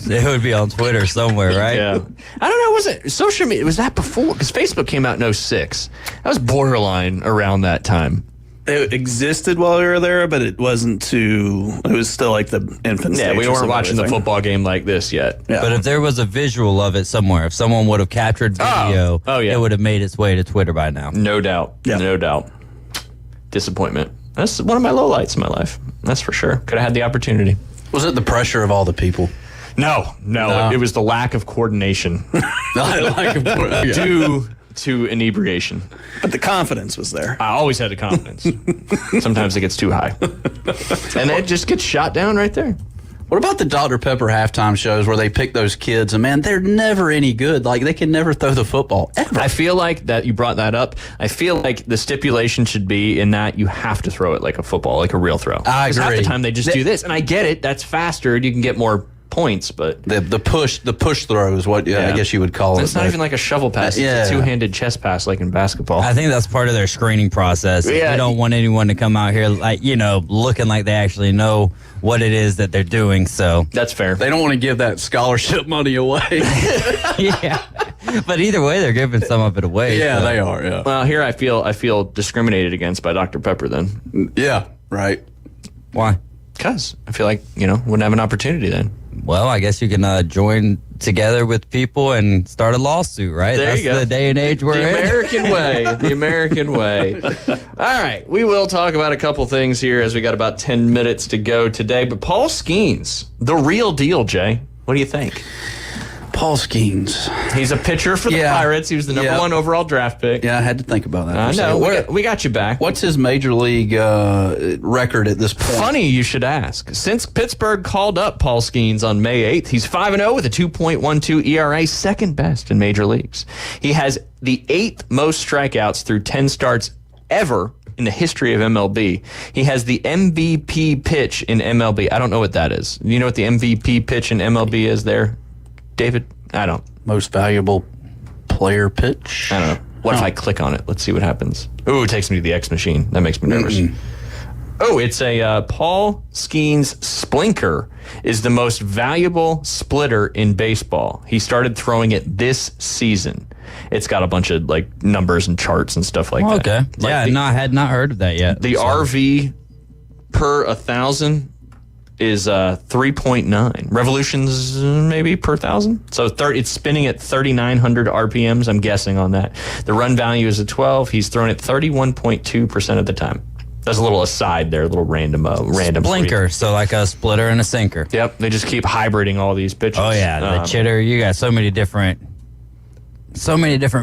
Twitter somewhere, right? Yeah. I don't know. Was it social media? Was that before? Because Facebook came out in 06. That was borderline around that time. It existed while we were there, but it wasn't too. It was still like the infant Yeah, stage we of weren't watching the everything. football game like this yet. Yeah. But if there was a visual of it somewhere, if someone would have captured video, yeah. it would have made its way to Twitter by now. No doubt. Yeah. No doubt. Disappointment. That's one of my lowlights in my life. That's for sure. Could have had the opportunity. Was it the pressure of all the people? No. It was the lack of coordination due to inebriation. But the confidence was there. I always had the confidence. Sometimes it gets too high. And it just gets shot down right there. What about the Dr. Pepper halftime shows where they pick those kids and, man, they're never any good. Like, they can never throw the football, ever. I feel like that you brought that up. I feel like the stipulation should be in that you have to throw it like a football, like a real throw. I 'Cause half agree. the time they just do this. And I get it. That's faster. You can get more points, but The push throw is what I guess you would call it. it's not even like a shovel pass. It's a two-handed chest pass like in basketball. I think that's part of their screening process. Yeah. They don't want anyone to come out here looking like they actually know what it is that they're doing. So that's fair. They don't want to give that scholarship money away. yeah. But either way, they're giving some of it away. Yeah, so. they are. Yeah. Well, here I feel discriminated against by Dr. Pepper then. Yeah. Right. Why? Because I feel like, wouldn't have an opportunity then. Well, I guess you can join together with people and start a lawsuit, right? There That's you go. the day and age we're The in. American way. The American way. All right. We will talk about a couple things here as we got about 10 minutes to go today. But Paul Skeens, the real deal, Jay. What do you think? Paul Skeens. He's a pitcher for the Pirates. He was the number one overall draft pick. Yeah, I had to think about that. I know. We got you back. What's his major league record at this point? Funny you should ask. Since Pittsburgh called up Paul Skeens on May 8th, he's 5-0 with a 2.12 ERA, second best in major leagues. He has the 8th most strikeouts through 10 starts ever in the history of MLB. He has the MVP pitch in MLB. I don't know what that is. You know what the MVP pitch in MLB is there, David? I don't. Most valuable player pitch? I don't know. What if I click on it? Let's see what happens. Ooh, it takes me to the X machine. That makes me nervous. Oh, it's a Paul Skeens Splinker is the most valuable splitter in baseball. He started throwing it this season. It's got a bunch of numbers and charts and stuff like that. Okay. I had not heard of that yet. The RV per 1,000 is 3.9 revolutions maybe per 1,000. So it's spinning at 3,900 RPMs. I'm guessing on that. The run value is a 12. He's thrown it 31.2% of the time. That's a little aside there, a little random Blinker, so like a splitter and a sinker. Yep, they just keep hybriding all these pitches. Oh yeah, the chitter. You got so many different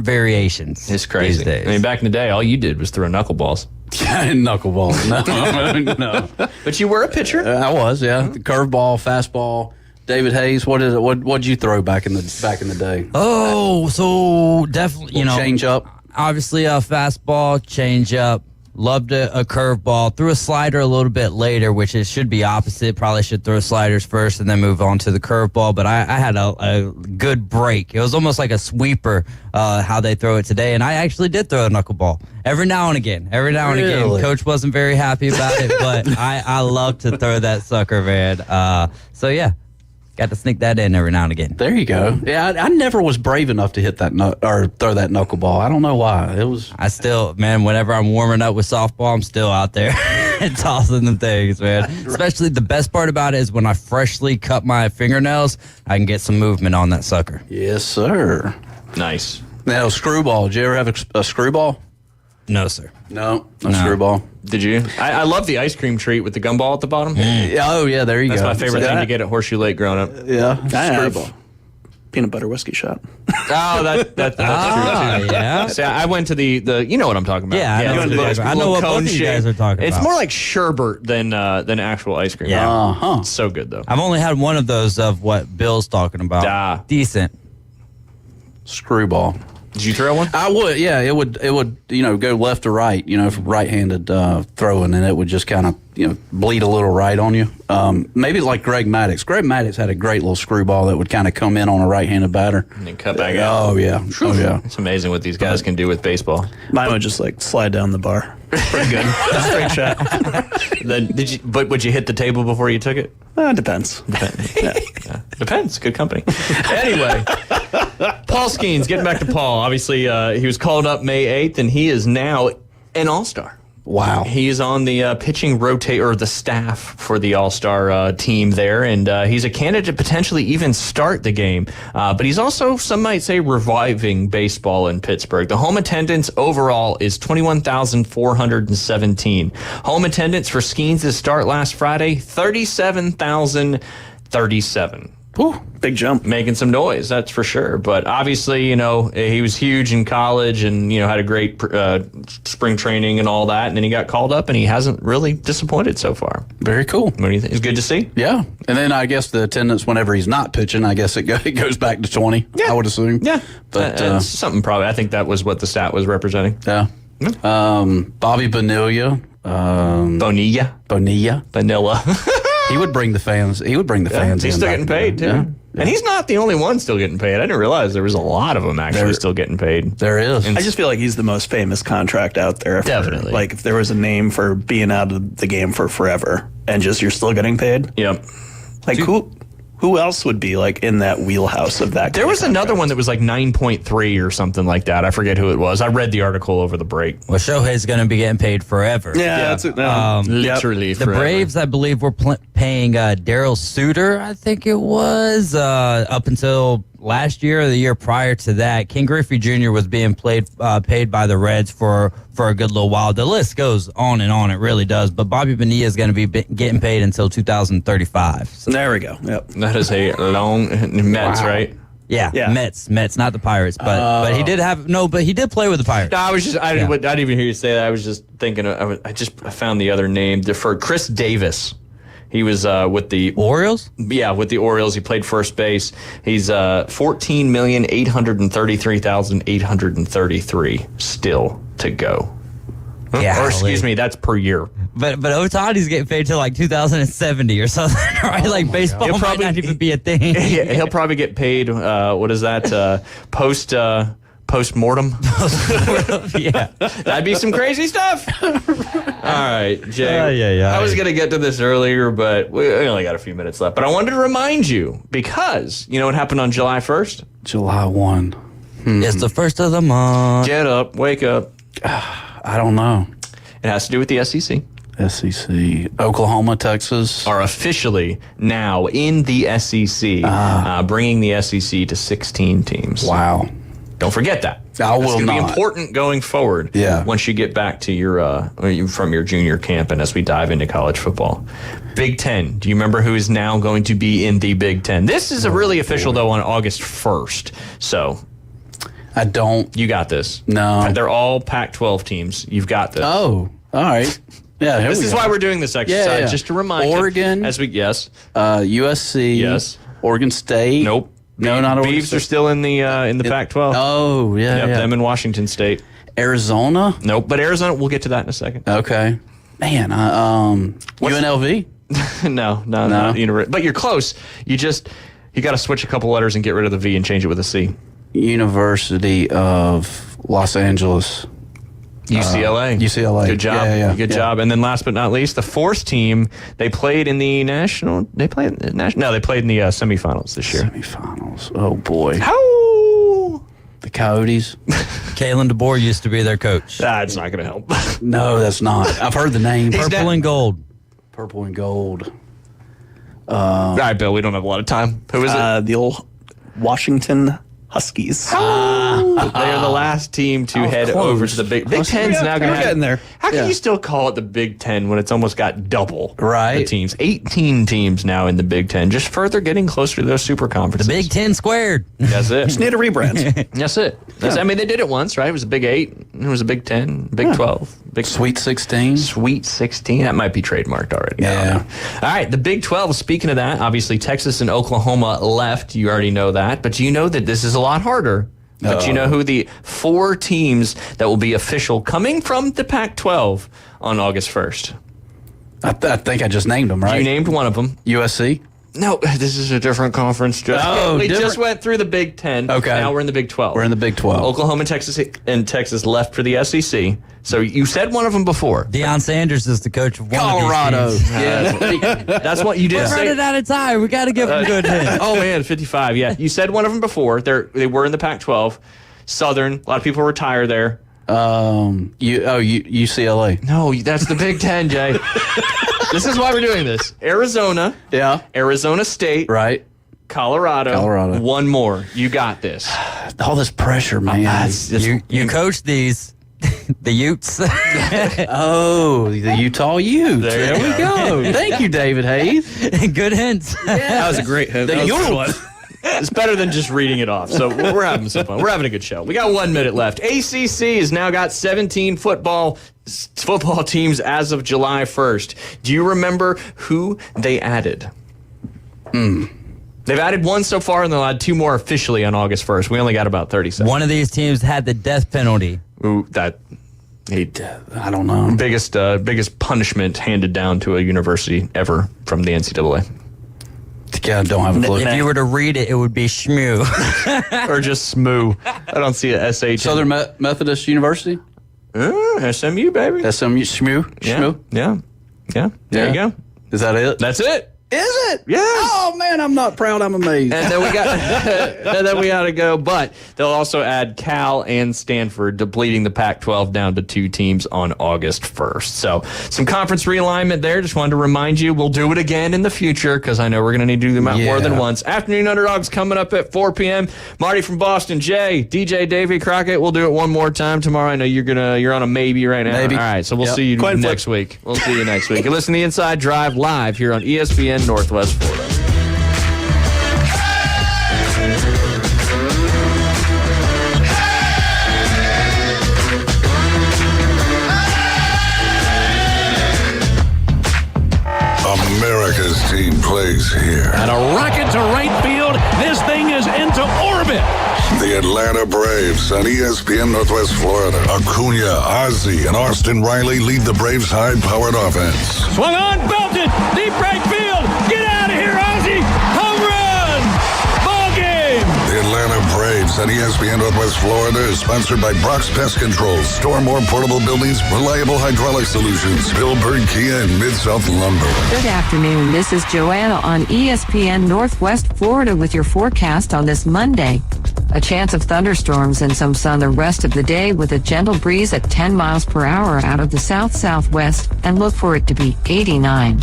variations. It's crazy. These days. I mean, back in the day, all you did was throw knuckleballs. Knuckleball. No. But you were a pitcher. I was, yeah. The curveball, fastball. David Hayes, what'd you throw back in the day? Oh, so definitely, change up. Obviously, a fastball, change up. Loved a curveball. Threw a slider a little bit later, which it should be opposite. Probably should throw sliders first and then move on to the curveball. But I had a good break. It was almost like a sweeper, how they throw it today. And I actually did throw a knuckleball every now and again. Really? Coach wasn't very happy about it, but I love to throw that sucker, man. So yeah. Got to sneak that in every now and again. There you go. Yeah, I never was brave enough to hit that or throw that knuckleball. I don't know why. I still, man, whenever I'm warming up with softball, I'm still out there tossing them things, man. Especially the best part about it is when I freshly cut my fingernails, I can get some movement on that sucker. Yes, sir. Nice. Now, screwball. Did you ever have a screwball? No, sir. No screwball. Did you? I love the ice cream treat with the gumball at the bottom. Oh, yeah, there you That's go. my favorite thing to get at Horseshoe Lake growing up. Yeah, screwball. Peanut butter whiskey shot. Oh, that's true too. Yeah. See, I went to the you know what I'm talking about. Yeah, I know what both of you guys are talking about. It's more like sherbet than actual ice cream. Yeah. It's so good though. I've only had one of those of what Bill's talking about. Decent. Screwball. Did you throw one? I would, yeah. It would, go left to right, right-handed throwing, and it would just kind of, bleed a little right on you. Maybe like Greg Maddox. Greg Maddox had a great little screwball that would kind of come in on a right-handed batter. And then cut back out. Oh, yeah. Oh, yeah. It's amazing what these guys can do with baseball. Mine would just slide down the bar. Pretty good. Straight shot. But would you hit the table before you took it? Depends. Yeah. Depends. Good company. Anyway, Paul Skeens, getting back to Paul. Obviously, he was called up May 8th, and he is now an All-Star. Wow. He's on the pitching or the staff for the All-Star team there, and he's a candidate to potentially even start the game. But he's also, some might say, reviving baseball in Pittsburgh. The home attendance overall is 21,417. Home attendance for Skeens' start last Friday, 37,037. Ooh, big jump. Making some noise, that's for sure. But obviously, he was huge in college and, had a great spring training and all that. And then he got called up and he hasn't really disappointed so far. Very cool. What do you think? It's good to see? Yeah. And then I guess the attendance whenever he's not pitching, I guess it goes back to 20, I would assume. Yeah. But something probably. I think that was what the stat was representing. Yeah. Bobby Bonilla. Bonilla. He would bring the fans. He would bring the fans. He's in still back getting paid too, yeah. And he's not the only one still getting paid. I didn't realize there was a lot of them actually still getting paid. There is. I just feel like he's the most famous contract out there. Definitely. Like if there was a name for being out of the game for forever and just you're still getting paid. Yep. Like who else would be like in that wheelhouse of that? There was another one that was like 9.3 or something like that. I forget who it was. I read the article over the break. Well, Shohei's going to be getting paid forever. Yeah. That's it. Literally The forever. Braves, I believe, were paying Daryl Suter, I think it was, up until last year or the year prior to that. King Griffey Jr. was being paid by the Reds for a good little while. The list goes on and on. It really does. But Bobby Bonilla is going to be getting paid until 2035. So. There we go. Yep. That is a long Mets, right? Yeah, Mets, not the Pirates, but he did play with the Pirates. No, I didn't even hear you say that. I was just thinking. I found the other name for Chris Davis. He was with the Orioles. Yeah, with the Orioles. He played first base. He's 14,833,833 still to go. Yeah, or excuse me, that's per year. But Otani's getting paid till like 2070 or something, right? Like baseball might not even be a thing. He'll probably get paid. What is that? Post-mortem? Yeah. That'd be some crazy stuff. All right, Jay. I was going to get to this earlier, but we only got a few minutes left. But I wanted to remind you, because you know what happened on July 1st? July 1. It's the first of the month. Get up, wake up. I don't know. It has to do with the SEC. SEC. Oklahoma, Texas are officially now in the SEC, bringing the SEC to 16 teams. Wow. Don't forget that. I will not. It's going to be important going forward. Yeah. Once you get back to from your junior camp and as we dive into college football. Big Ten. Do you remember who is now going to be in the Big Ten? This is really official, though, on August 1st. So... I don't. You got this. No. They're all Pac-12 teams. You've got this. Oh, all right. Yeah, this is why we're doing this exercise, just to remind Oregon, you. USC, yes, Oregon State. Nope. No, not Oregon Beavs are still in the Pac-12. Oh, yeah, them in Washington State. Arizona. Nope, but Arizona. We'll get to that in a second. Okay. Man, UNLV. No, not University. But you're close. You got to switch a couple letters and get rid of the V and change it with a C. University of Los Angeles. UCLA. UCLA. Good job. Yeah. Good job. And then last but not least, the fourth team, they played in the national. They played in the semifinals this year. Semifinals. Oh boy. How? The Coyotes. Kalen DeBoer used to be their coach. That's not going to help. No, that's not. I've heard the name. Purple and gold. Purple and gold. All right, Bill, we don't have a lot of time. Who is it? The old Washington Huskies. They are the last team to head over to the Big Ten's now going to getting there. How can you still call it the Big Ten when it's almost got double Right. the teams? 18 teams now in the Big Ten, just further getting closer to those super conferences. The Big Ten squared. That's it. Just need a rebrand. That's it. I mean, they did it once, right? It was a Big 8. It was a Big 10, Big 12. Big Sweet 16. Sweet 16. That might be trademarked already. Yeah. All right, the Big 12, speaking of that, obviously Texas and Oklahoma left. You already know that. But you know that this is a lot harder. But you know who the 4 teams that will be official coming from the Pac-12 on August 1st? I think I just named them, right? You named one of them. USC? No, this is a different conference. We just went through the Big 10. Okay. Now we're in the Big 12. We're in the Big 12. Oklahoma and Texas left for the SEC. So you said one of them before. Deion Sanders is the coach of one Colorado. of these teams. That's what you did We're say. running out of time. We got to give them good hints. Oh, man, 55. Yeah. You said one of them before. They were in the Pac-12. Southern. A lot of people retire there. UCLA. No, that's the Big 10, Jay. This is why we're doing this. Arizona. Yeah. Arizona State. Right. Colorado. One more. You got this. All this pressure, man. You coach these. The Utes. Oh, the Utah Utes. There we go. Thank you, David Hayes. Good hints. That was a great hint. The Utes. It's better than just reading it off. So we're having some fun. We're having a good show. We got 1 minute left. ACC has now got 17 football teams as of July 1st. Do you remember who they added? They've added one so far, and they'll add 2 more officially on August 1st. We only got about 30 seconds. One of these teams had the death penalty. Ooh, I don't know. Biggest punishment handed down to a university ever from the NCAA. Yeah, I don't have a clue. If you were to read it, it would be SMU. Or just SMU. I don't see a SH. Southern Methodist University? SMU, baby. SMU, SMU? Yeah. There you go. Is that it? That's it. Is it? Yes. Oh man, I'm not proud. I'm amazed. And then we got to go. But they'll also add Cal and Stanford, depleting the Pac-12 down to 2 teams on August 1st. So some conference realignment there. Just wanted to remind you, we'll do it again in the future because I know we're going to need to do them out more than once. Afternoon Underdogs coming up at 4 p.m. Marty from Boston, Jay, DJ, Davey Crockett. We'll do it one more time tomorrow. I know you're on a maybe right now. Maybe. All right, so we'll see you next week. We'll see you next week. You listen to the Inside Drive live here on ESPN Northwest Florida. America's team plays here. And a rocket to right field. This thing is into orbit. The Atlanta Braves on ESPN Northwest Florida. Acuna, Ozzie, and Austin Riley lead the Braves' high-powered offense. Swung on, belted, deep right field. Get out of here, Ozzie. Home run. Ball game. The Atlanta Braves on ESPN Northwest Florida is sponsored by Brock's Pest Control, Store More Portable Buildings, Reliable Hydraulic Solutions, Billbird Kia, and Mid-South Lumber. Good afternoon. This is Joanna on ESPN Northwest Florida with your forecast on this Monday. A chance of thunderstorms and some sun the rest of the day with a gentle breeze at 10 miles per hour out of the south-southwest, and look for it to be 89.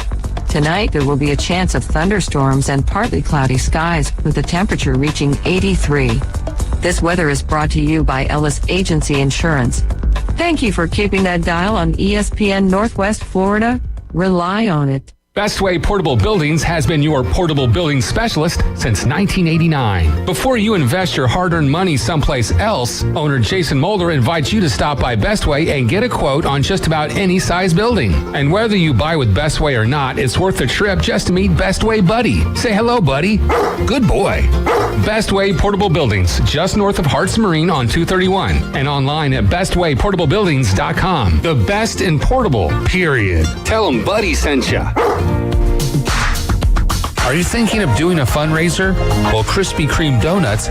Tonight, there will be a chance of thunderstorms and partly cloudy skies with the temperature reaching 83. This weather is brought to you by Ellis Agency Insurance. Thank you for keeping that dial on ESPN Northwest Florida. Rely on it. Bestway Portable Buildings has been your portable building specialist since 1989. Before you invest your hard-earned money someplace else, owner Jason Mulder invites you to stop by Bestway and get a quote on just about any size building. And whether you buy with Bestway or not, it's worth the trip just to meet Bestway Buddy. Say hello, buddy. Good boy. Bestway Portable Buildings, just north of Hartz Marine on 231, and online at bestwayportablebuildings.com. The best in portable, period. Tell them Buddy sent ya. Are you thinking of doing a fundraiser? Well, Krispy Kreme Donuts